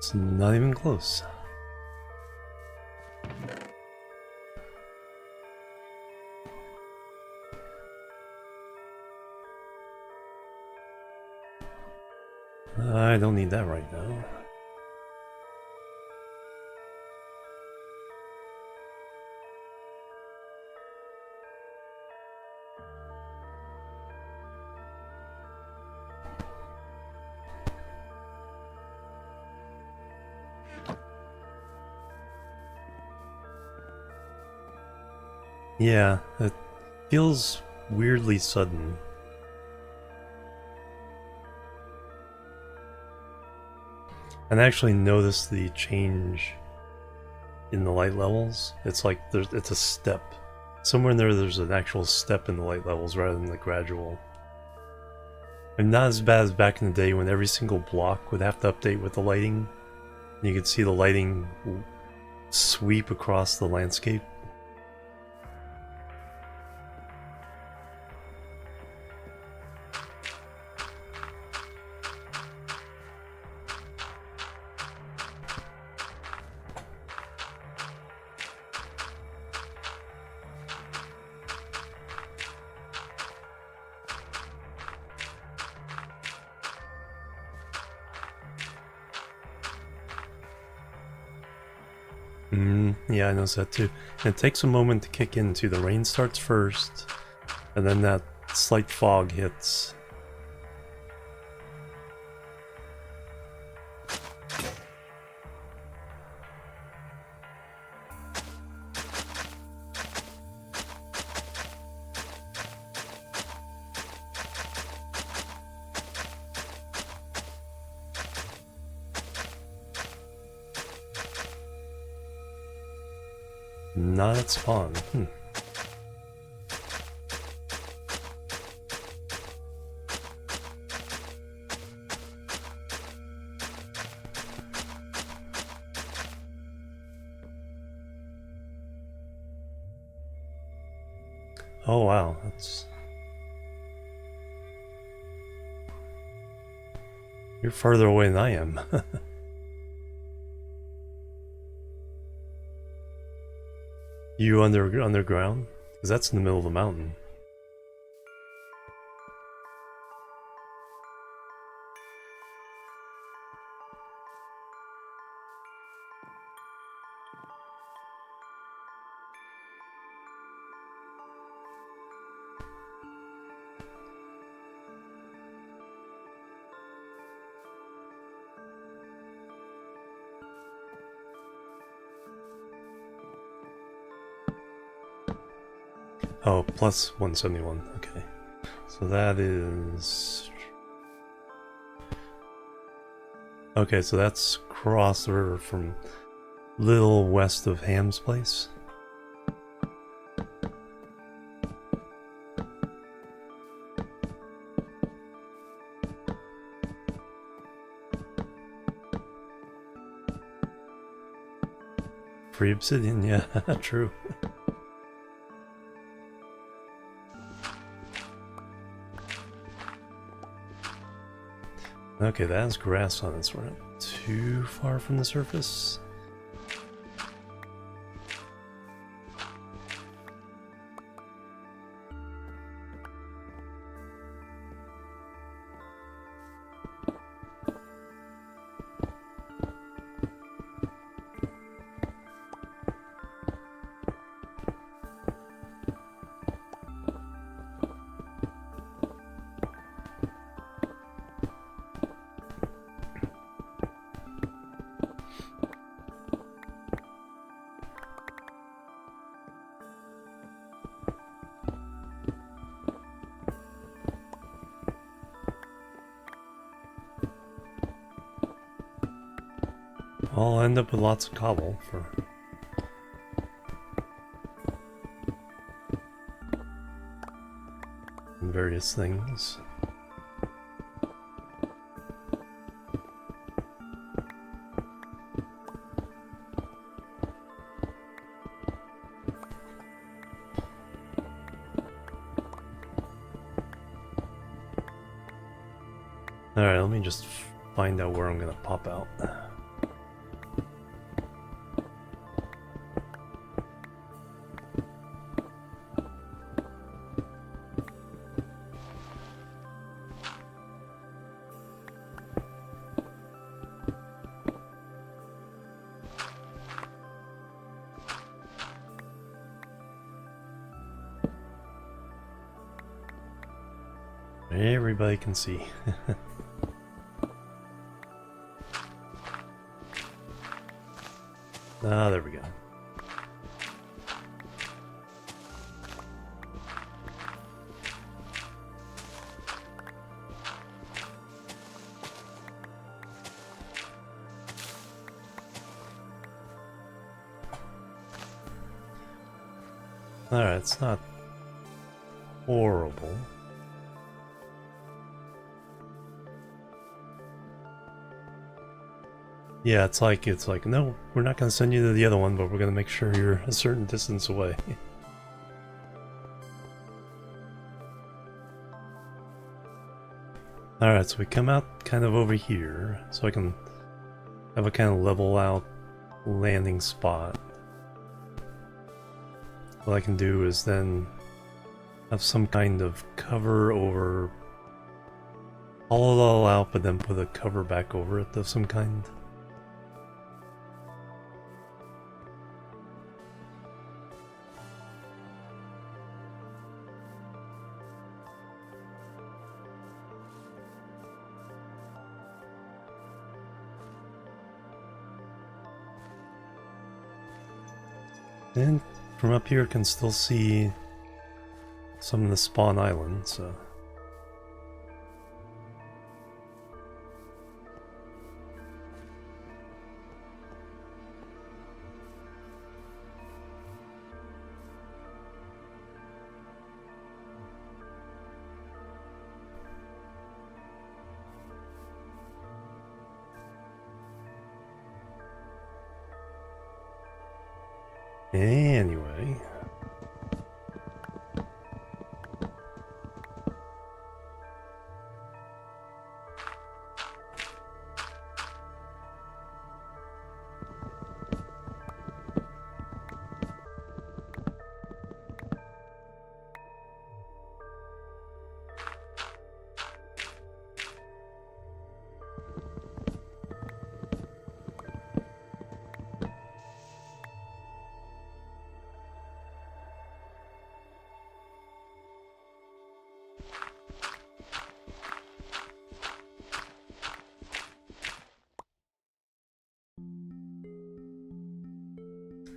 It's not even close. I don't need that right now. Yeah, it feels weirdly sudden. And I actually noticed the change in the light levels. It's like it's a step. Somewhere in there's an actual step in the light levels rather than the gradual. And not as bad as back in the day when every single block would have to update with the lighting. You could see the lighting sweep across the landscape. Yeah, I noticed that too. And it takes a moment to kick into. The rain starts first, and then that slight fog hits. Not at spawn. Oh wow, that's... You're farther away than I am. You underground? Because that's in the middle of the mountain. Oh, plus 171. Okay. So that is... Okay, so that's across the river from little west of Ham's place. Free obsidian, yeah, true. Okay, that has grass on it, so we're not too far from the surface. I'll end up with lots of cobble for... various things. Alright, let me just find out where I'm gonna pop out. Everybody can see. Ah, there we go. Alright, it's not horrible. Yeah, it's like, no, we're not going to send you to the other one, but we're going to make sure you're a certain distance away. Alright, so we come out kind of over here, so I can have a kind of level out landing spot. What I can do is then have some kind of cover over, haul it all out, but then put a cover back over it of some kind. And from up here I can still see some of the spawn island, so... Anyway...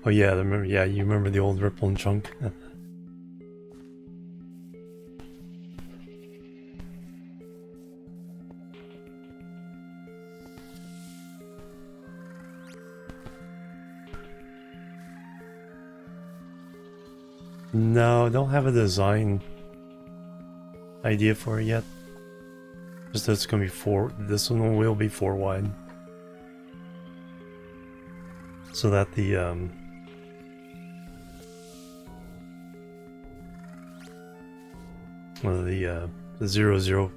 Oh yeah, remember? Yeah, you remember the old Ripple and Chunk? No, I don't have a design idea for it yet. Just that it's gonna be 4. This one will be 4 wide, so that the the 0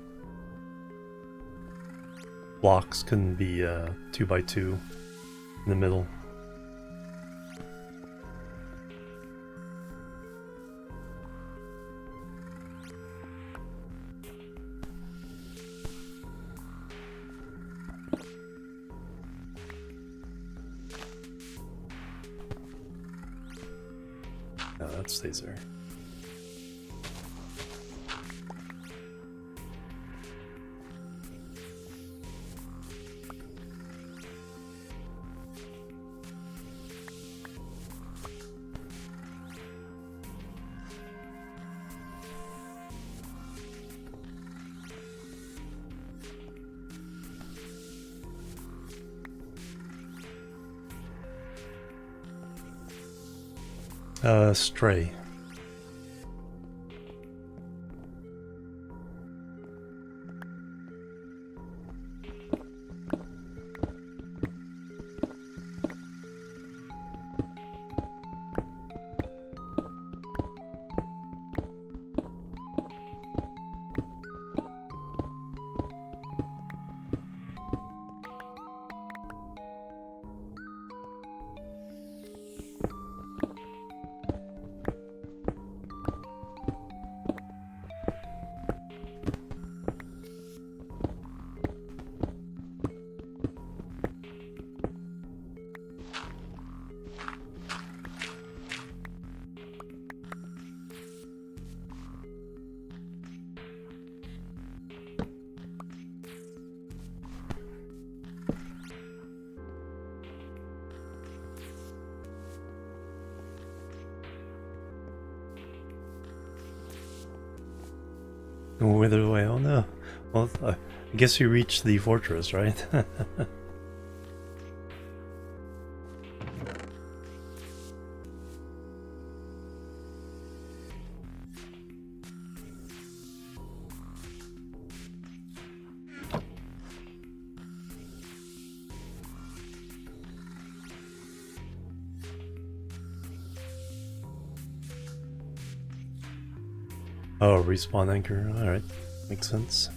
blocks can be 2 by 2 in the middle. No, that stays there. Stray. Wither away, oh no. Well, I guess we reached the fortress, right? Oh, respawn anchor, alright. Makes sense.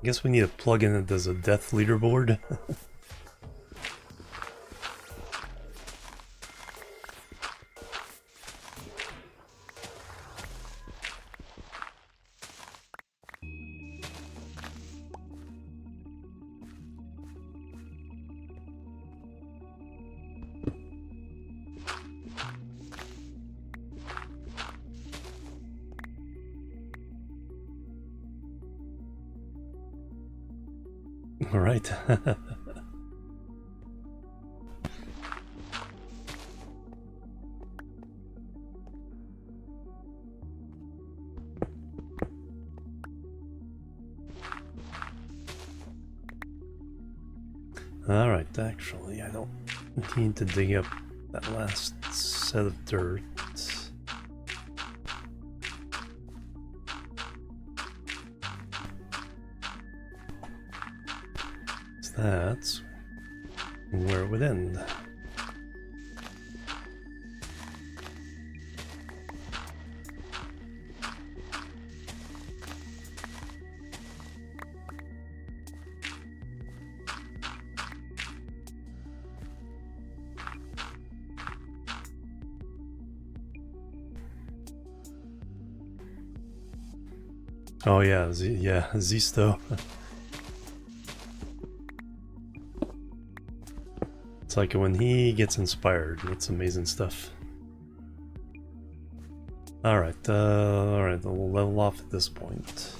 Guess we need a plugin that does a death leaderboard. All right. All right, actually, I don't need to dig up that last set of dirt. So that's where it would end. Oh yeah, Zisto. It's like when he gets inspired, it's amazing stuff. Alright, we'll level off at this point.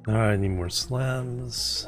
Alright, I need more slabs.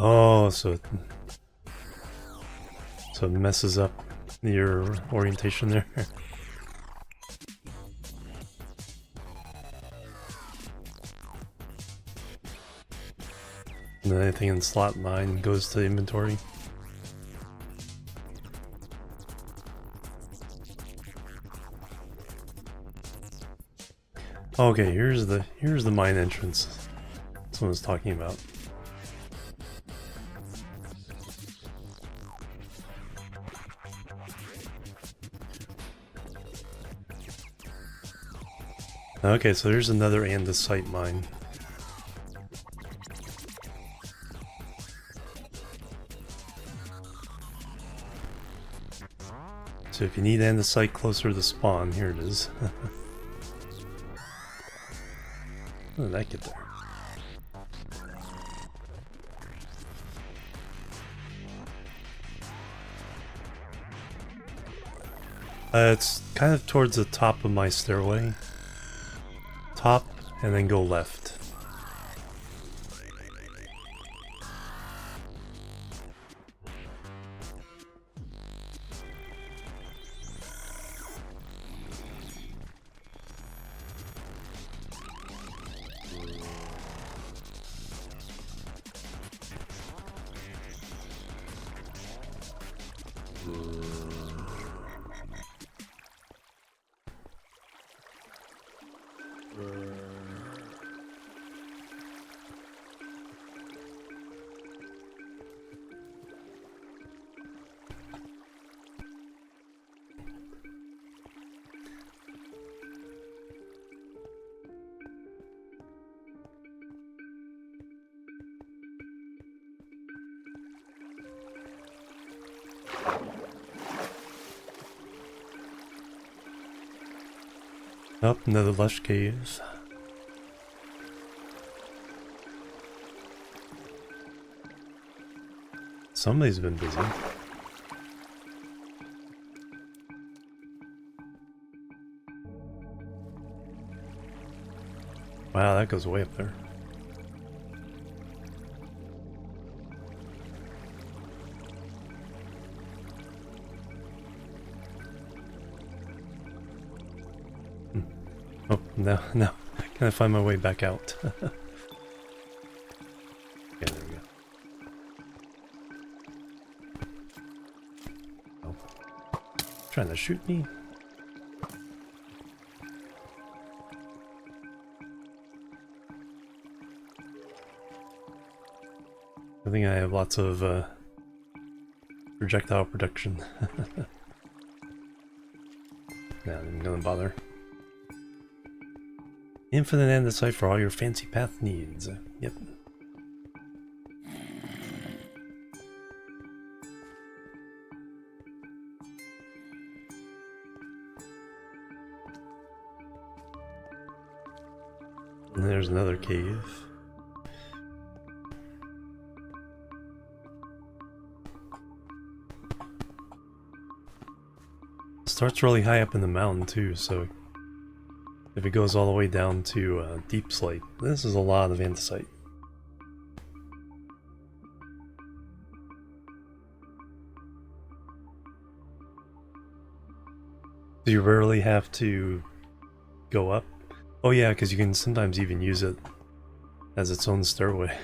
Oh, so it messes up your orientation there. And then anything in slot 9 goes to inventory. Okay, here's the mine entrance. That's what I was talking about. Okay, so there's another andesite mine. So if you need andesite closer to spawn, here it is. How did that get there? It's kind of towards the top of my stairway. Top, and then go left. Oh, another lush cave. Somebody's been busy. Wow, that goes way up there. Oh, no, no. Can I find my way back out? Yeah, there we go. Oh. Trying to shoot me? I think I have lots of projectile protection. Nah, I'm gonna bother. Infinite andesite for all your fancy path needs. Yep. And there's another cave. Starts really high up in the mountain too, so if it goes all the way down to deep slate, this is a lot of andesite. Do you rarely have to go up? Oh yeah, because you can sometimes even use it as its own stairway.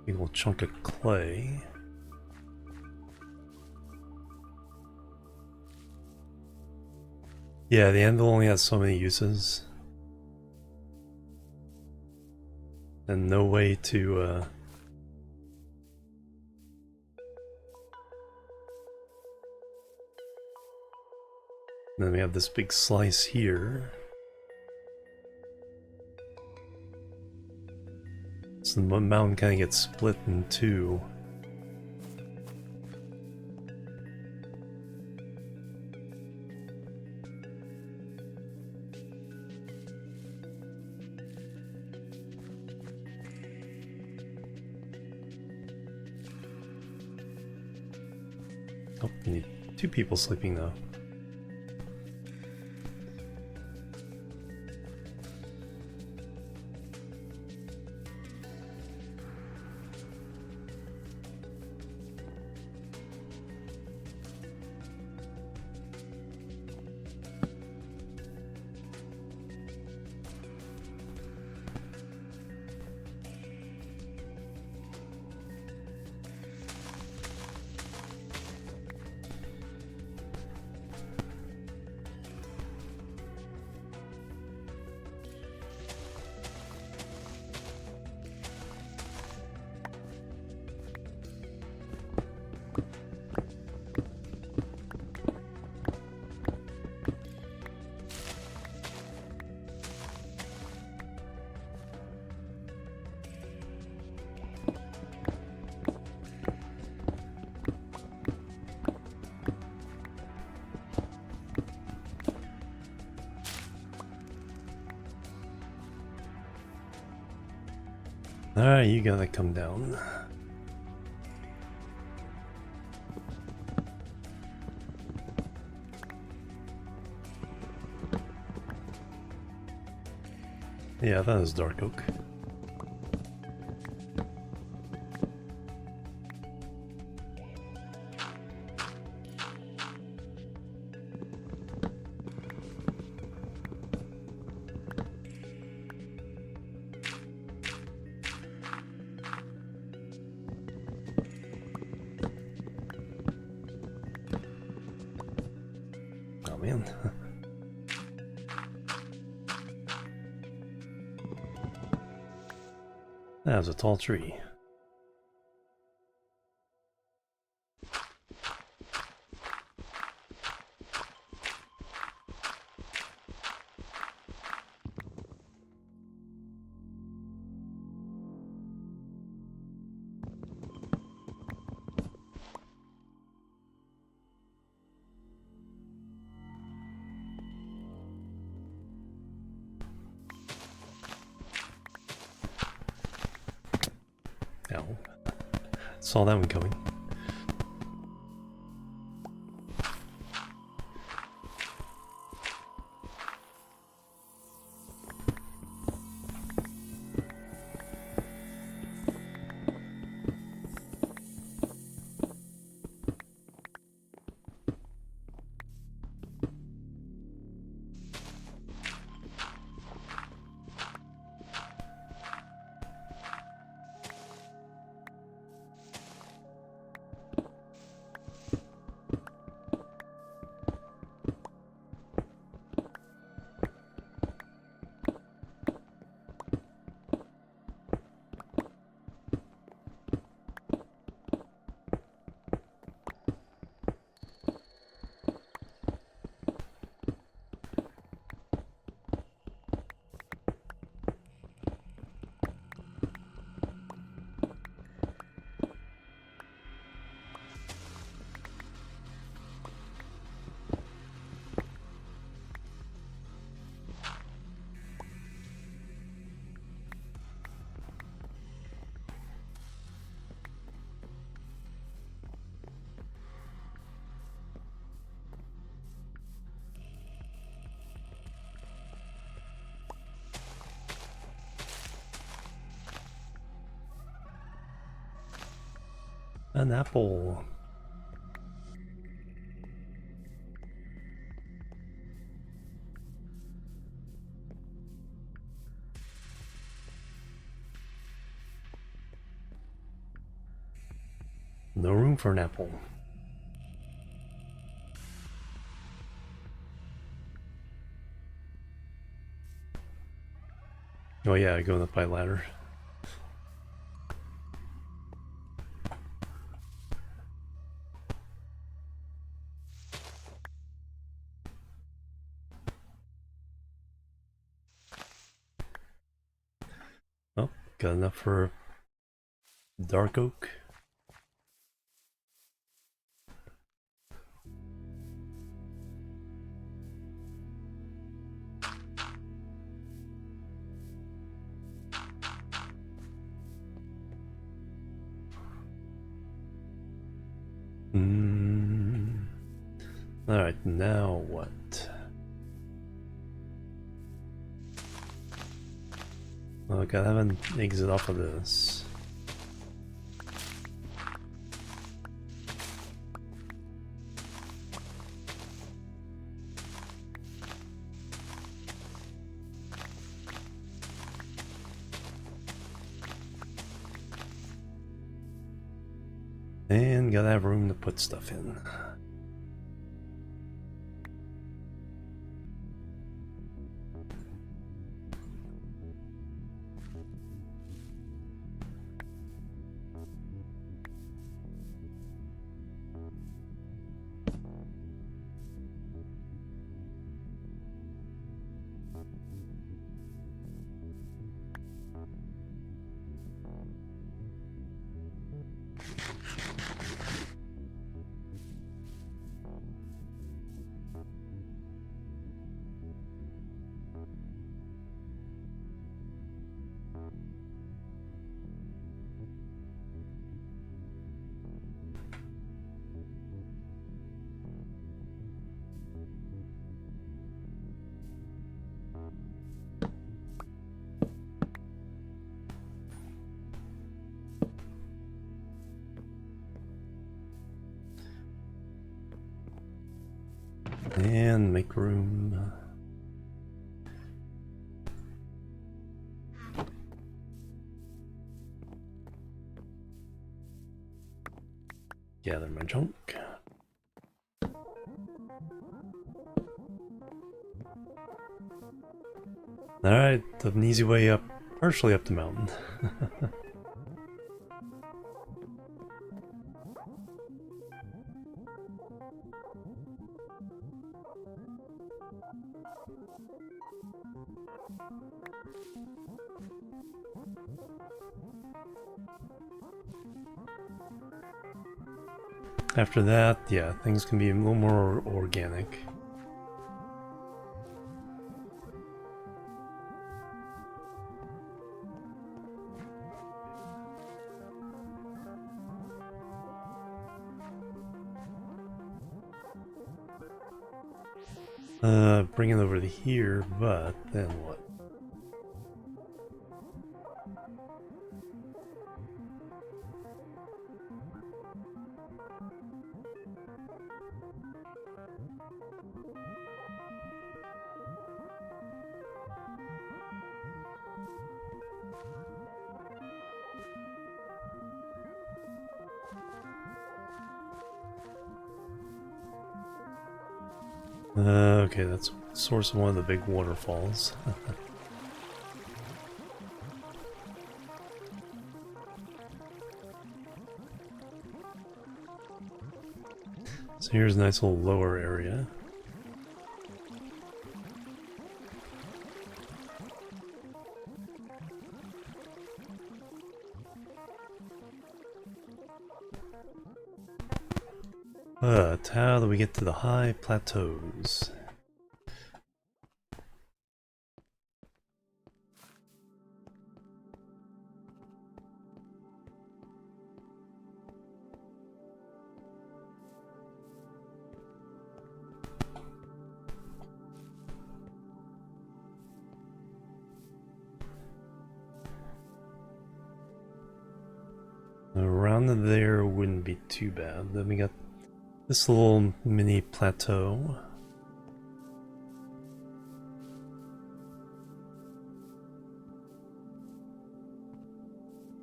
Big little chunk of clay. Yeah, the anvil only has so many uses. And no way to Then we have this big slice here. So the mountain kind of gets split in two. Oh, we need two people sleeping though. Alright, you gotta come down. Yeah, that is dark oak. man. That was a tall tree. Ow. Saw that one coming. An apple. No room for an apple. Oh yeah, going up by ladder. Oh, got enough for dark oak. Alright, now what? Oh, I gotta have an exit off of this. And gotta have room to put stuff in. And make room. Gather my junk. Alright, an easy way up, partially up the mountain. After that, yeah, things can be a little more organic. Bring it over to here, but then what? Okay, that's the source of one of the big waterfalls. So here's a nice little lower area. But how do we get to the high plateaus? Around there wouldn't be too bad. Then we got this little mini plateau.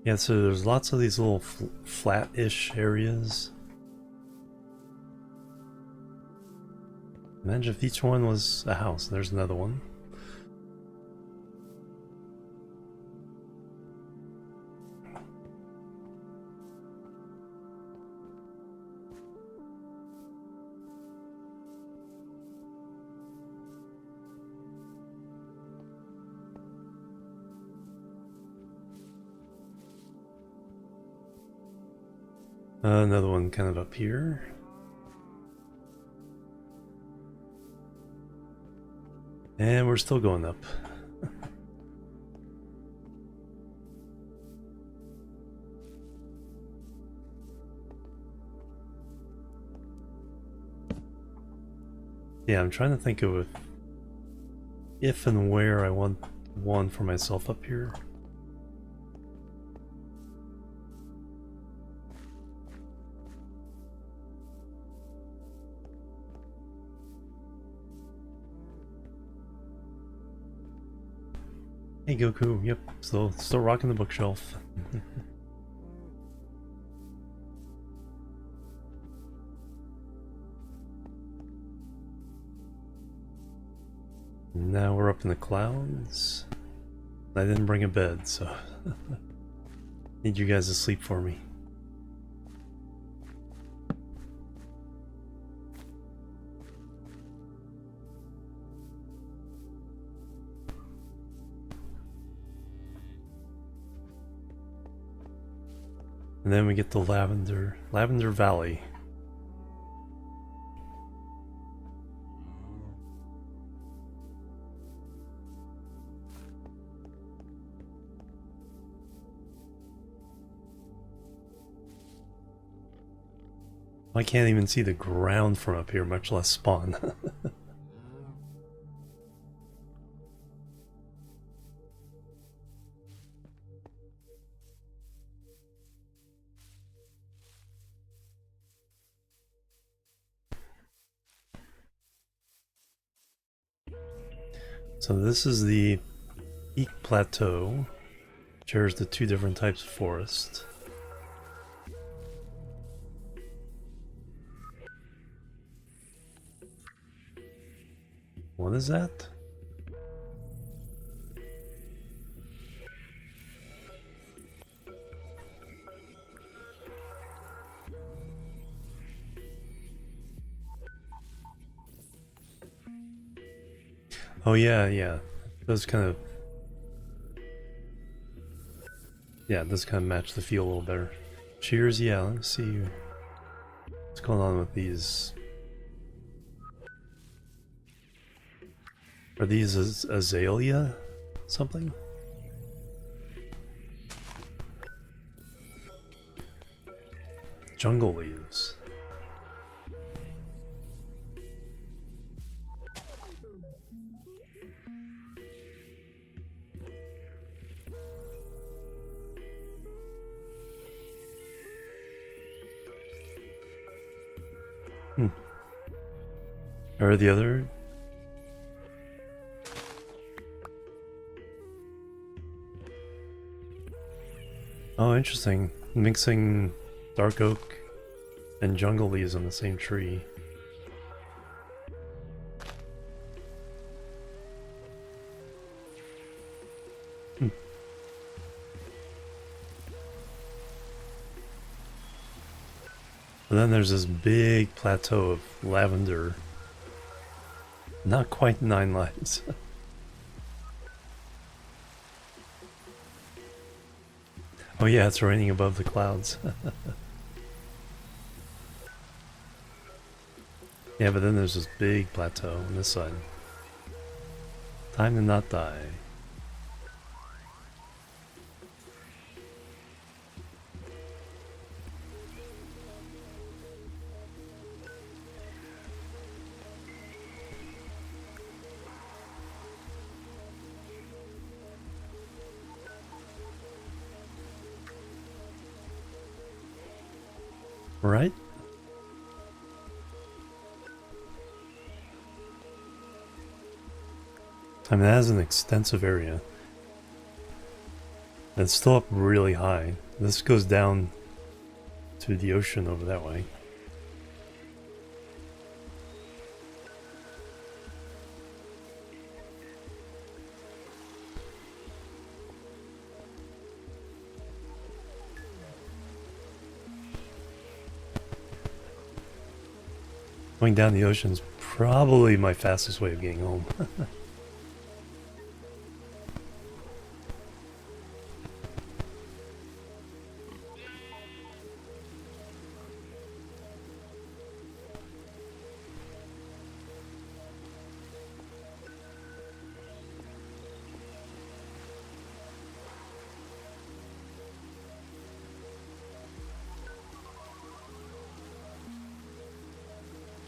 Yeah, so there's lots of these little flat-ish areas. Imagine if each one was a house. There's another one. Another one kind of up here. And we're still going up. Yeah, I'm trying to think of if and where I want one for myself up here. Hey Goku, yep, still rocking the bookshelf. Now we're up in the clouds. I didn't bring a bed, so need you guys to sleep for me. And then we get the Lavender Valley. I can't even see the ground from up here, much less spawn. So this is the Peak Plateau, shares the two different types of forest. What is that? Oh yeah, yeah. It does kind of... Yeah, it does kind of match the feel a little better. Cheers, yeah, let's see what's going on with these. Are these azalea something? Jungle leaves. Or the other? Oh, interesting. Mixing dark oak and jungle leaves on the same tree. And then there's this big plateau of lavender. Not quite 9 lives. Oh yeah, it's raining above the clouds. Yeah, but then there's this big plateau on this side. Time to not die. Right? I mean, that is an extensive area. And it's still up really high. This goes down to the ocean over that way. Going down the ocean is probably my fastest way of getting home.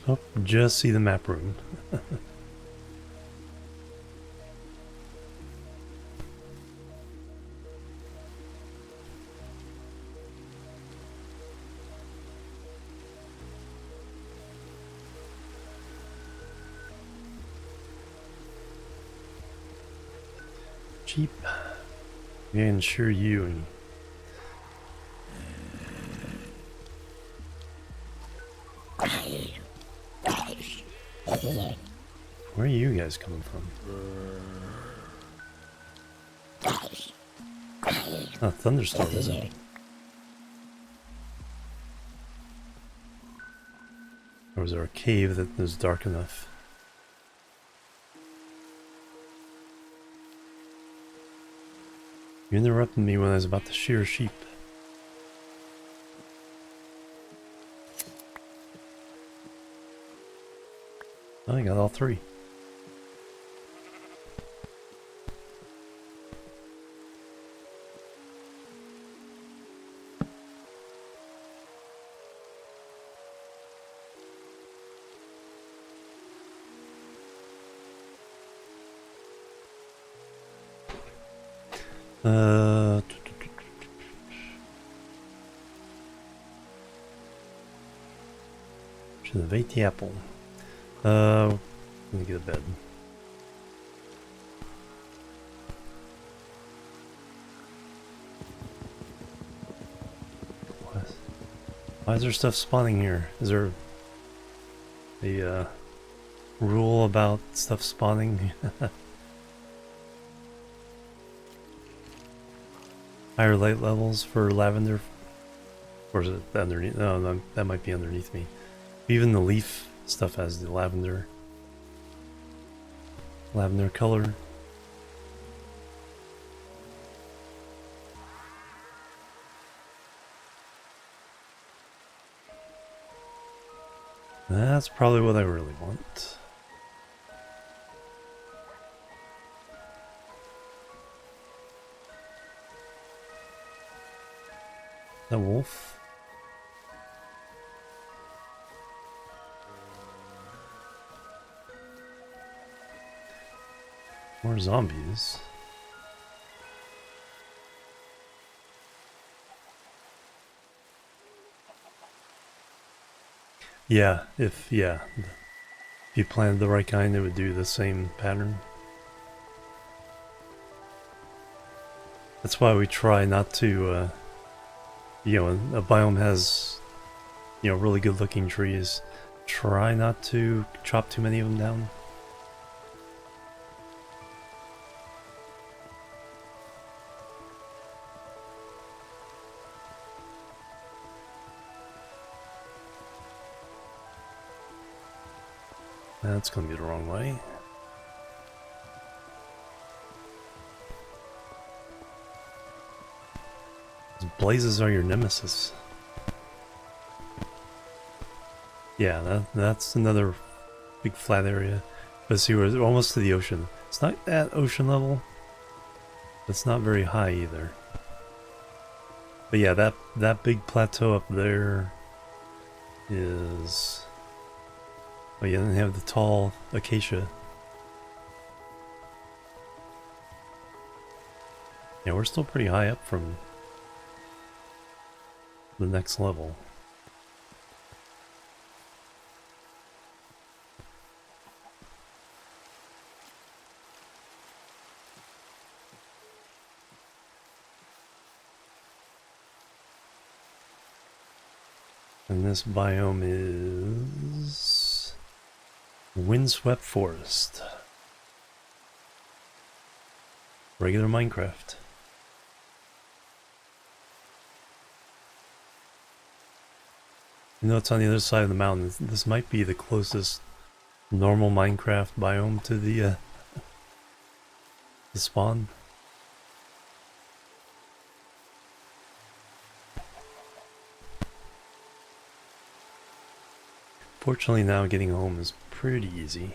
Oh, just see the map room. Cheap. And sure you. Where are you guys coming from? Oh, thunderstorm, isn't it? Or was there a cave that was dark enough? You interrupted me when I was about to shear sheep. Oh, I got all 3. Should have ate the apple. Let me get a bed. Why is there stuff spawning here? Is there a rule about stuff spawning? Higher light levels for lavender? Or is it underneath? No, that might be underneath me. Even the leaf stuff has the lavender. lavender color. That's probably what I really want. That wolf. More zombies. Yeah, if you planted the right kind, it would do the same pattern. That's why we try not to, a biome has, really good looking trees. Try not to chop too many of them down. That's gonna be the wrong way. Those blazes are your nemesis. Yeah, that's another big flat area. But see, we're almost to the ocean. It's not at ocean level. It's not very high either. But yeah, that big plateau up there is... Oh yeah, then they have the tall acacia. Yeah, we're still pretty high up from the next level. And this biome is windswept forest. Regular Minecraft. You know, it's on the other side of the mountain. This might be the closest normal Minecraft biome to the spawn. Fortunately now getting home is pretty easy.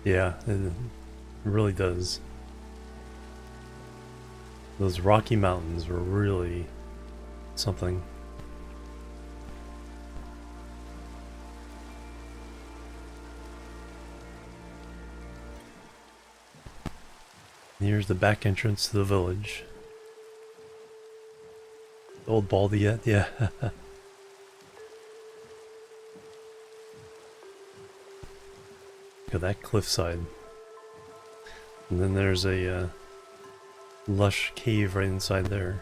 Yeah, it really does. Those Rocky Mountains were really something. Here's the back entrance to the village. Old Baldy yet? Yeah. Look at that cliffside. And then there's a lush cave right inside there.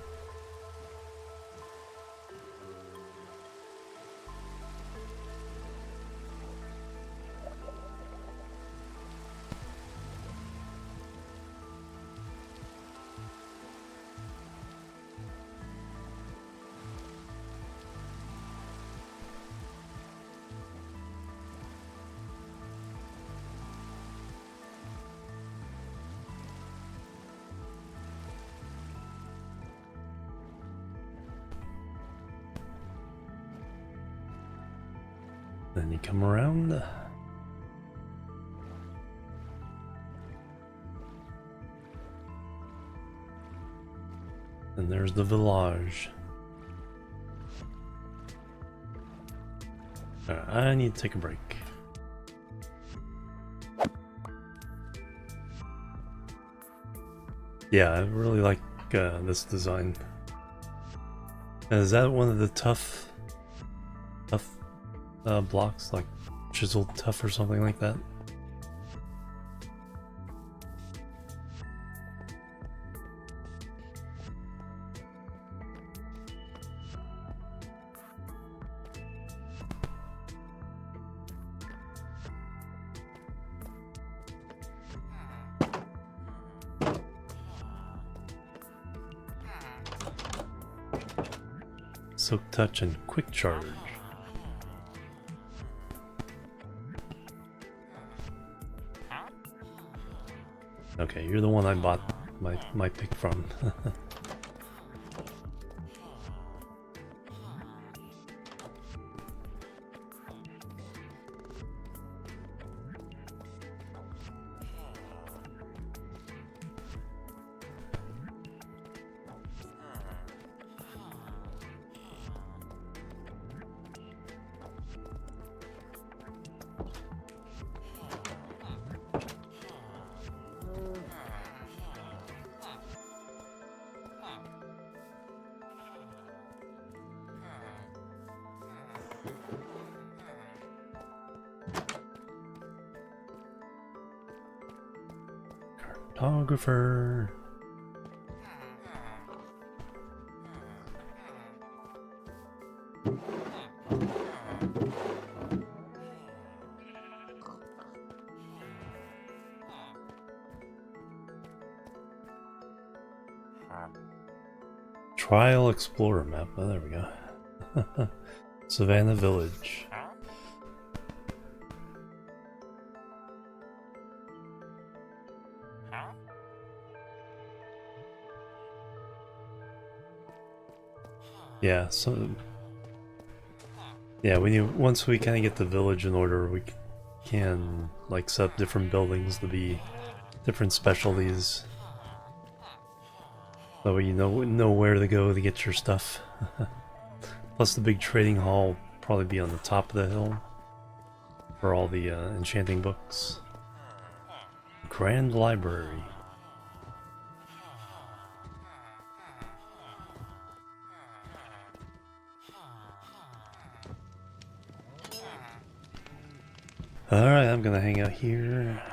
Then you come around. And there's the village. Alright, I need to take a break. Yeah, I really like this design. Is that one of the tough blocks, like chiseled tough or something like that? Silk Touch and Quick Charge. Okay, you're the one I bought my pick from. Photographer. Trial Explorer map. Oh, there we go. Savannah Village. Yeah, so yeah, once we kind of get the village in order, we can like set up different buildings to be different specialties. That way you know where to go to get your stuff. Plus the big trading hall will probably be on the top of the hill for all the enchanting books. Grand Library. Alright, I'm gonna hang out here.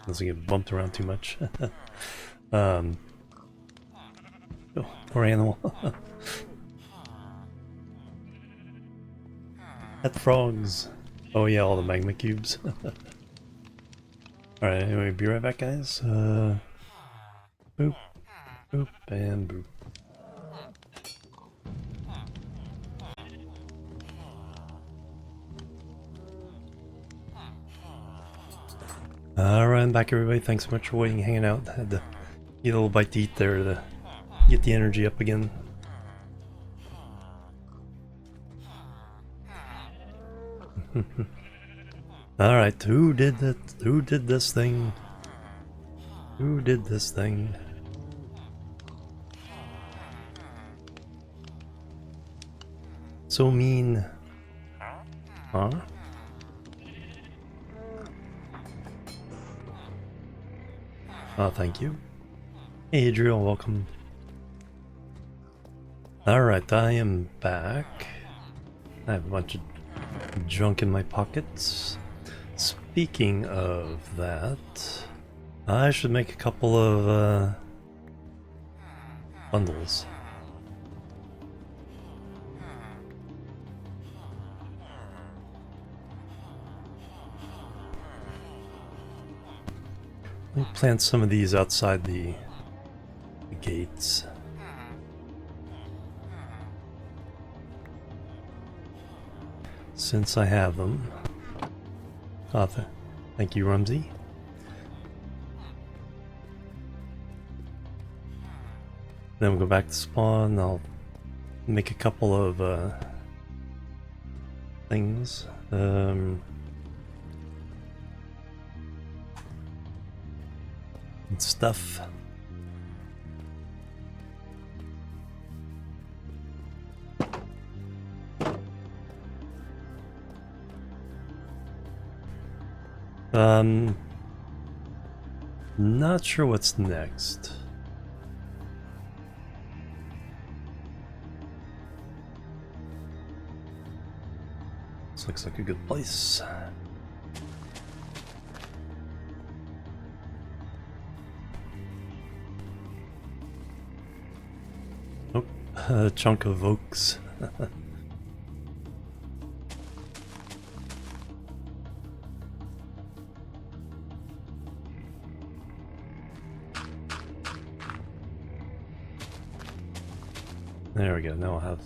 Doesn't get bumped around too much. Oh, poor animal. Pet frogs. Oh yeah, all the magma cubes. Alright, anyway, be right back, guys. Boop, boop, and boop. Alright, I'm back, everybody. Thanks so much for waiting, hanging out. Had to get a little bite to eat there to get the energy up again. Alright, who did that? Who did this thing? Who did this thing? So mean. Huh? Oh, thank you. Hey, Adriel, welcome. Alright, I am back. I have a bunch of junk in my pockets. Speaking of that, I should make a couple of bundles. Let me plant some of these outside the gates. Since I have them. Oh, thank you, Rumsey. Then we'll go back to spawn. I'll make a couple of things. And stuff. Not sure what's next. This looks like a good place. Oh, a chunk of oaks. There we go. Now I'll have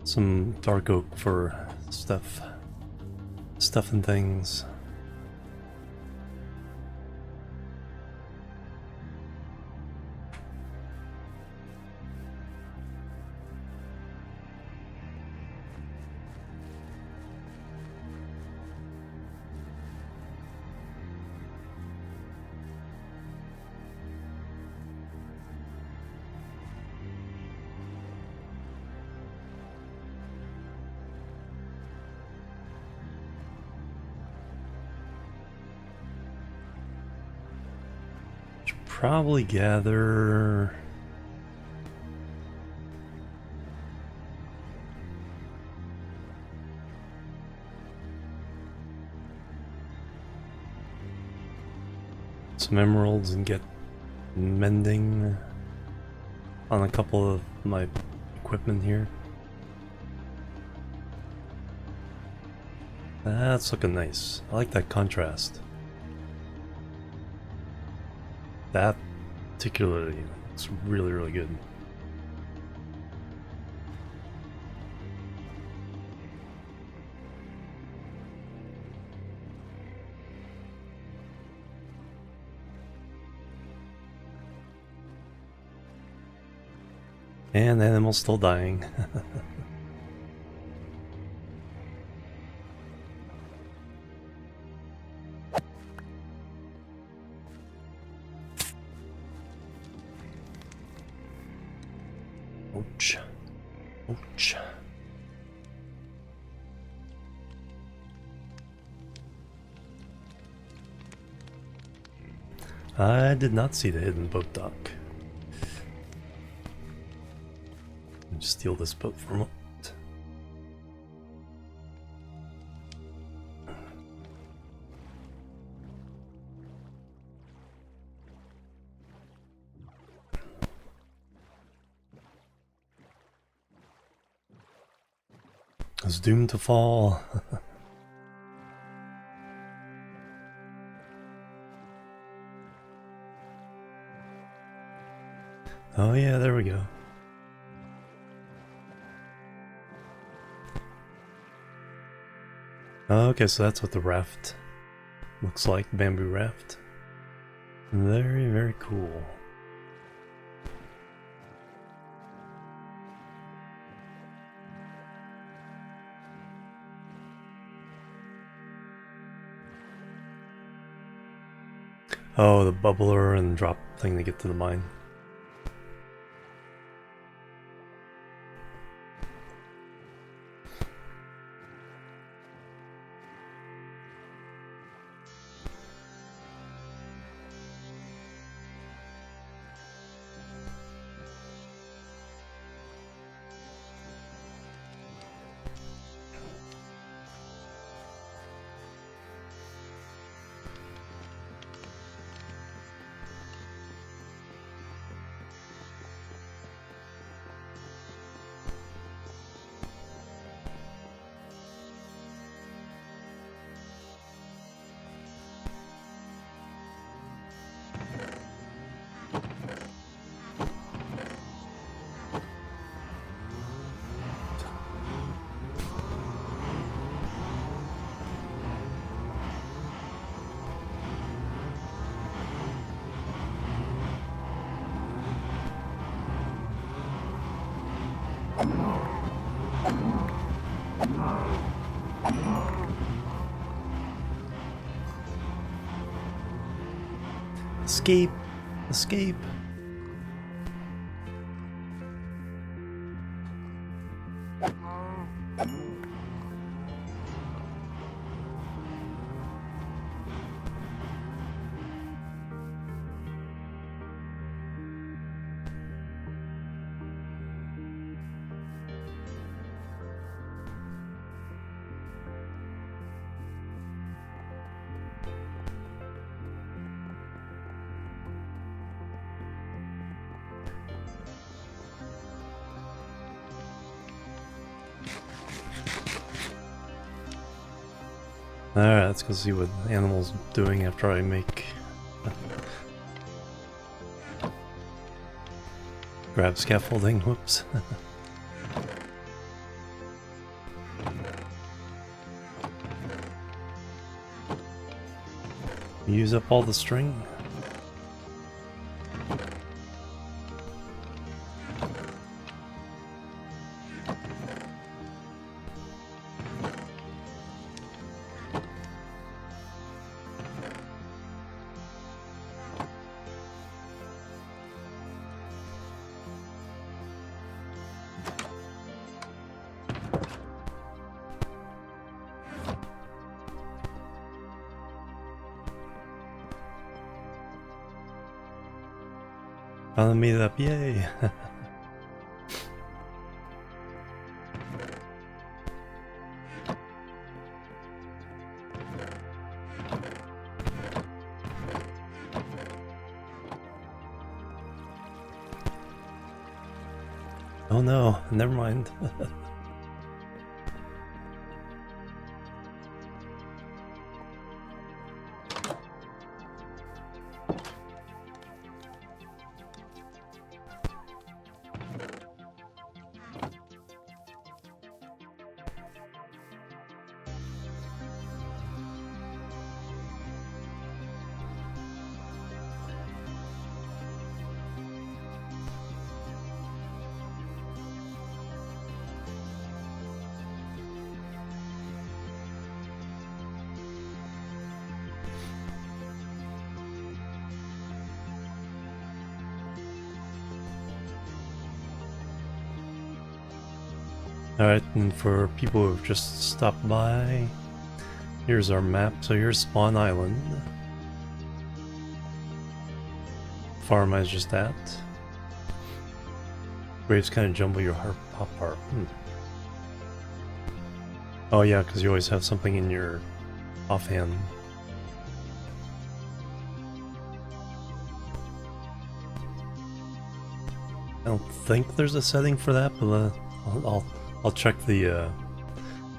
some dark oak for stuff and things. Probably gather some emeralds and get mending on a couple of my equipment here. That's looking nice. I like that contrast. That particularly looks really, really good. And the animal's still dying. Ouch. Ouch. I did not see the hidden boat dock. Just steal this boat for a moment. It's doomed to fall. Oh yeah, there we go. Okay, so that's what the raft looks like, bamboo raft. Very, very cool. Oh, the bubbler and drop thing to get to the mine. Escape! Escape! Alright, let's go see what the animal's doing after I make... grab scaffolding, whoops. Use up all the string. Finally made it up, yay! Oh no, never mind. Alright, and for people who have just stopped by, here's our map. So here's Spawn Island. Farm I was just at. Graves kind of jumble your heart pop heart. Oh yeah, because you always have something in your offhand. I don't think there's a setting for that, but I'll check the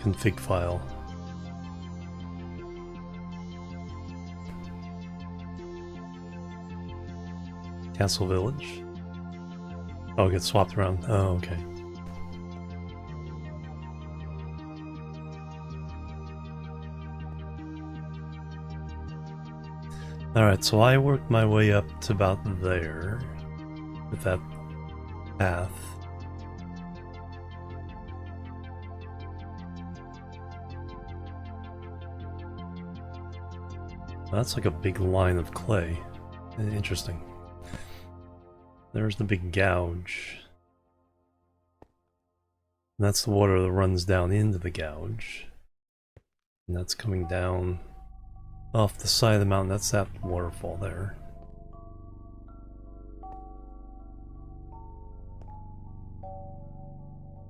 config file. Castle Village. Oh, it gets swapped around. Oh, okay. Alright, so I worked my way up to about there with that path. That's like a big line of clay. Interesting. There's the big gouge. And that's the water that runs down into the gouge. And that's coming down off the side of the mountain. That's that waterfall there.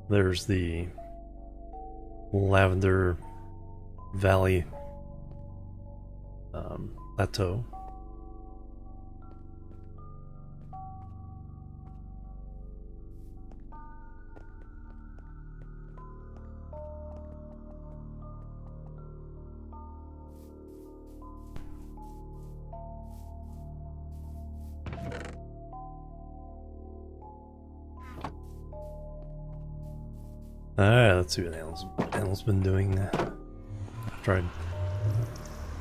There's the Lavender Valley plateau. Alright, let's see what Animal's been doing. Tried.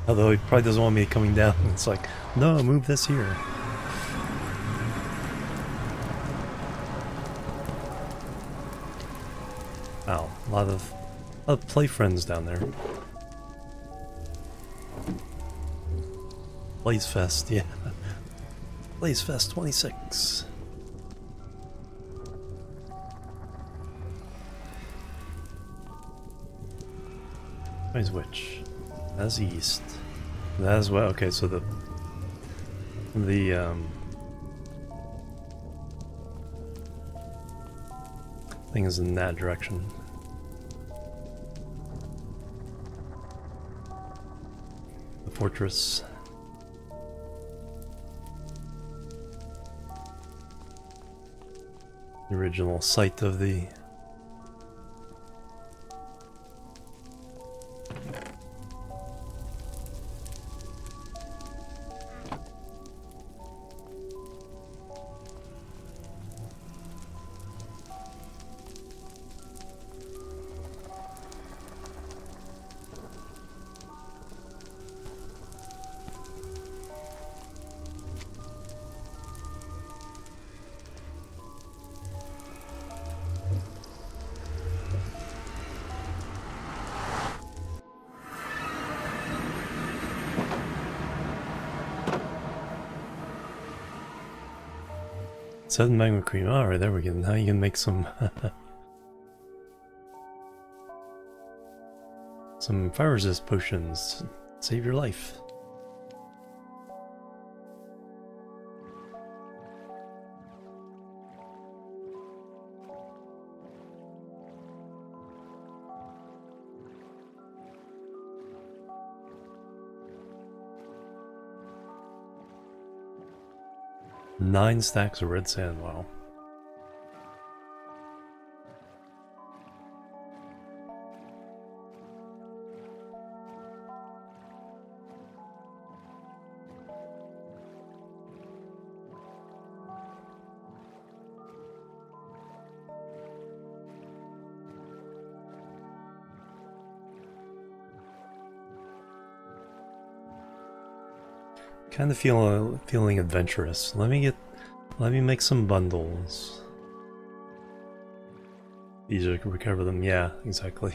Although he probably doesn't want me coming down. It's like, no, move this here. Wow, a lot of play friends down there. Blaze Fest, yeah. Blaze Fest 26. Where's which? That's east. That as well. Okay, so the thing is in that direction. The fortress. The original site of the 7 magma cream. Alright, there we go. Now you can make some some fire resist potions. Save your life. Nine stacks of red sand, wow. Kind of feeling adventurous. Let me make some bundles. Easier to recover them. Yeah, exactly.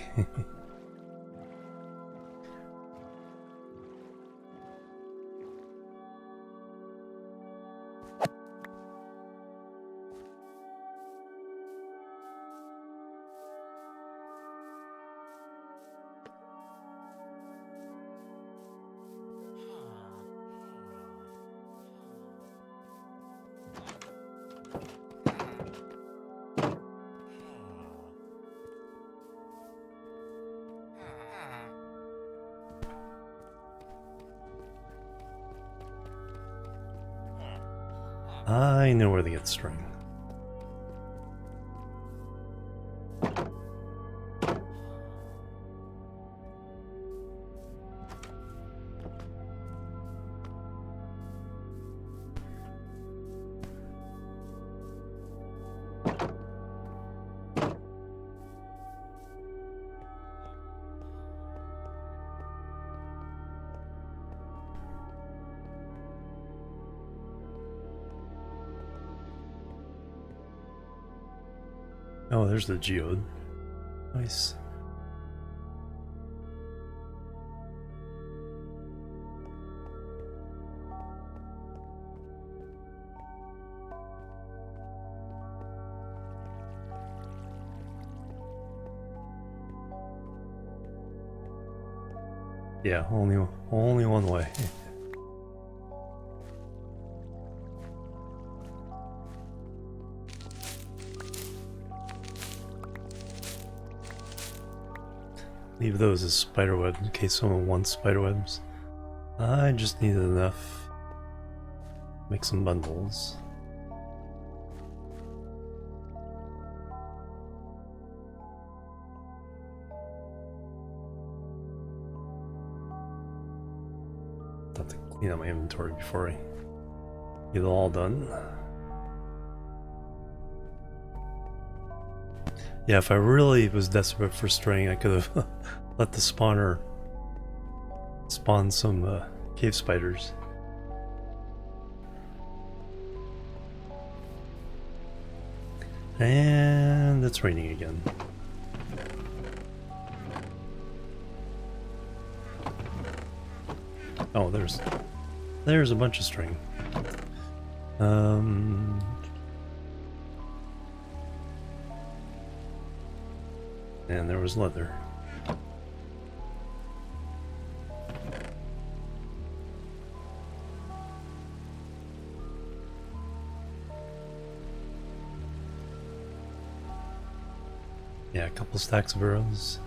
I know where to get string. Oh, there's the geode. Nice. Yeah, only one way. Leave those as spiderwebs in case someone wants spiderwebs. I just needed enough. Make some bundles. Have to clean out my inventory before I get it all done. Yeah, if I really was desperate for string, I could have let the spawner spawn some cave spiders. And it's raining again. Oh, there's a bunch of string. And there was leather. Yeah, a couple stacks of arrows.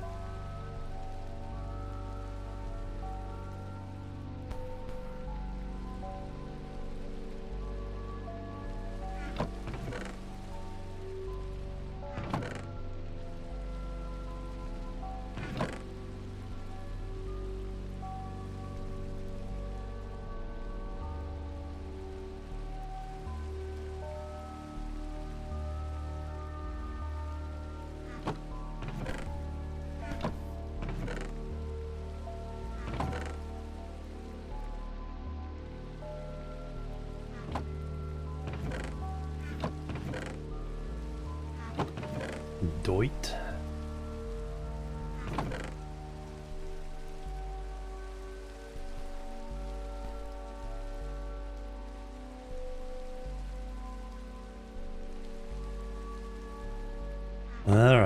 Doit.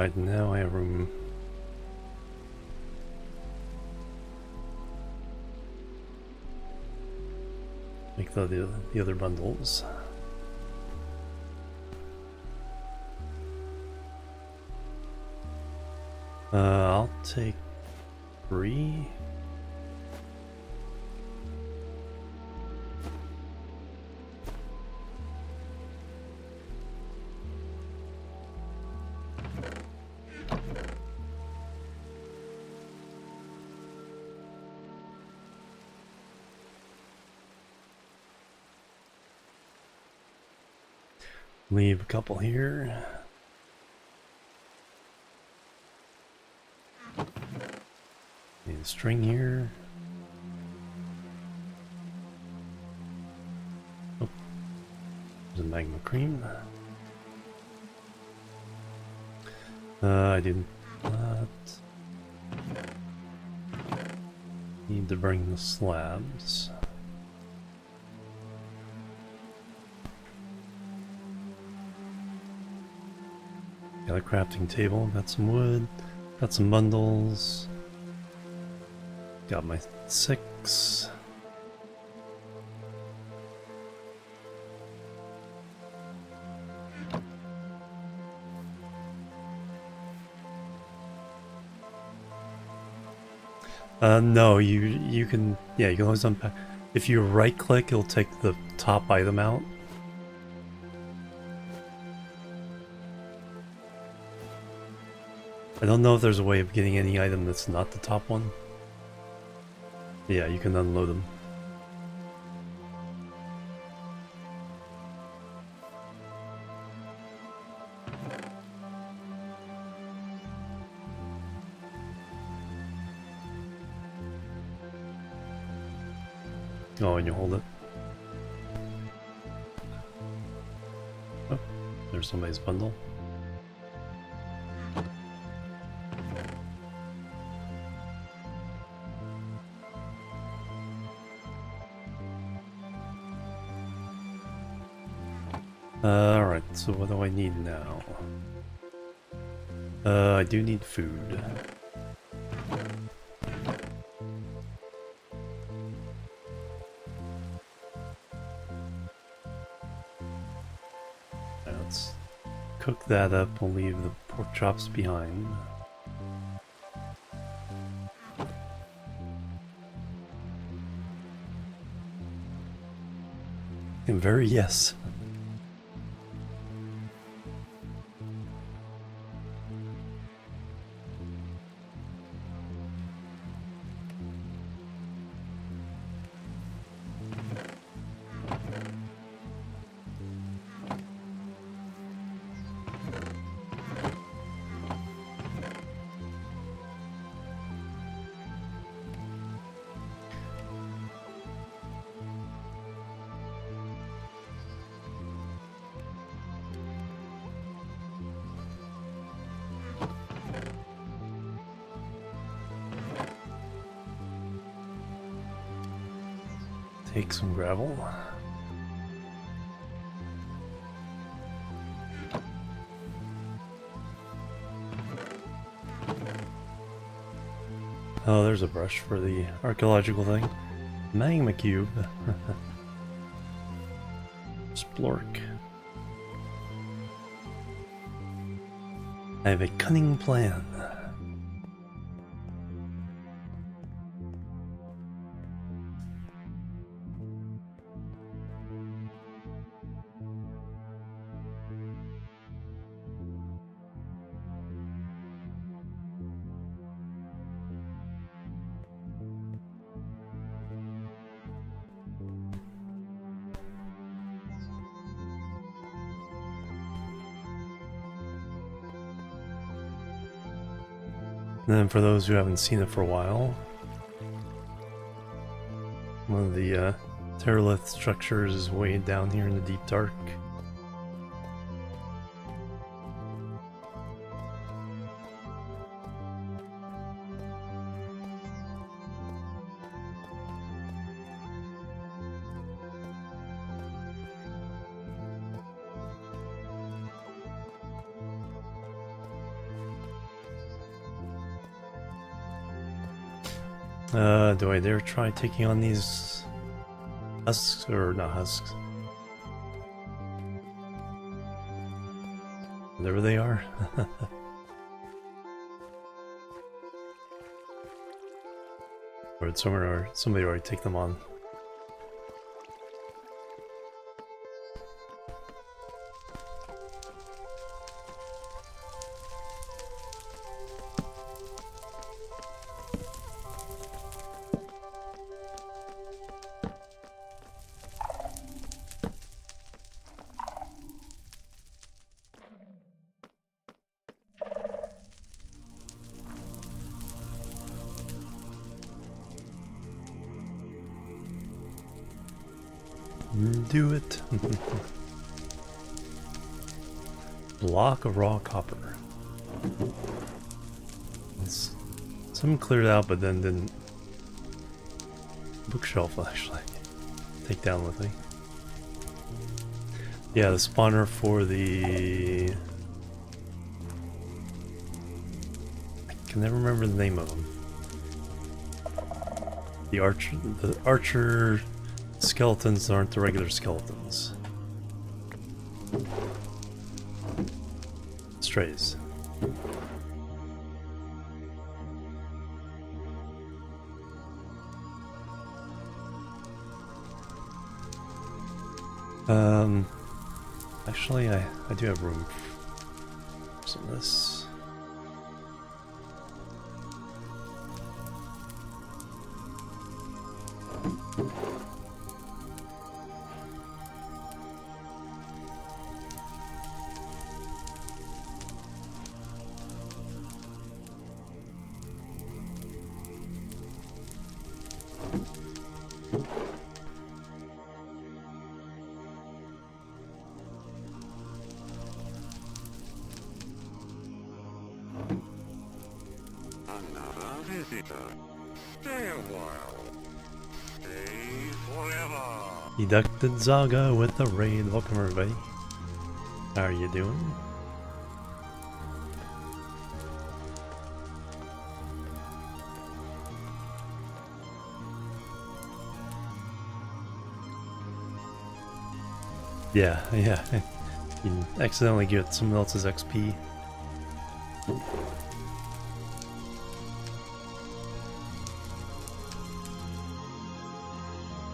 Alright, now I have room. Make the other bundles. I'll take 3. Leave a couple here. Need a string here. Oh, there's a magma cream. I didn't need to bring the slabs. Got a crafting table, got some wood, got some bundles, got my 6. No, you can, yeah, you can always unpack. If you right click, it'll take the top item out. I don't know if there's a way of getting any item that's not the top one. Yeah, you can unload them. Oh, and you hold it. Oh, there's somebody's bundle. Alright, so what do I need now? I do need food. Let's cook that up, we'll leave the pork chops behind. And very yes. Take some gravel. Oh, there's a brush for the archaeological thing. Magma cube. Splork. I have a cunning plan. And then for those who haven't seen it for a while, one of the Terralith structures is way down here in the deep dark. Do I dare try taking on these husks, or not husks? Whatever they are. Or did somebody already take them on? Do it. Block of raw copper. Some cleared out, but then didn't. Bookshelf, actually. Take down with me. Yeah, the spawner for the... I can never remember the name of them. The archer skeletons aren't the regular skeletons. Strays. Actually, I do have room for some of this. Another visitor. Stay a while. Stay forever. Deducted Zaga with the raid. Welcome everybody. How are you doing? Yeah. You accidentally get someone else's XP.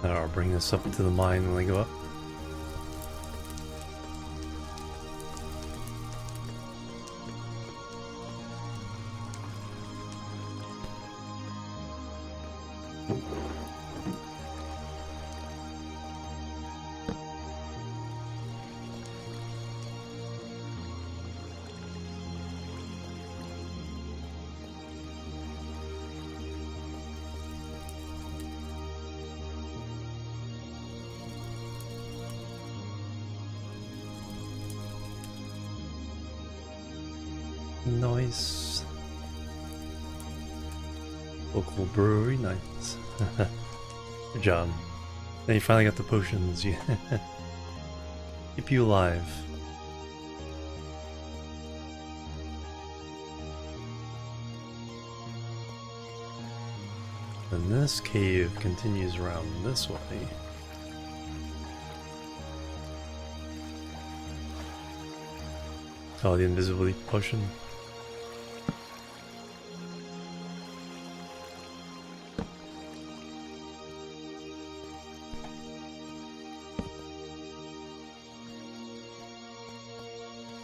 I'll bring this up to the mine when they go up. Nice. Local brewery, nice. Good job. Then you finally got the potions. Yeah. Keep you alive. And this cave continues around this way. Oh, the invisibility potion.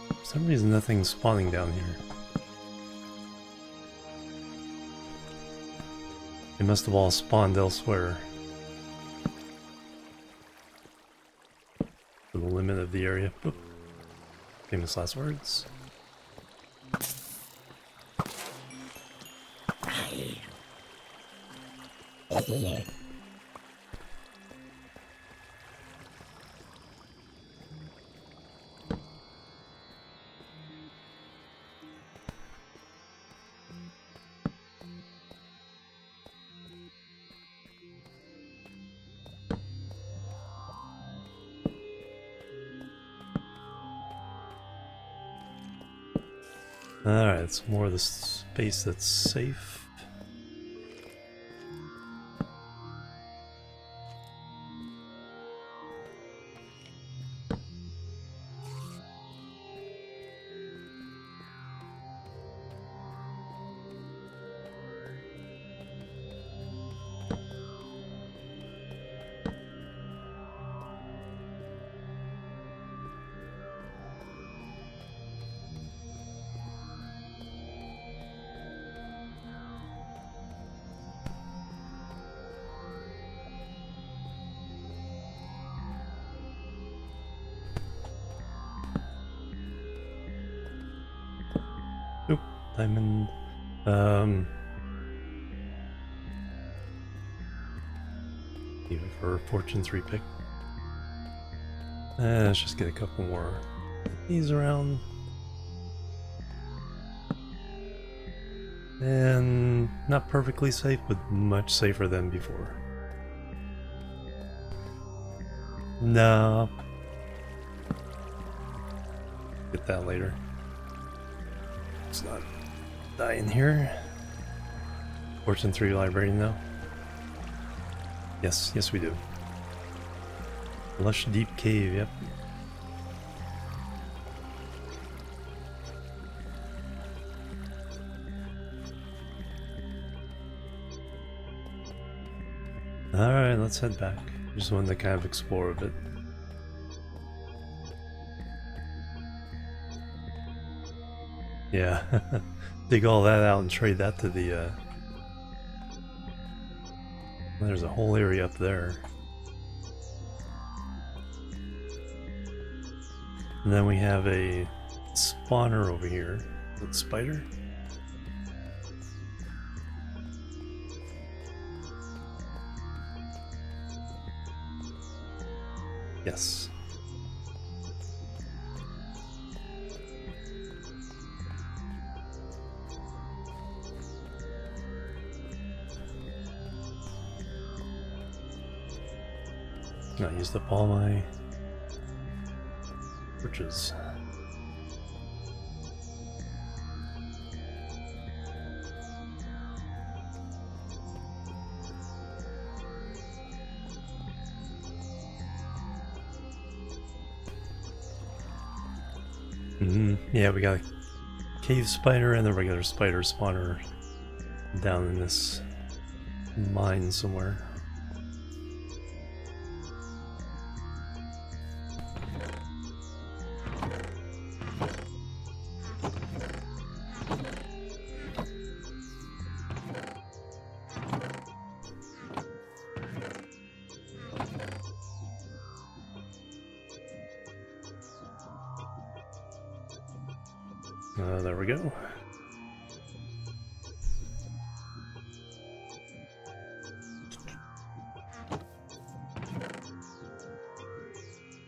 For some reason nothing's spawning down here. They must have all spawned elsewhere. To the limit of the area. Oop. Famous last words. Alright, it's more of the space that's safe. diamond. Even for Fortune 3 pick. Let's just get a couple more these around. And not perfectly safe, but much safer than before. No. Get that later. Let's not die in here. Fortune 3 library now. Yes, yes we do. Lush deep cave, yep. Alright, let's head back. Just wanted to kind of explore a bit. Yeah, dig all that out and trade that to the, there's a whole area up there. And then we have a spawner over here. Is that spider? Yes. I used up all my torches. Yeah, we got a cave spider and a regular spider spawner down in this mine somewhere. There we go.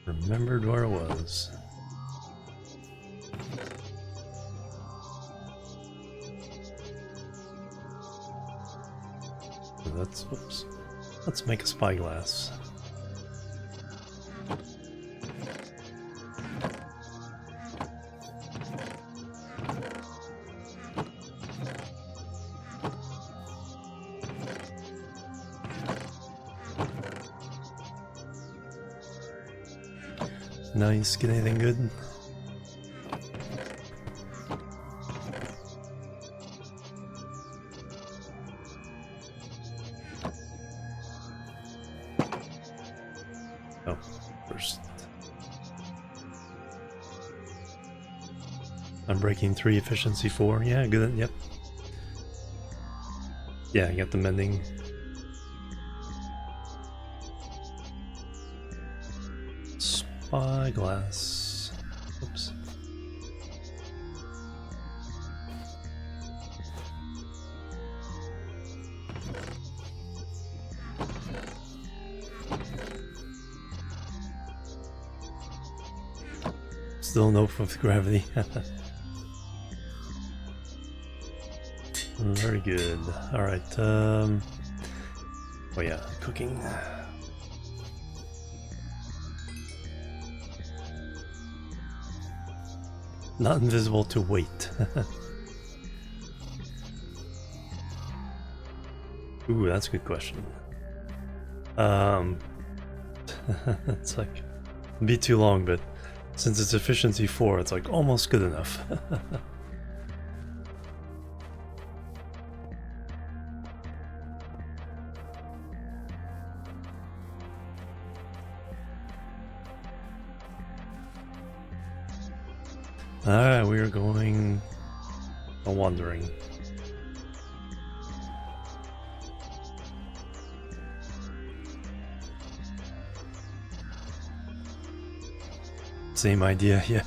Remembered where it was. So that's, whoops. Let's make a spyglass. Nice, get anything good? Oh, first. I'm breaking 3, efficiency 4. Yeah, good, yep. Yeah, I got the mending. Spyglass. Oops. Still no with gravity. Very good. Alright, oh yeah, cooking. Not invisible to weight. Ooh, that's a good question. It's like, it'd be too long, but since it's efficiency 4, it's like almost good enough. Alright, we are going wandering. Same idea, yeah.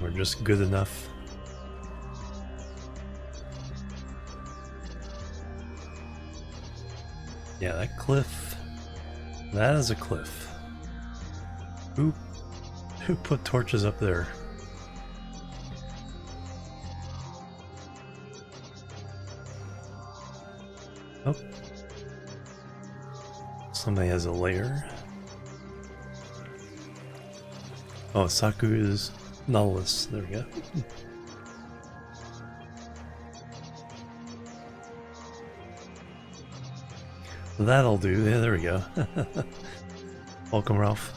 Or just good enough. Yeah, that cliff. That is a cliff. Who put torches up there? Oh. Somebody has a lair. Oh, Saku is Nautilus. There we go. That'll do. Yeah, there we go. Welcome, Ralph.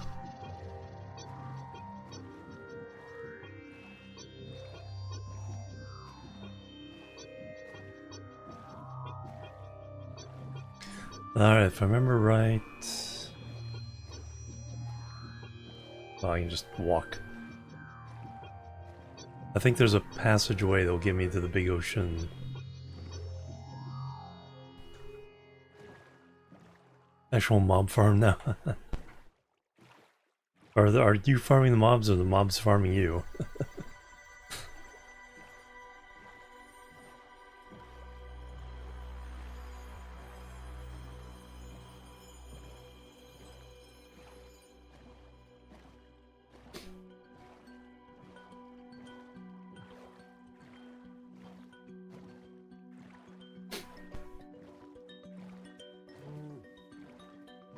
Alright, if I remember right... Oh, I can just walk. I think there's a passageway that'll get me to the big ocean. Actual mob farm now. Are you farming the mobs or the mobs farming you?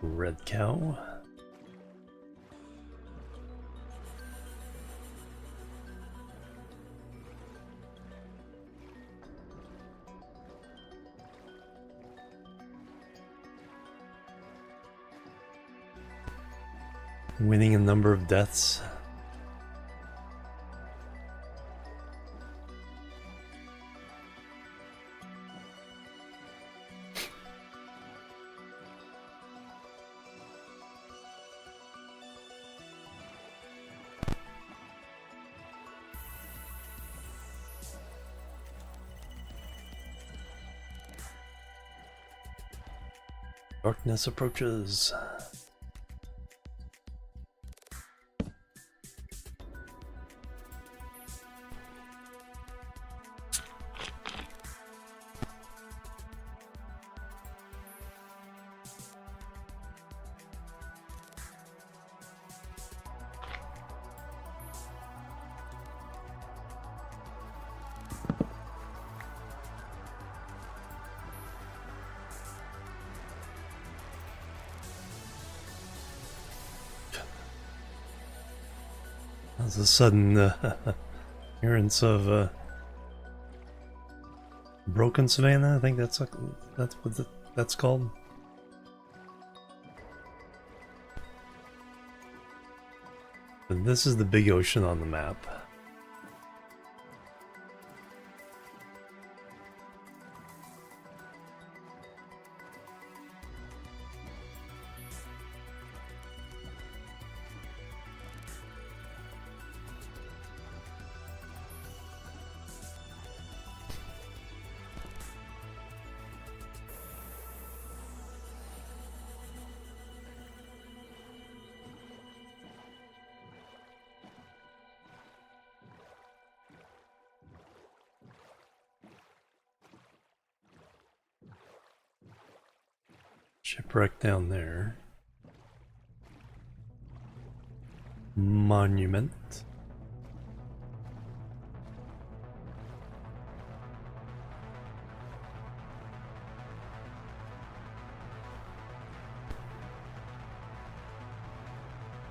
Red cow. Winning a number of deaths. Darkness approaches. There's a sudden appearance of broken savanna. I think that's what that's called. But this is the big ocean on the map. Shipwreck down there. Monument.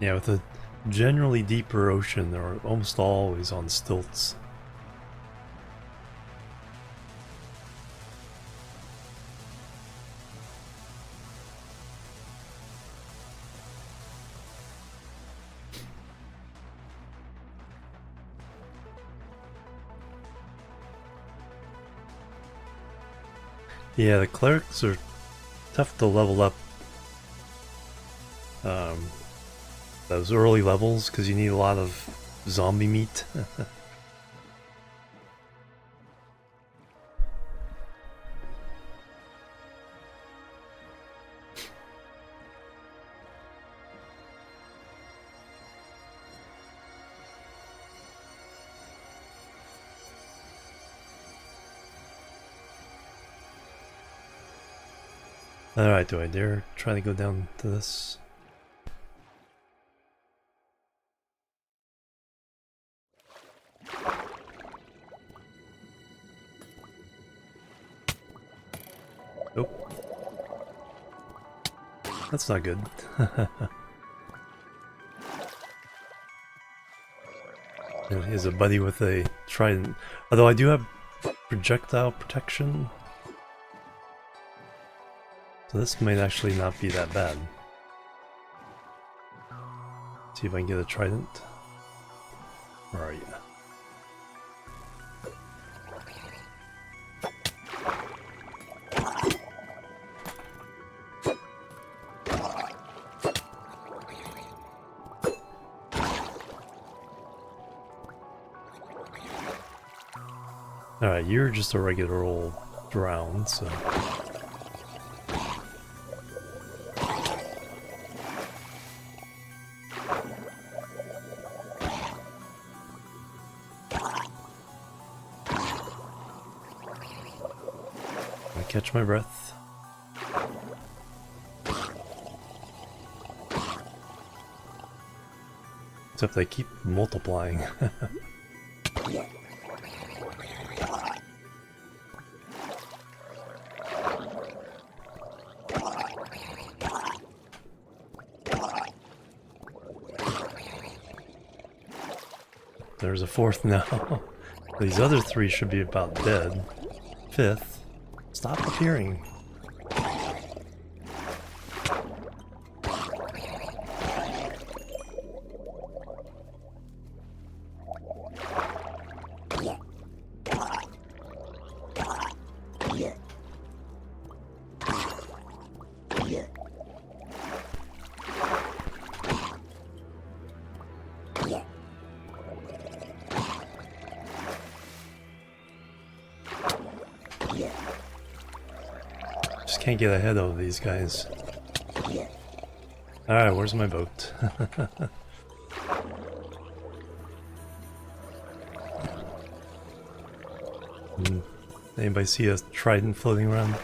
Yeah, with a generally deeper ocean, they're almost always on stilts. Yeah, the clerics are tough to level up those early levels because you need a lot of zombie meat. Alright, do I dare try to go down to this? Nope. That's not good. Here's a buddy with a trident. Although I do have projectile protection. So this might actually not be that bad. See if I can get a trident. Where are you? Alright, you're just a regular old drown, so... I catch my breath. Except they keep multiplying. There's a fourth now. These other three should be about dead. Fifth. Stop appearing. Just can't get ahead of these guys. Alright, where's my boat? Anybody see a trident floating around?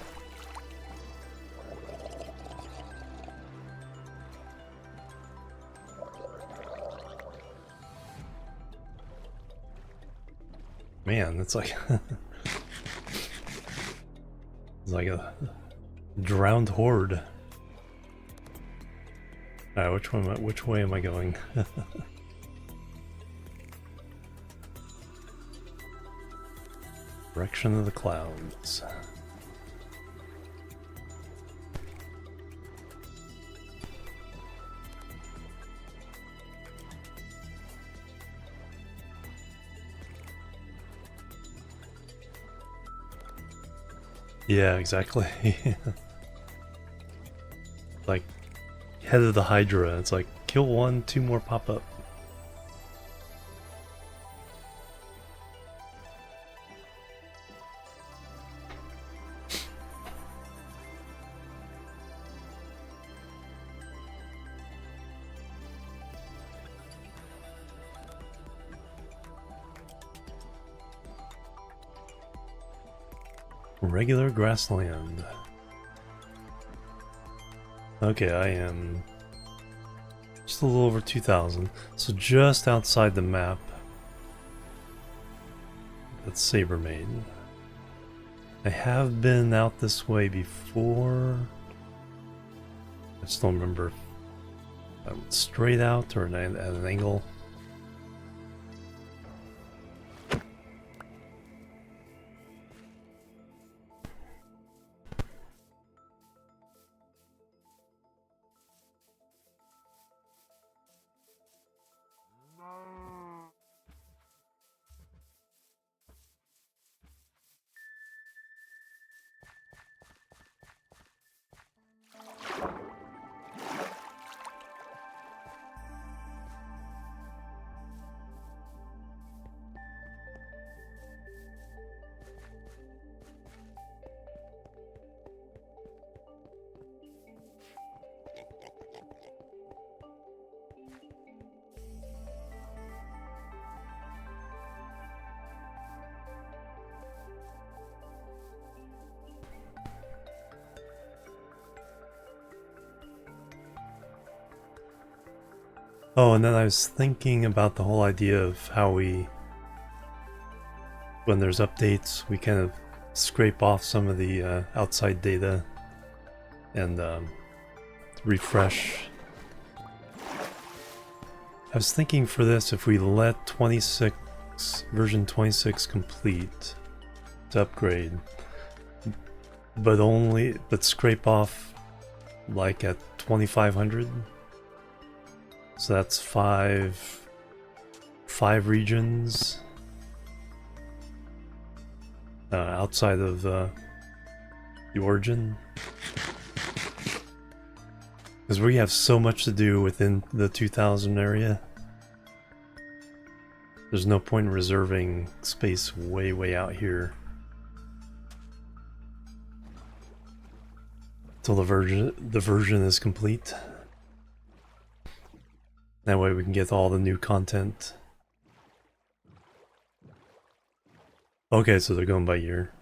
Man, it's like it's like a drowned horde. Alright, which way am I going? Direction of the clouds. Yeah, exactly. Like, head of the Hydra, it's like, kill one, two more pop up. Regular grassland. Okay, I am just a little over 2,000, so just outside the map. That's Saber Maiden. I have been out this way before. I just don't remember if I went straight out or at an angle. Oh, and then I was thinking about the whole idea of how we, when there's updates, we kind of scrape off some of the outside data and refresh. I was thinking for this, if we let version 26 complete to upgrade, but scrape off like at 2500. So that's five regions outside of the origin. Because we have so much to do within the 2000 area. There's no point in reserving space way out here till the version is complete. That way we can get all the new content. Okay, so they're going by year.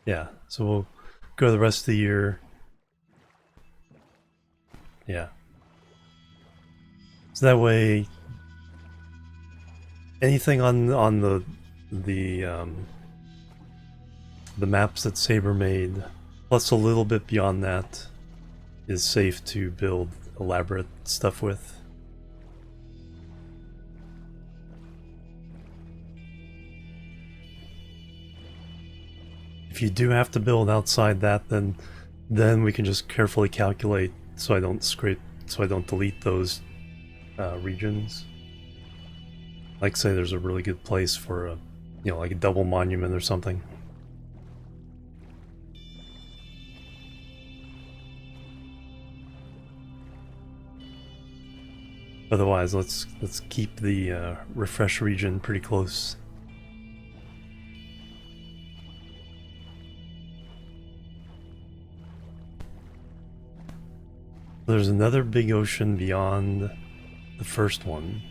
Yeah, so we'll go the rest of the year. Yeah. So that way, anything on the maps that Saber made, plus a little bit beyond that, is safe to build elaborate stuff with. If you do have to build outside that, then we can just carefully calculate so I don't delete those regions. Like say there's a really good place for a, like a double monument or something. Otherwise, let's keep the refresh region pretty close. There's another big ocean beyond the first one.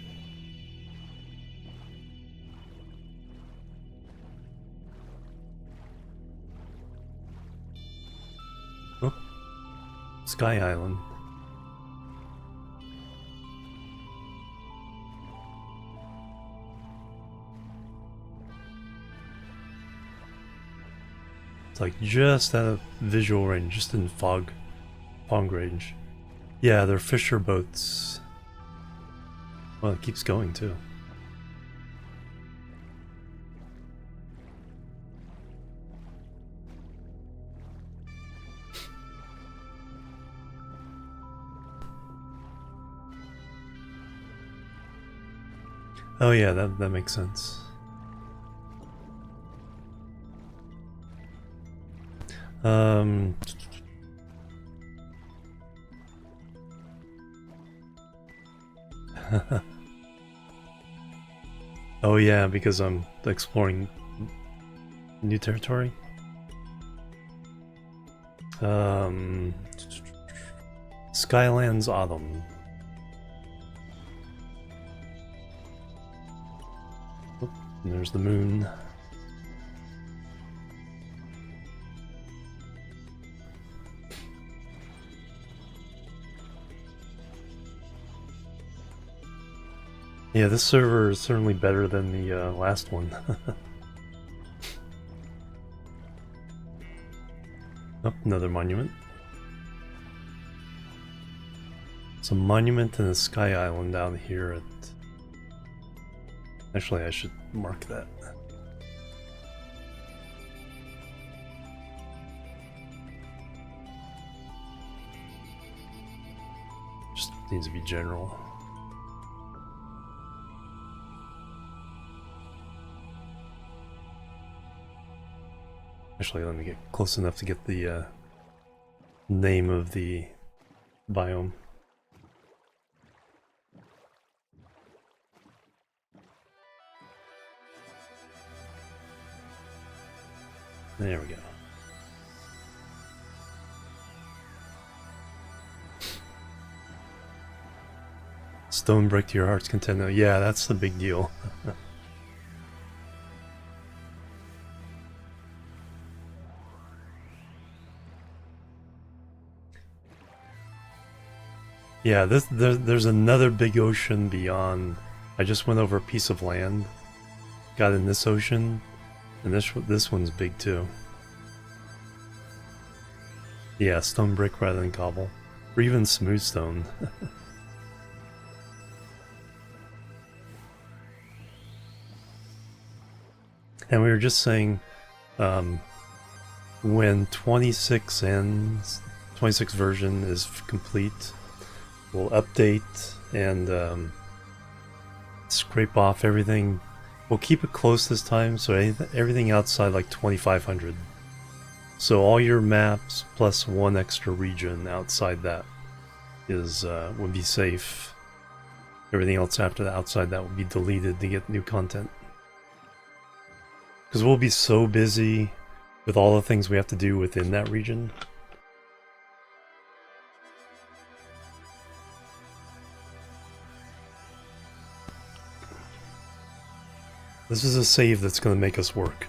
Oh, Sky Island. It's like just out of visual range, just in fog range. Yeah, they're fisher boats. Well, it keeps going too. Oh yeah, that makes sense. Oh yeah, because I'm exploring new territory. Skylands Autumn. Oop, and there's the moon. Yeah, this server is certainly better than the last one. Oh, another monument. It's a monument and a sky island down here at... Actually, I should mark that. Just needs to be general. Actually, let me get close enough to get the name of the biome. There we go. Stone break to your heart's content. Yeah, that's the big deal. Yeah, there's another big ocean beyond. I just went over a piece of land, got in this ocean, and this one's big too. Yeah, stone brick rather than cobble, or even smooth stone. And we were just saying, when 26 ends, 26 version is complete, we'll update and scrape off everything. We'll keep it close this time, so everything outside like 2500. So all your maps plus one extra region outside that is would be safe. Everything else after the outside that will be deleted to get new content. Because we'll be so busy with all the things we have to do within that region. This is a save that's going to make us work.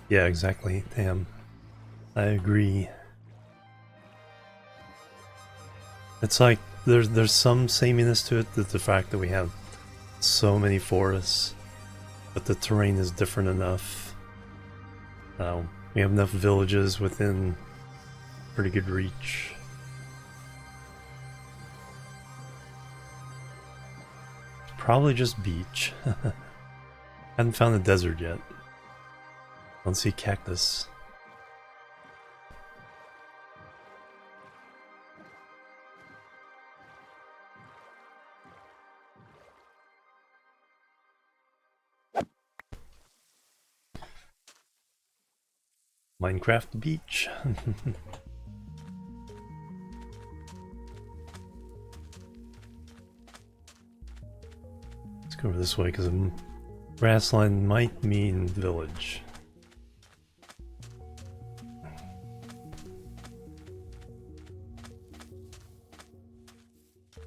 Yeah, exactly. Damn. I agree. It's like there's some sameness to it, that the fact that we have so many forests, but the terrain is different enough. We have enough villages within pretty good reach. Probably just beach. Haven't found a desert yet. Don't see cactus. Minecraft beach. Let's go over this way because grassline might mean village.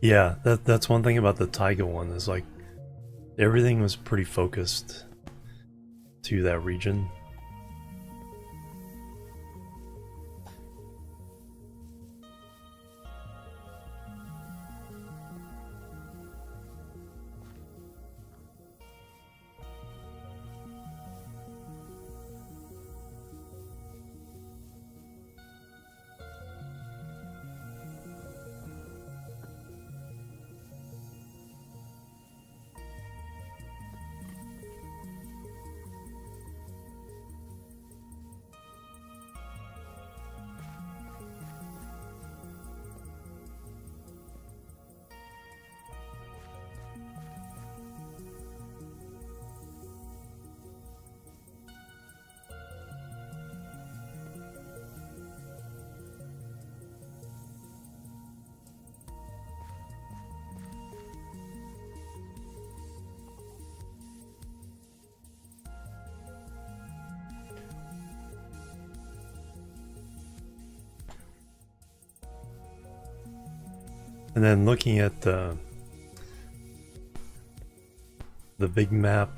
Yeah, that's one thing about the Taiga one, is like everything was pretty focused to that region. And then looking at the big map,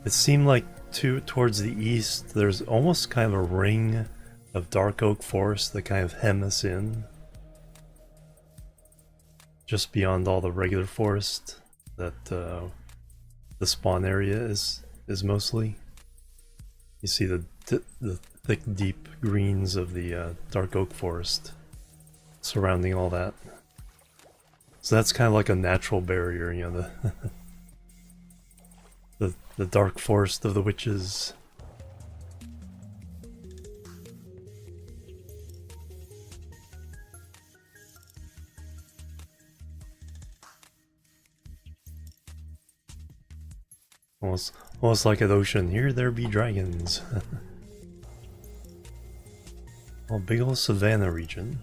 it seemed like towards the east there's almost kind of a ring of dark oak forest that kind of hem us in, just beyond all the regular forest that the spawn area is mostly. You see the thick deep greens of the dark oak forest surrounding all that. So that's kind of like a natural barrier, you know, the dark forest of the witches. Almost like an ocean. Here there be dragons. Well, big old savanna region.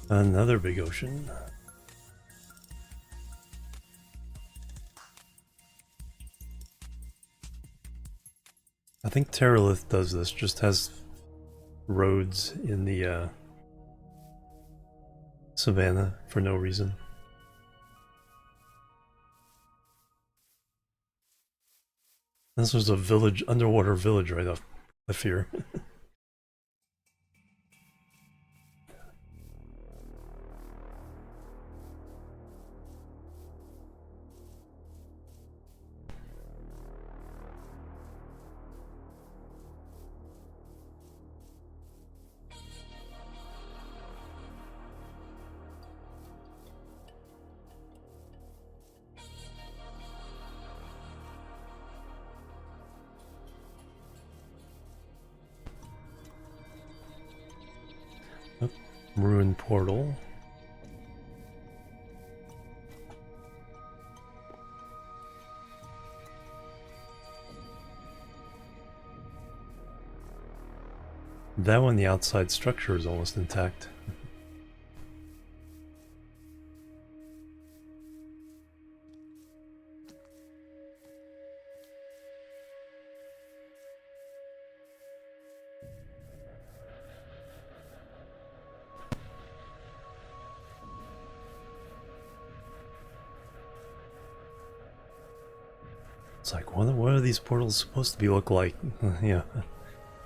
Another big ocean. I think Terralith does this, just has roads in the savannah for no reason. This was a village, underwater village right off the here. Ruined portal. That one, the outside structure is almost intact. It's like, what are these portals supposed to be look like? Yeah,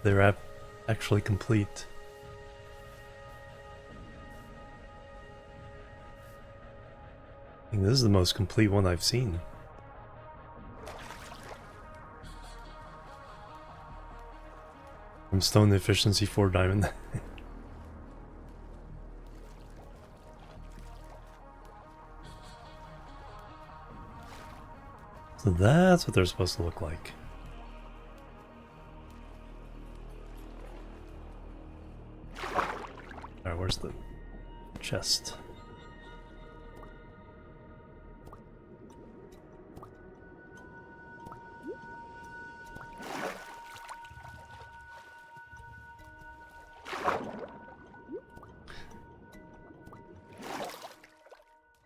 they're actually complete. I think this is the most complete one I've seen. From stone efficiency 4 diamond. So that's what they're supposed to look like. Alright, where's the chest?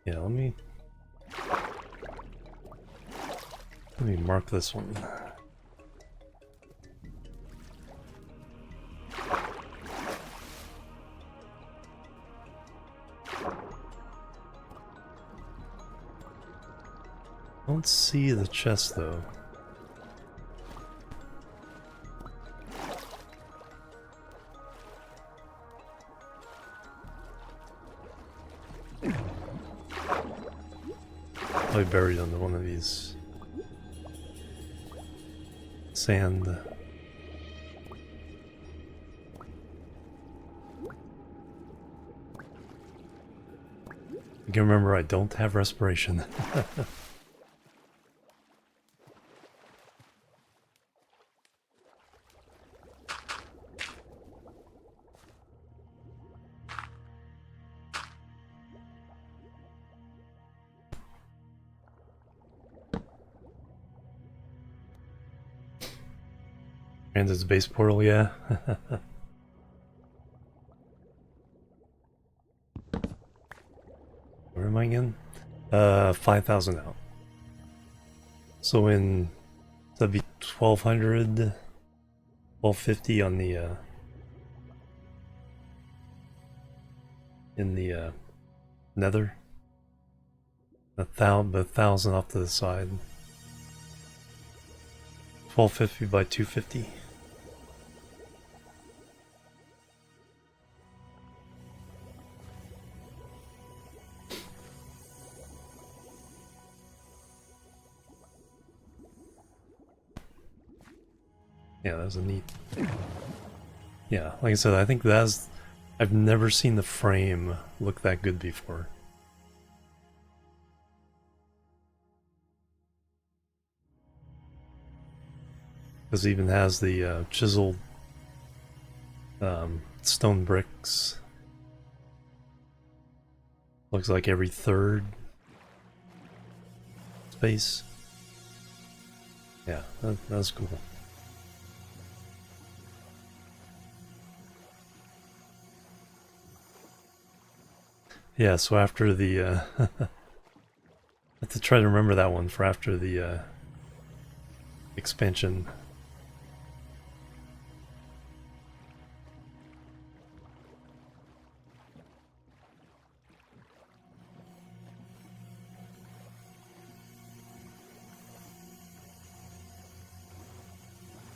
Yeah, let me mark this one. Don't see the chest though. Probably buried under one of these. Sand. I can remember I don't have respiration. And its base portal, yeah. Where am I again? 5,000 out. So that'd be 1,200, 1,250 on the in the Nether. 1,000 off to the side. 1,250 by 250. Yeah, that was a neat. Yeah, like I said, I think I've never seen the frame look that good before. Because it even has the chiseled stone bricks. Looks like every third space. Yeah, that's cool. Yeah, so after the I have to try to remember that one for after the expansion.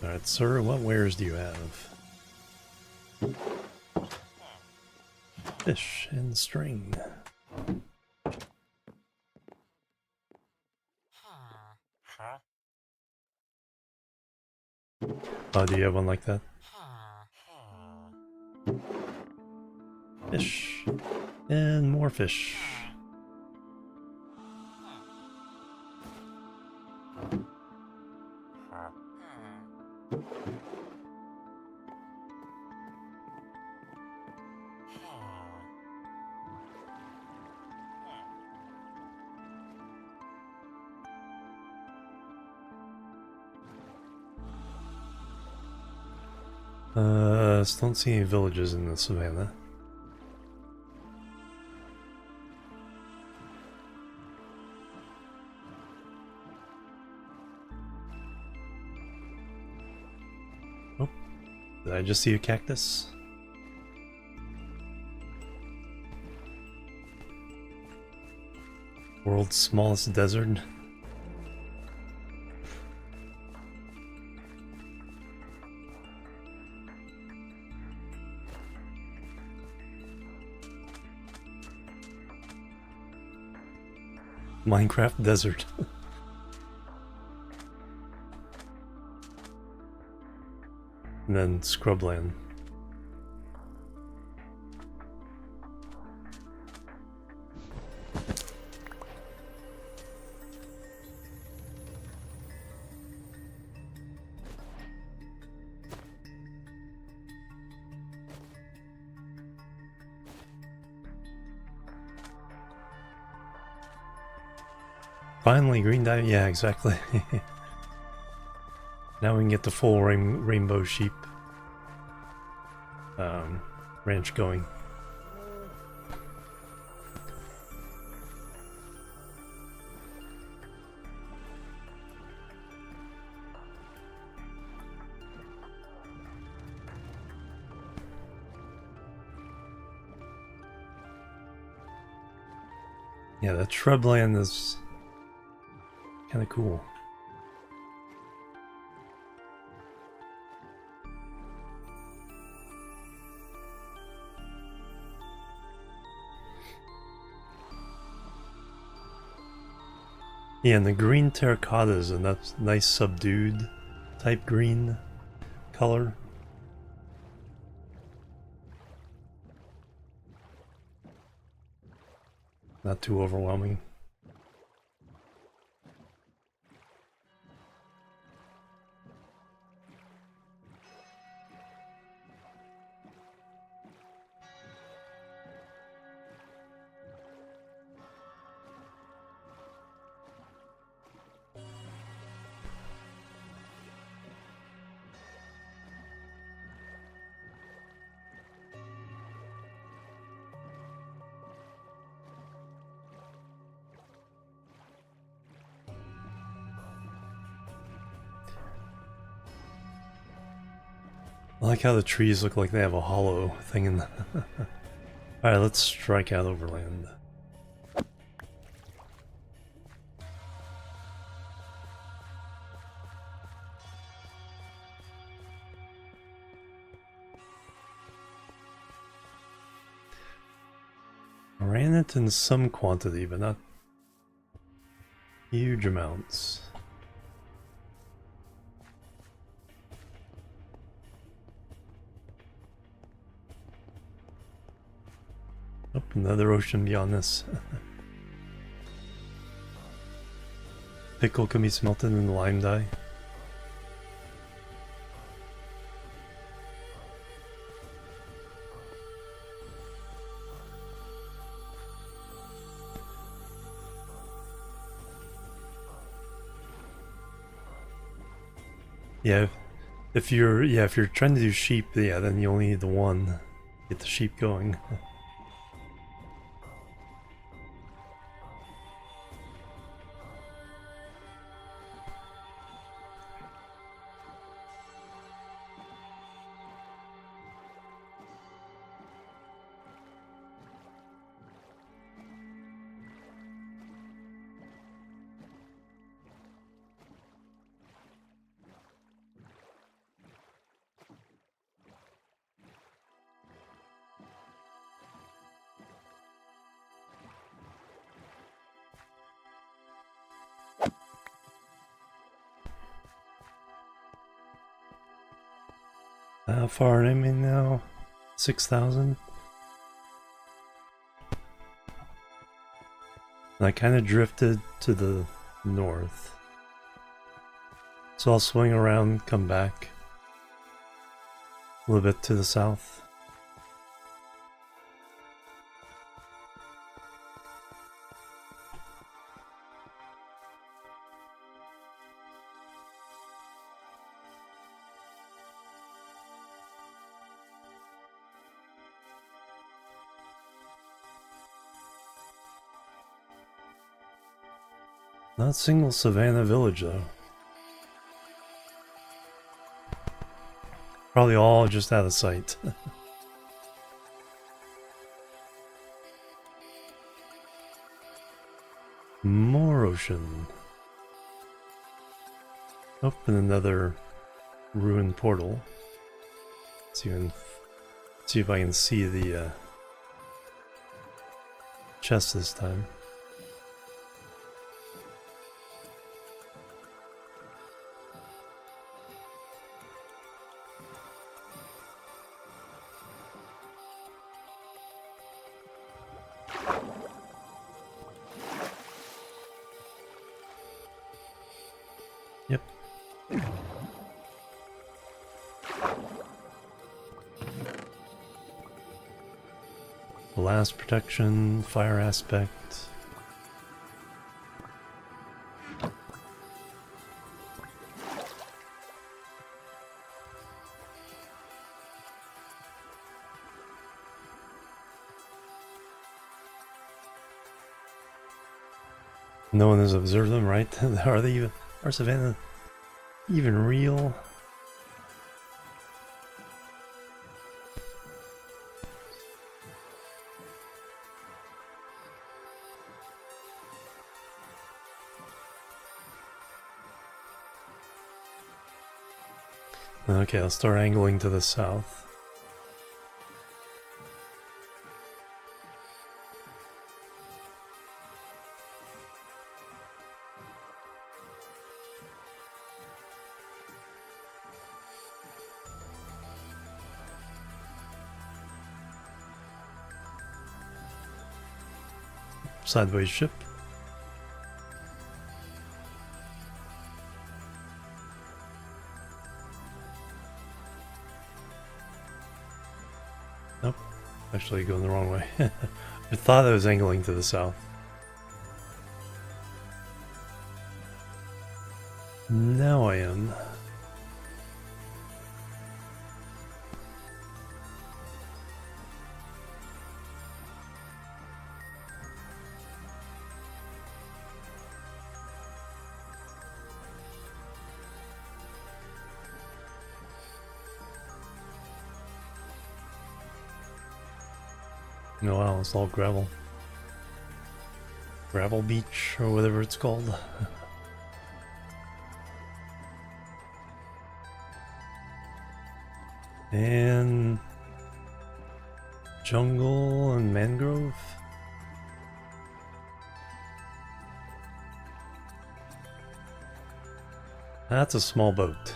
Alright, sir, what wares do you have? Fish and string. Oh, do you have one like that? Fish. And more fish. Still don't see any villages in the savannah. Oh, did I just see a cactus? World's smallest desert. Minecraft desert. And then scrubland. Finally, green dye. Yeah, exactly. Now we can get the full rainbow sheep ranch going. Yeah, that shrubland is kind of cool. Yeah, and the green terracotta is a nice subdued type green color. Not too overwhelming. I like how the trees look like they have a hollow thing in the... Alright, let's strike out overland. I ran it in some quantity, but not huge amounts. Oh, another ocean beyond this. Pickle can be smelted in lime dye. Yeah, if you're trying to do sheep, yeah, then you only need the one. Get the sheep going. How far am I now? 6,000? And I kind of drifted to the north. So I'll swing around, come back. A little bit to the south. Not a single savannah village though. Probably all just out of sight. More ocean. Open another ruined portal. See if I can see the chest this time. Yep. Blast protection, fire aspect. No one has observed them, right? Are savannah even real? Okay, I'll start angling to the south. Sideways ship. Nope, actually going the wrong way. I thought I was angling to the south. Now I am. No, wow, it's all gravel. Gravel beach, or whatever it's called. And jungle and mangrove. That's a small boat.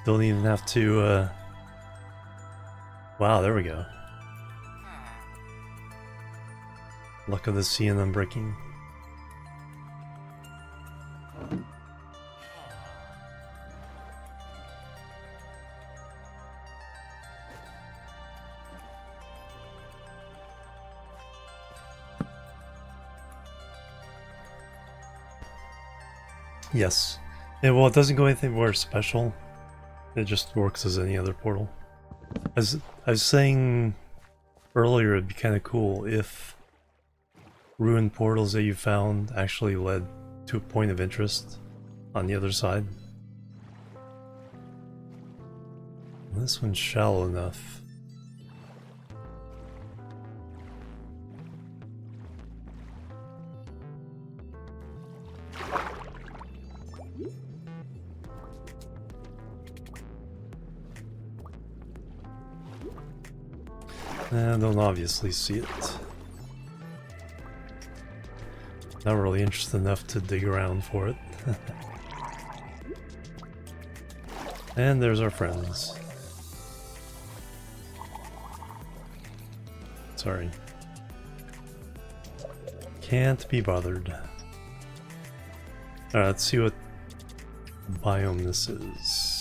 Don't even have to, wow, there we go. Luck of the sea and them breaking. Yes. Yeah, well, it doesn't go anything more special. It just works as any other portal. As I was saying earlier, it'd be kind of cool if ruined portals that you found actually led to a point of interest on the other side. This one's shallow enough. I don't obviously see it. Not really interested enough to dig around for it. And there's our friends. Sorry. Can't be bothered. Alright, let's see what biome this is.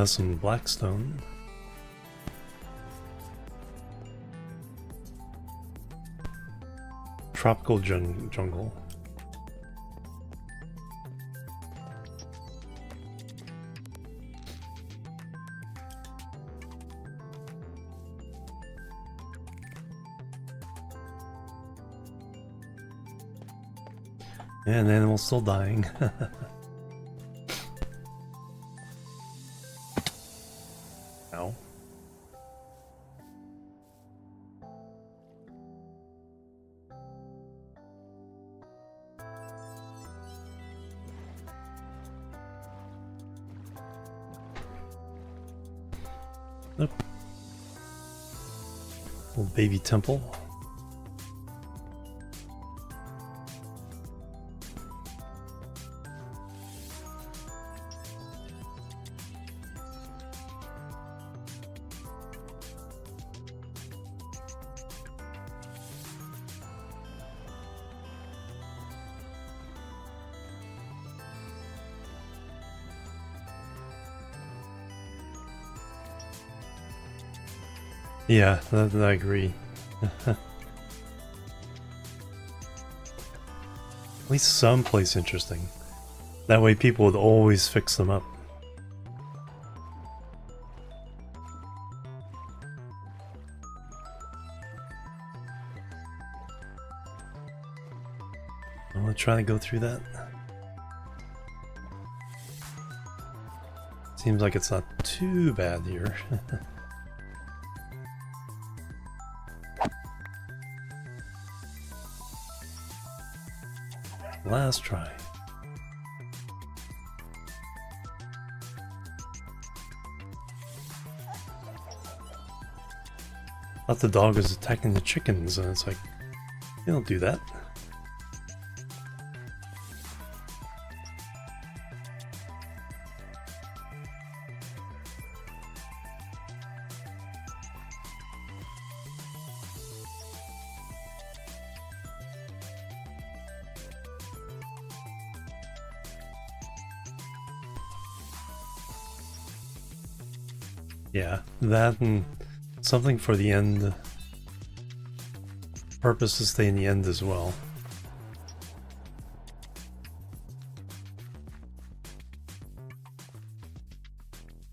Some blackstone. Tropical jungle. And animals still dying. Ow. Nope. Little baby temple. Yeah, I agree. At least someplace interesting. That way people would always fix them up. I'm gonna try to go through that. Seems like it's not too bad here. Last try. Thought the dog was attacking the chickens, and it's like, you don't do that. Yeah, that and something for the end. Purpose to stay in the end as well.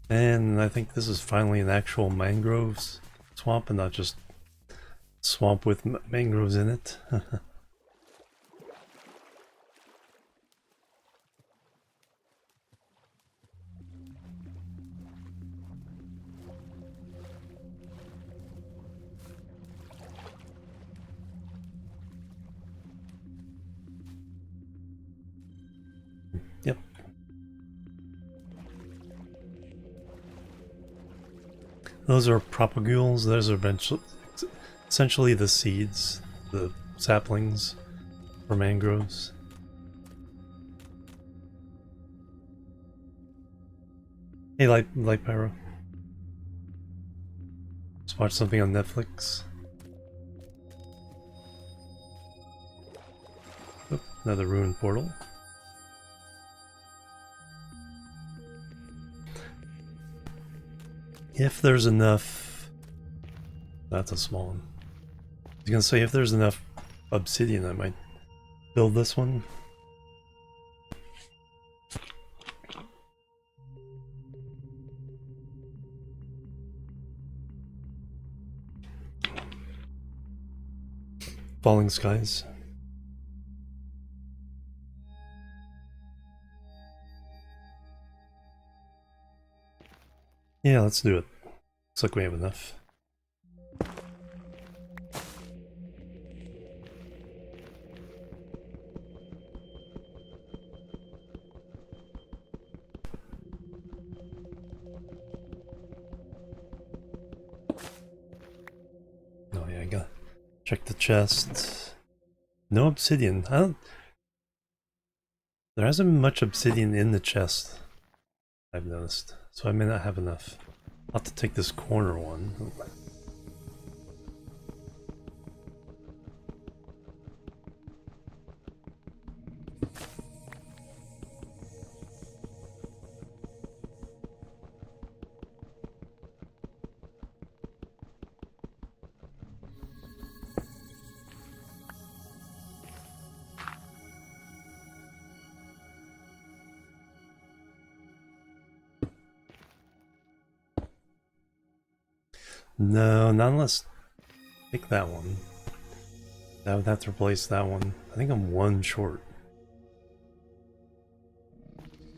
And I think this is finally an actual mangroves swamp and not just swamp with mangroves in it. Yep. Those are propagules. Those are essentially the seeds, the saplings for mangroves. Hey, Light Pyro. Just watch something on Netflix. Oop, another ruined portal. If there's enough... That's a small one. I was gonna say, if there's enough obsidian, I might build this one. Falling skies. Yeah, let's do it. Looks like we have enough. Oh yeah, I gotta check the chest. No obsidian. I don't... There hasn't been much obsidian in the chest, I've noticed. So I may not have enough. I'll have to take this corner one. No, not unless... Pick that one. That would have to replace that one. I think I'm one short.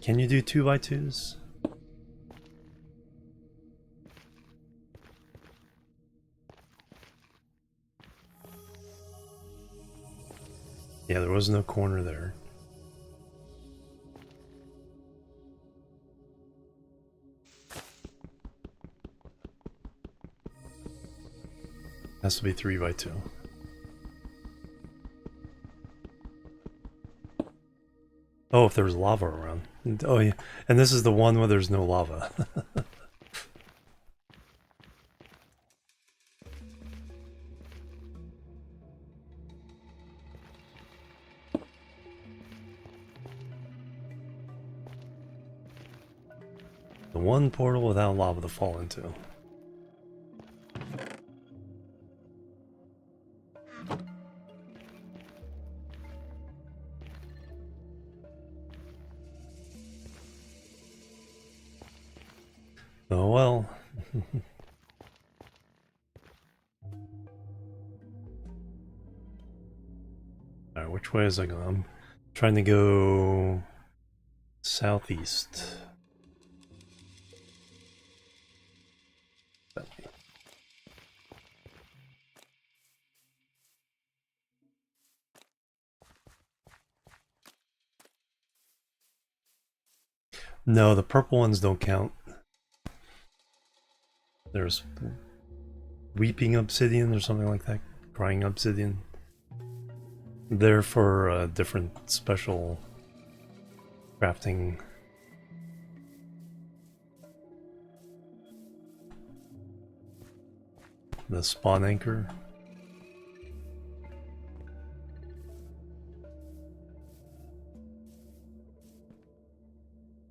Can you do 2x2s? Yeah, there was no corner there. Has to be 3x2. Oh, if there's lava around. Oh yeah, and this is the one where there's no lava. The one portal without lava to fall into. Oh well. Alright, which way is I going? I'm trying to go southeast. No, the purple ones don't count. There's weeping obsidian or something like that. Crying obsidian. They're for a different special crafting. The spawn anchor.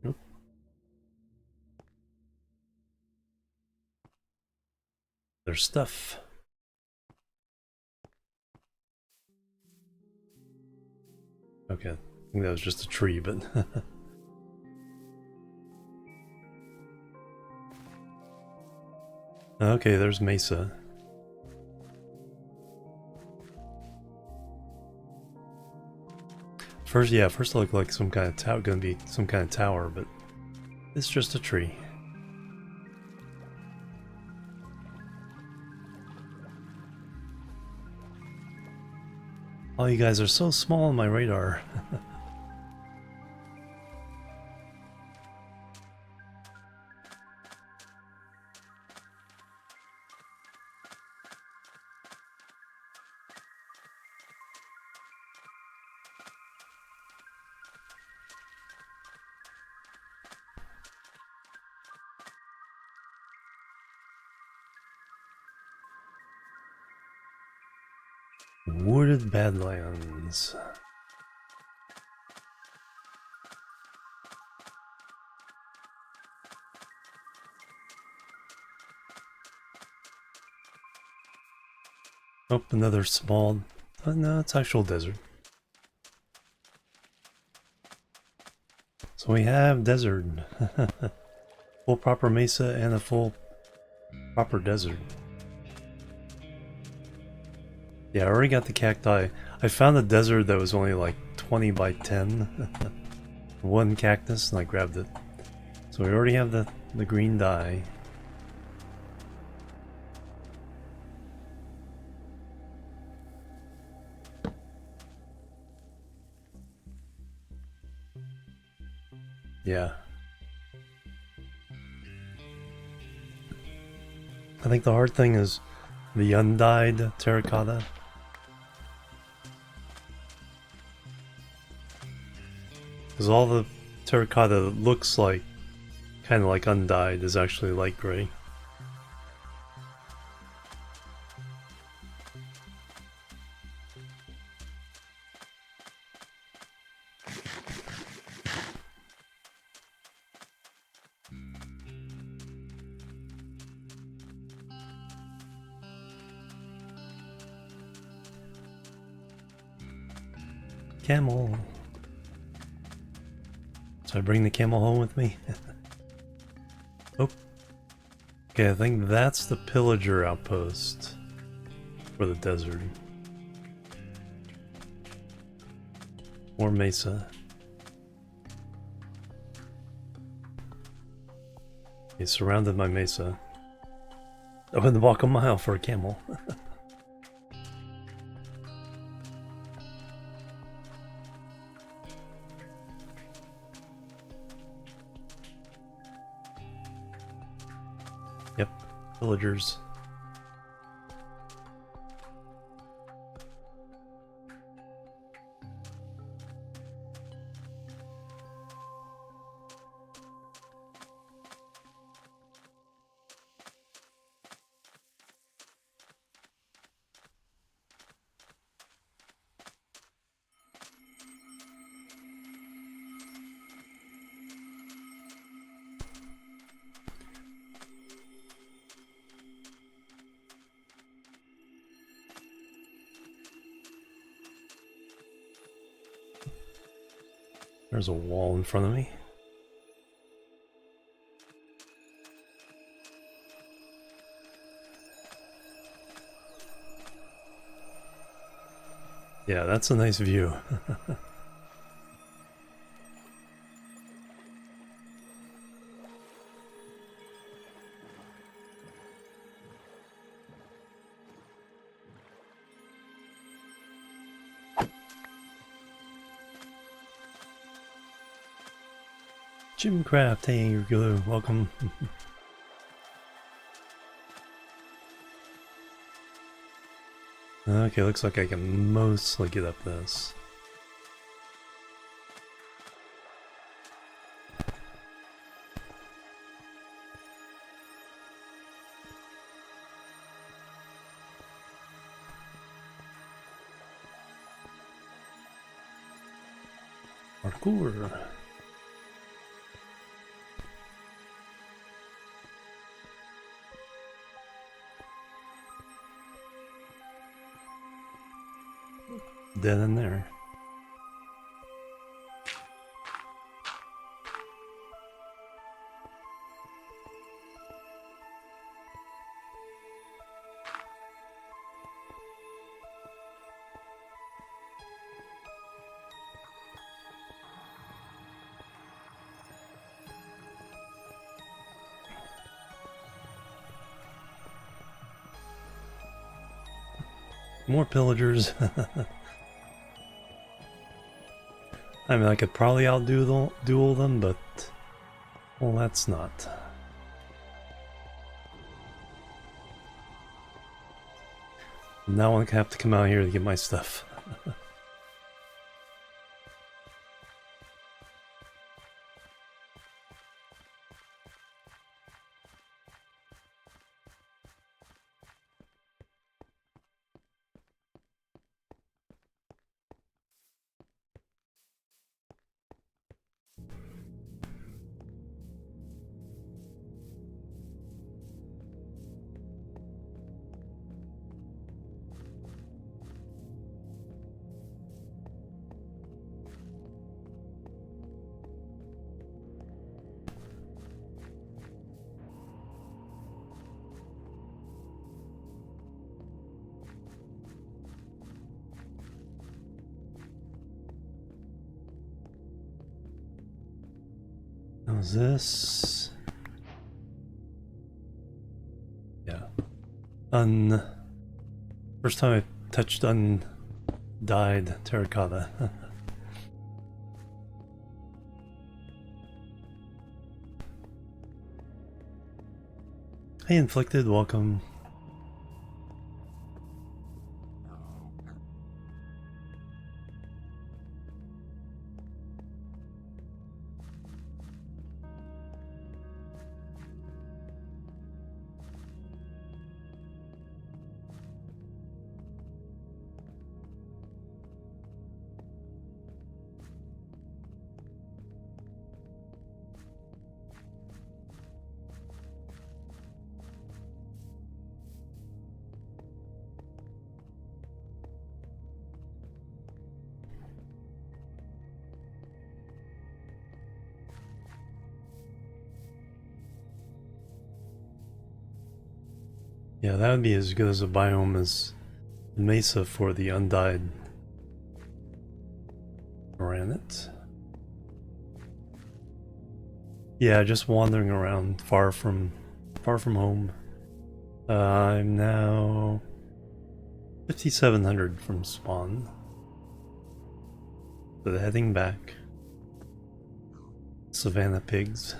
Oop. There's stuff. Okay, I think that was just a tree, but... Okay, there's Mesa. First it looked like some kind of tower, gonna be some kind of tower, but it's just a tree. Oh, you guys are so small on my radar. Wooded Badlands. Oh, another small... no, it's actual desert. So we have desert. Full proper mesa and a full proper desert. Yeah, I already got the cacti. I found a desert that was only like 20 by 10. One cactus, and I grabbed it. So we already have the green dye. Yeah. I think the hard thing is the undyed terracotta. Because all the terracotta that looks like kind of like undyed is actually light gray. Camel. So I bring the camel home with me? Oh. Okay, I think that's the pillager outpost for the desert. Or mesa. He surrounded my mesa. I wouldn't walk a mile for a camel. Yep, villagers. There's a wall in front of me. Yeah, that's a nice view. Jimcraft, hey, you're good. Welcome. Okay, looks like I can mostly get up this. Parkour. Dead in there. More pillagers. I mean, I could probably duel them, but well, that's not. Now I have to come out here to get my stuff. Was this? Yeah. First time I touched undyed terracotta. Hey, Inflicted, welcome. Yeah, that would be as good as a biome as the mesa for the undyed granite. Yeah, just wandering around far from home. I'm now 5,700 from spawn. So heading back. Savannah pigs.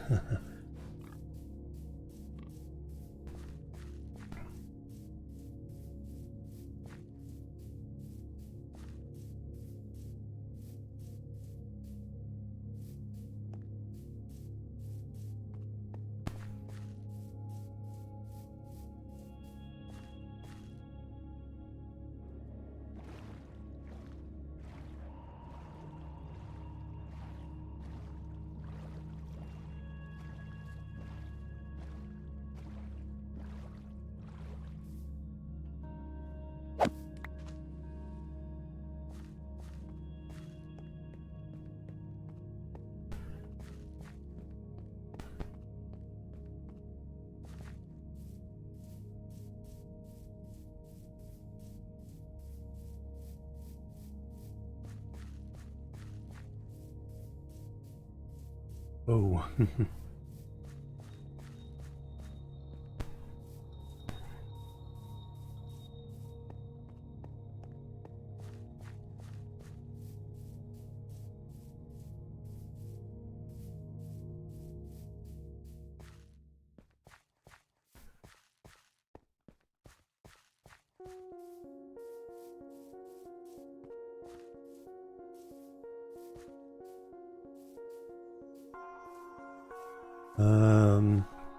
Oh.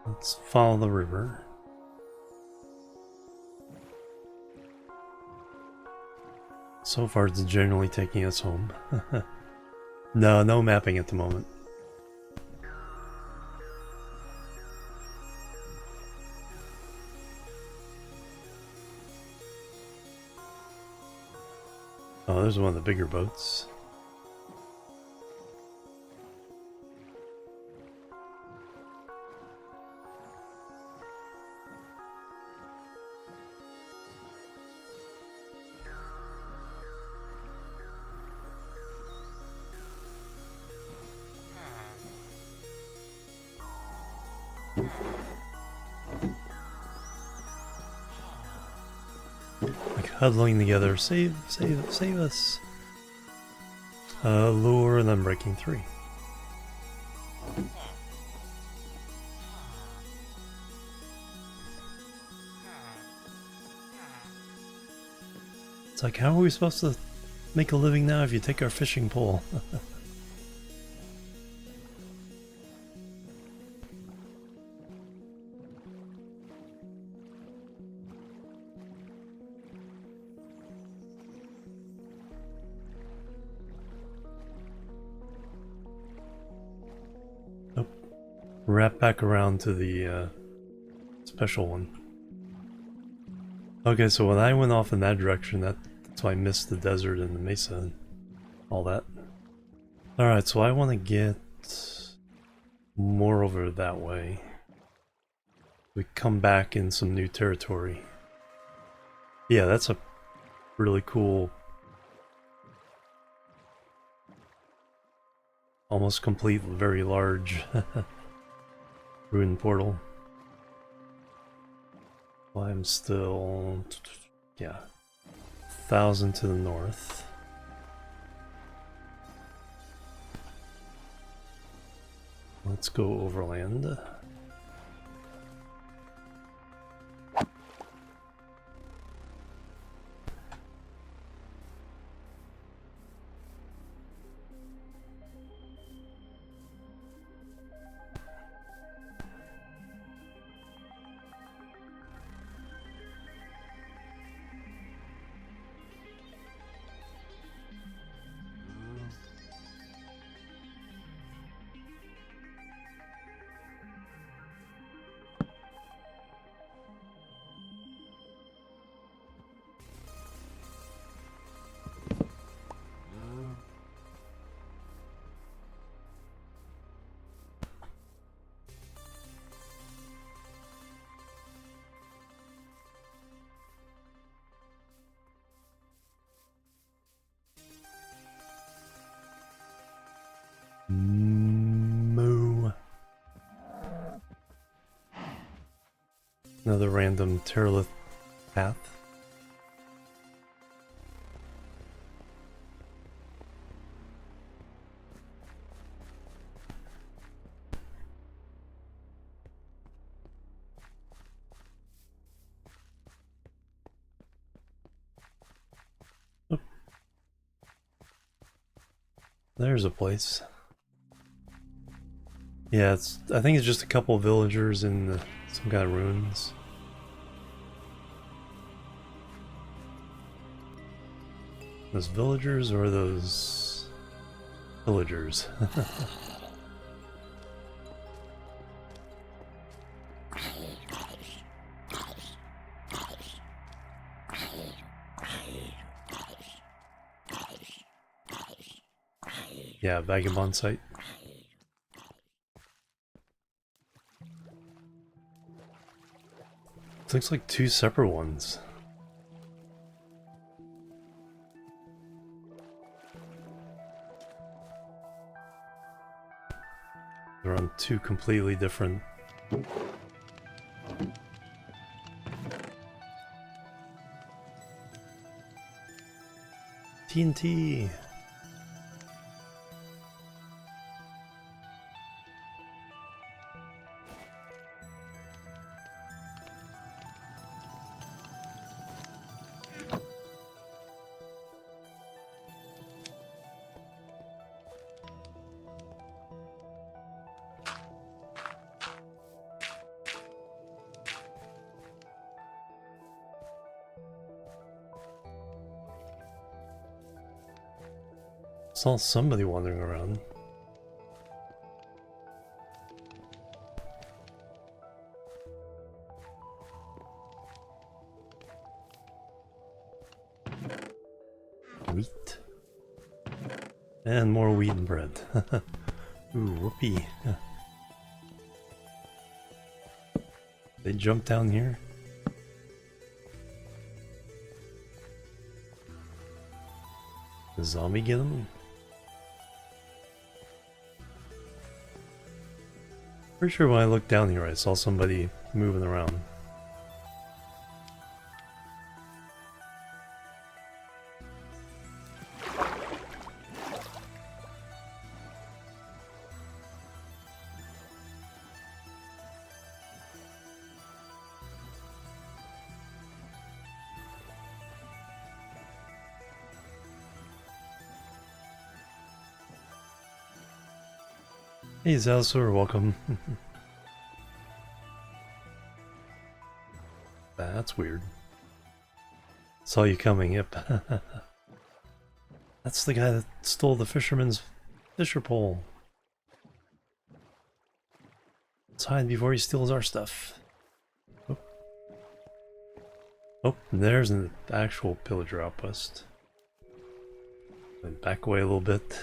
Let's follow the river. So far it's generally taking us home. No mapping at the moment. Oh, there's one of the bigger boats. Like huddling together, save us. Lure and then breaking 3. It's like, how are we supposed to make a living now if you take our fishing pole? Wrap back around to the special one. Okay, so when I went off in that direction, that's why I missed the desert and the mesa and all that. Alright, so I want to get more over that way. We come back in some new territory. Yeah, that's a really cool, almost complete, very large Ruin portal. Well, I'm still, yeah, 1,000 to the north. Let's go overland. Moo. Another random Terralith path. Oh. There's a place. Yeah, I think it's just a couple villagers in some kind of ruins. Those villagers or those villagers? Yeah, vagabond site. It looks like two separate ones. They're on two completely different. TNT! Saw somebody wandering around. Wheat. And more wheat and bread. Ooh, whoopee. They jump down here. The zombie get them? Pretty sure when I looked down here I saw somebody moving around. Hey Zalsor, welcome. That's weird. Saw you coming, yep. That's the guy that stole the fisherman's fisher pole. Let's hide before he steals our stuff. Oh, oh, there's an actual pillager outpost. Back away a little bit.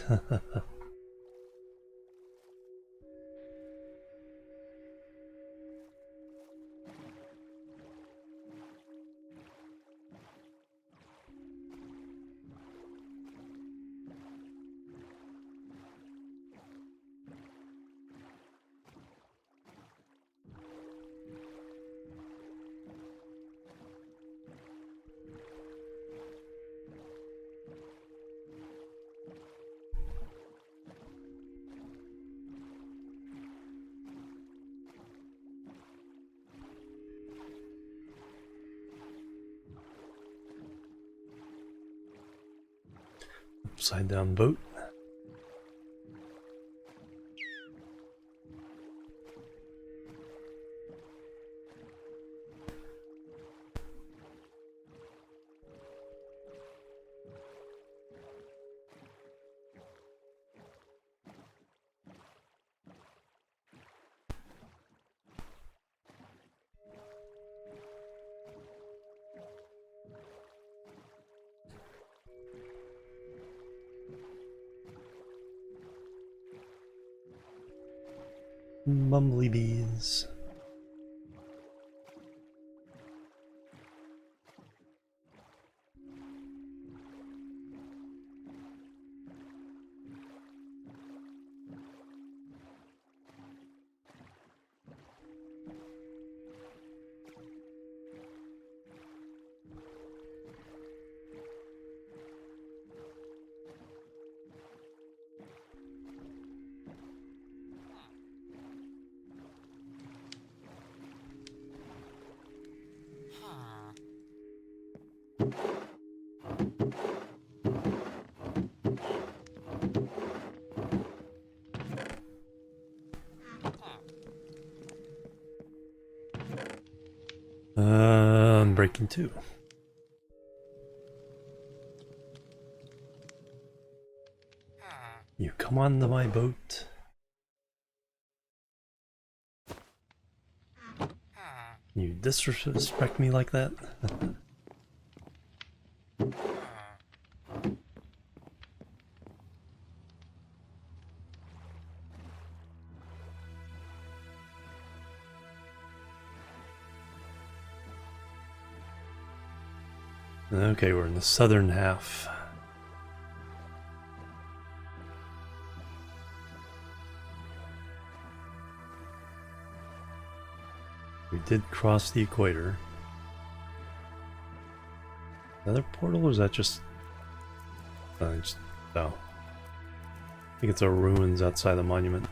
upside down boat. Bumblebees. Unbreaking 2. You come onto my boat. You disrespect me like that? Okay, we're in the southern half. We did cross the equator. Another portal, or is that just... oh. I think it's our ruins outside the monument.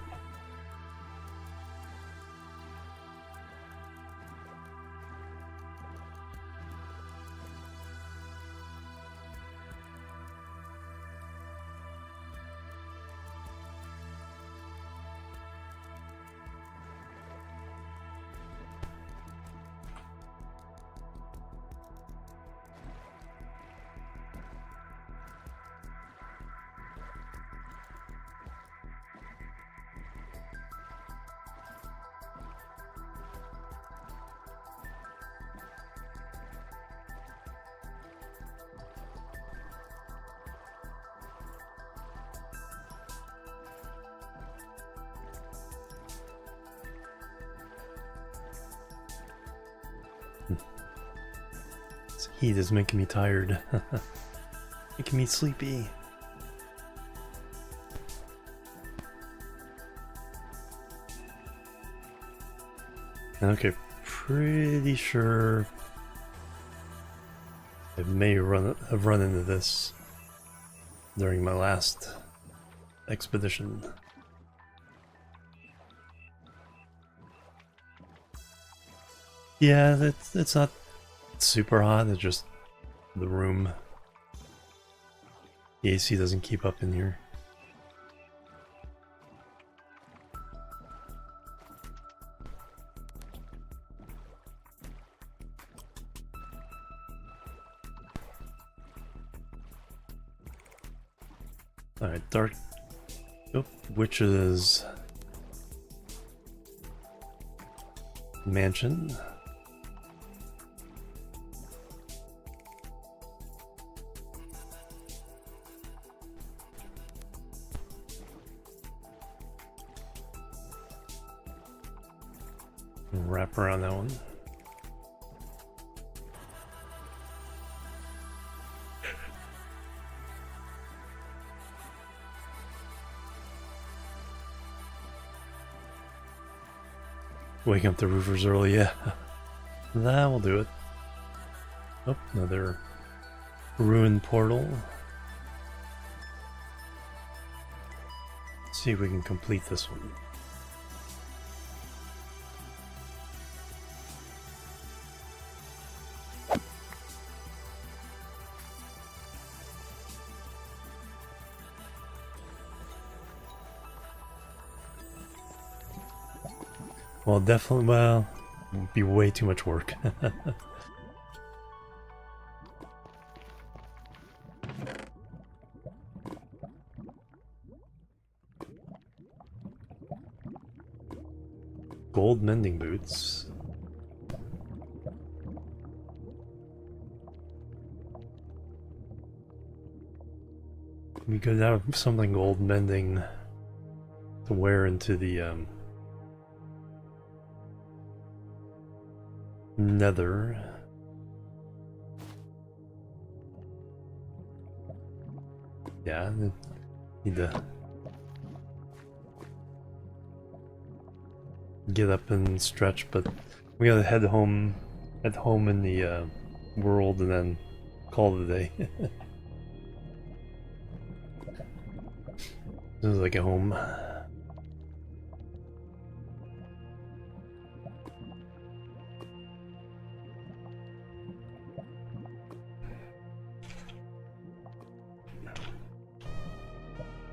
This heat is making me tired. Making me sleepy. Okay, pretty sure I may have run into this during my last expedition. Yeah, it's not super hot, it's just the room. The AC doesn't keep up in here. Alright, dark... oh, witch's mansion. Wrap around that one. Waking up the roofers early, yeah. That will do it. Oh, another ruined portal. Let's see if we can complete this one. Well, definitely, well, it would be way too much work. Gold mending boots. We could have something gold mending to wear into the Nether. Yeah, need to get up and stretch, but we gotta head home in the world and then call it a day. As soon as I get home.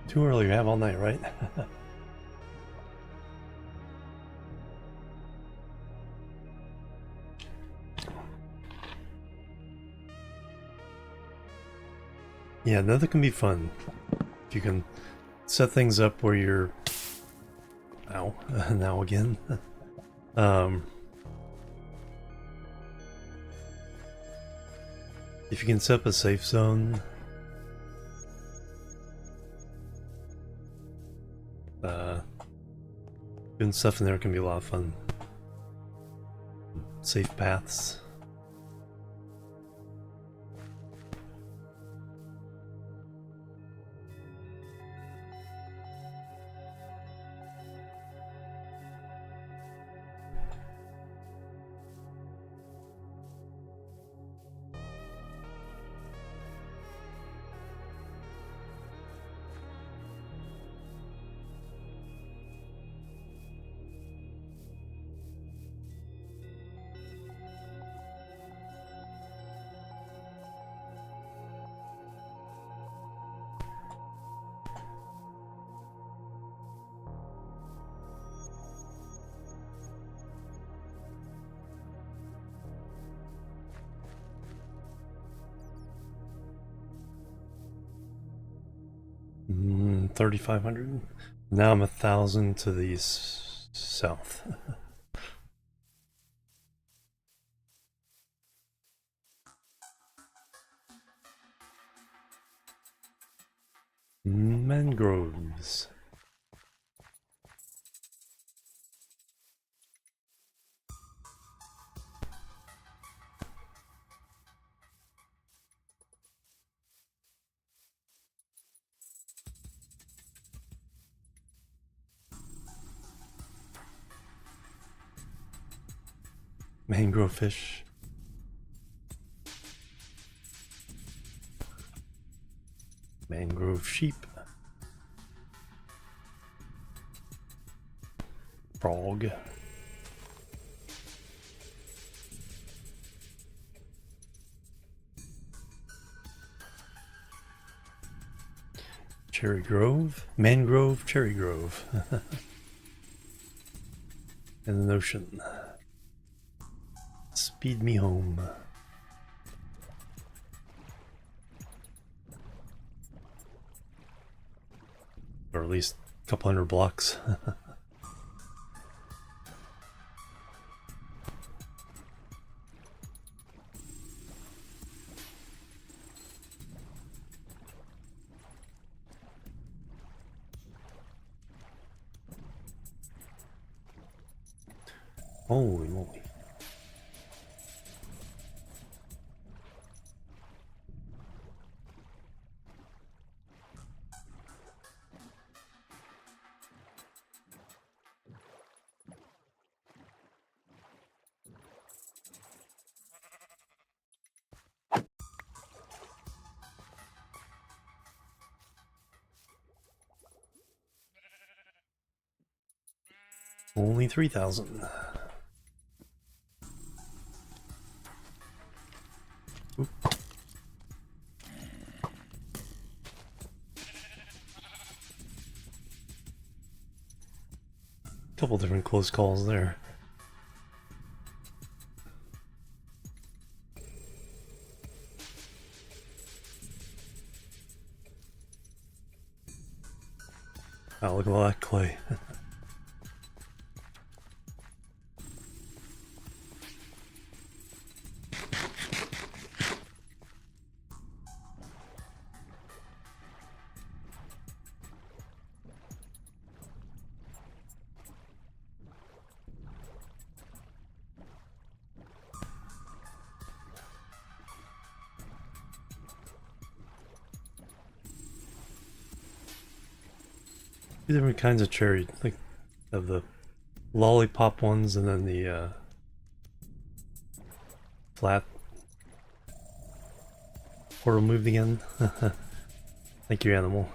Too early, you have all night, right? Yeah, Nether can be fun. If you can set things up where you're... Ow, now again. If you can set up a safe zone, doing stuff in there can be a lot of fun. Safe paths. Mm, 3,500. Now I'm 1,000 to the south. Mangroves. Mangrove fish. Mangrove sheep. Frog. Cherry Grove. Mangrove Cherry Grove. And an ocean. Speed me home. Or at least a couple hundred blocks. Holy moly. Only 3,000. Couple different close calls there. Oh, look at all that clay. Two different kinds of cherry, like of the lollipop ones and then the flat. Portal moved again. Thank you, animal.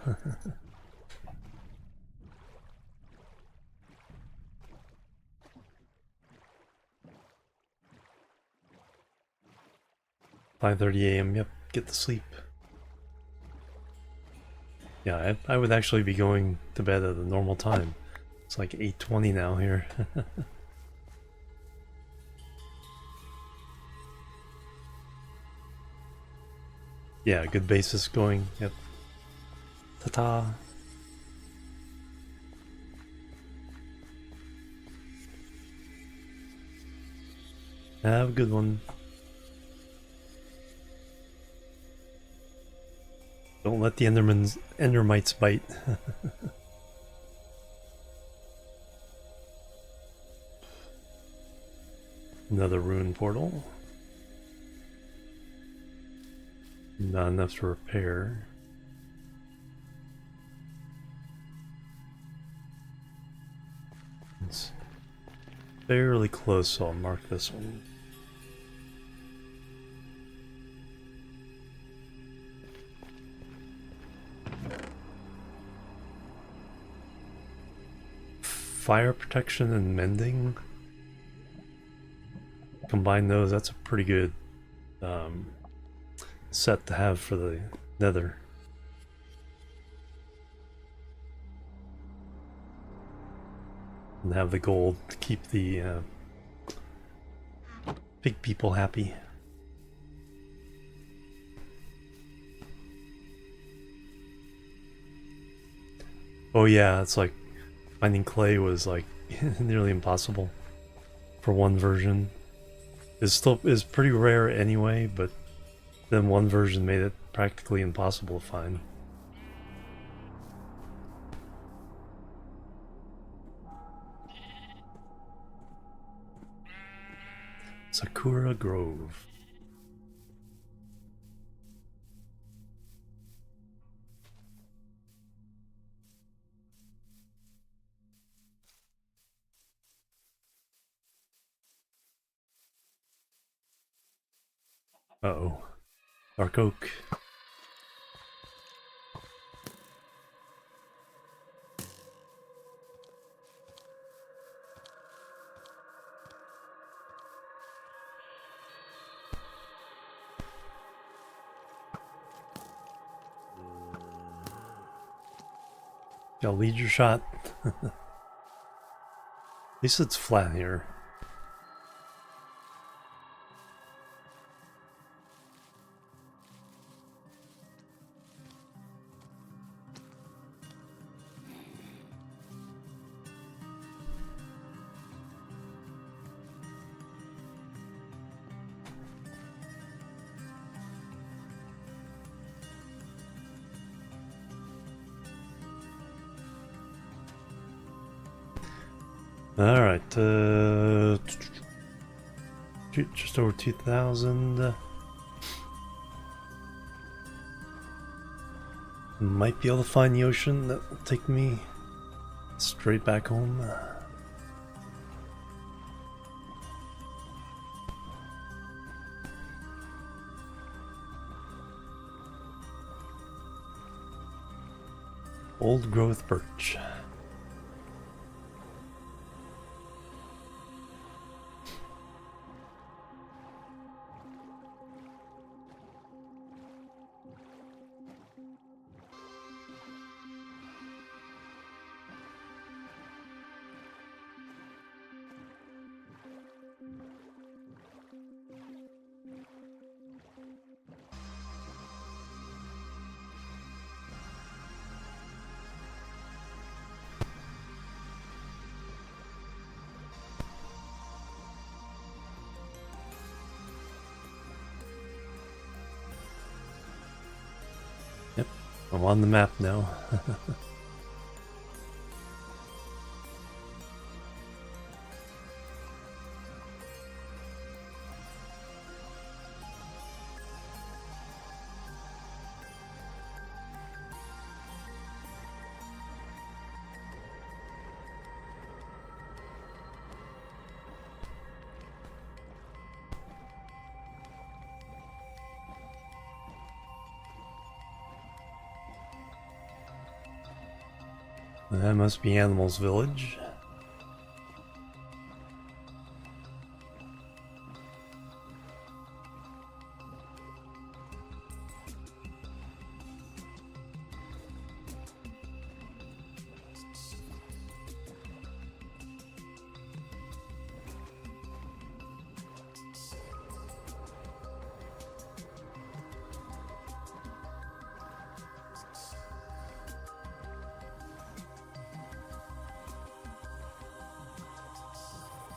5:30 a.m. Yep, get to sleep. Yeah, I would actually be going to bed at a normal time. It's like 8:20 now here. Yeah, good basis going. Yep. Ta-ta. Have a good one. Don't let the endermites bite. Another ruin portal. Not enough to repair. It's fairly close, so I'll mark this one. Fire protection and mending. Combine those, that's a pretty good set to have for the Nether. And have the gold to keep the big people happy. Oh yeah, it's like finding clay was like nearly impossible for one version. It's still is pretty rare anyway, but then one version made it practically impossible to find. Sakura Grove. Uh-oh. Dark oak. Gotta lead your shot. At least it's flat here. Alright, just over 2,000. Might be able to find the ocean that will take me straight back home. Old growth birch. I'm on the map now. That must be Animals Village.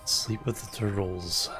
Sleep with the turtles.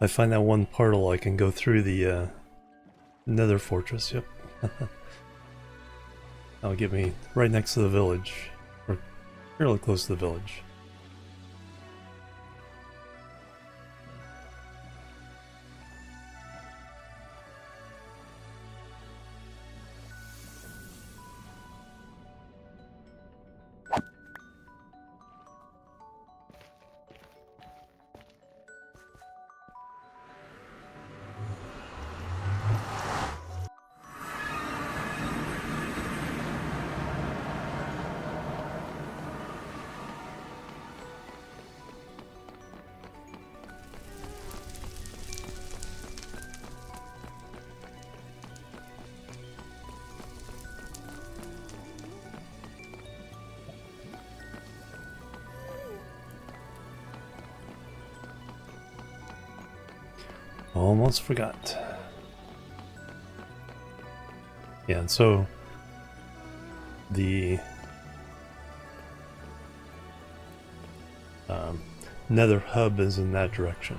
I find that one portal I can go through the Nether fortress, yep. That'll get me right next to the village, or fairly close to the village. Almost forgot. Yeah, and so the Nether hub is in that direction.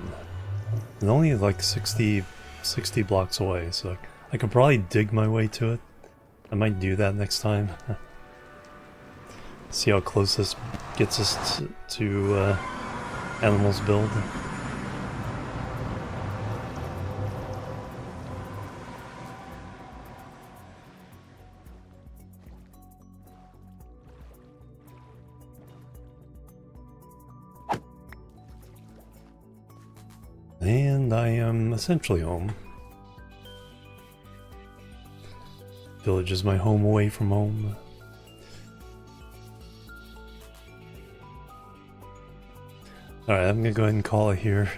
And only like 60 blocks away, so I could probably dig my way to it. I might do that next time. See how close this gets us to Animals Build. And I am essentially home. Village is my home away from home. Alright, I'm gonna go ahead and call it here.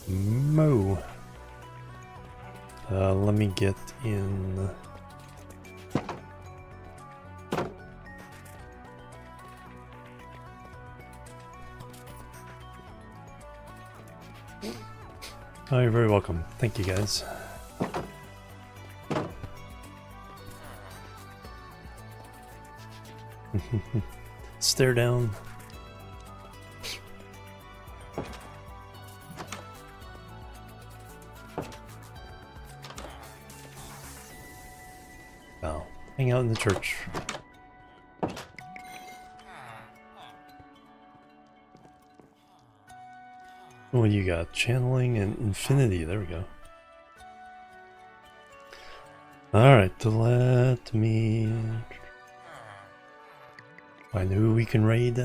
Moo. Let me get in. Oh, you're very welcome. Thank you, guys. Stare down. Oh, hang out in the church. What you got? Channeling and infinity. There we go. Alright, let me find who we can raid.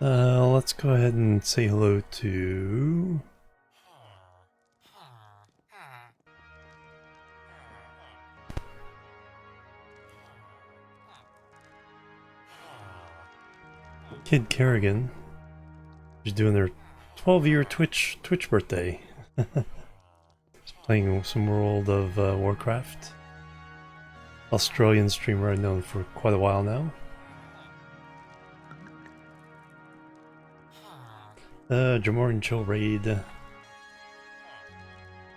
Let's go ahead and say hello to... Kid Kerrigan. Who's doing their 12-year Twitch birthday. Just playing some World of Warcraft. Australian streamer I've known for quite a while now. Jimorian Chill Raid.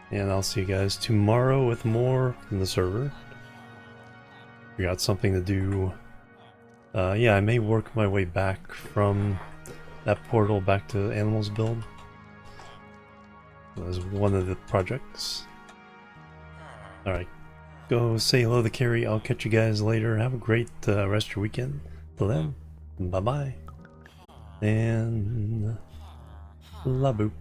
And I'll see you guys tomorrow with more from the server. We got something to do. Yeah, I may work my way back from that portal back to Animals build. As one of the projects. Alright. Go say hello to Carrie. I'll catch you guys later. Have a great rest of your weekend. Till then, bye bye. And la boop.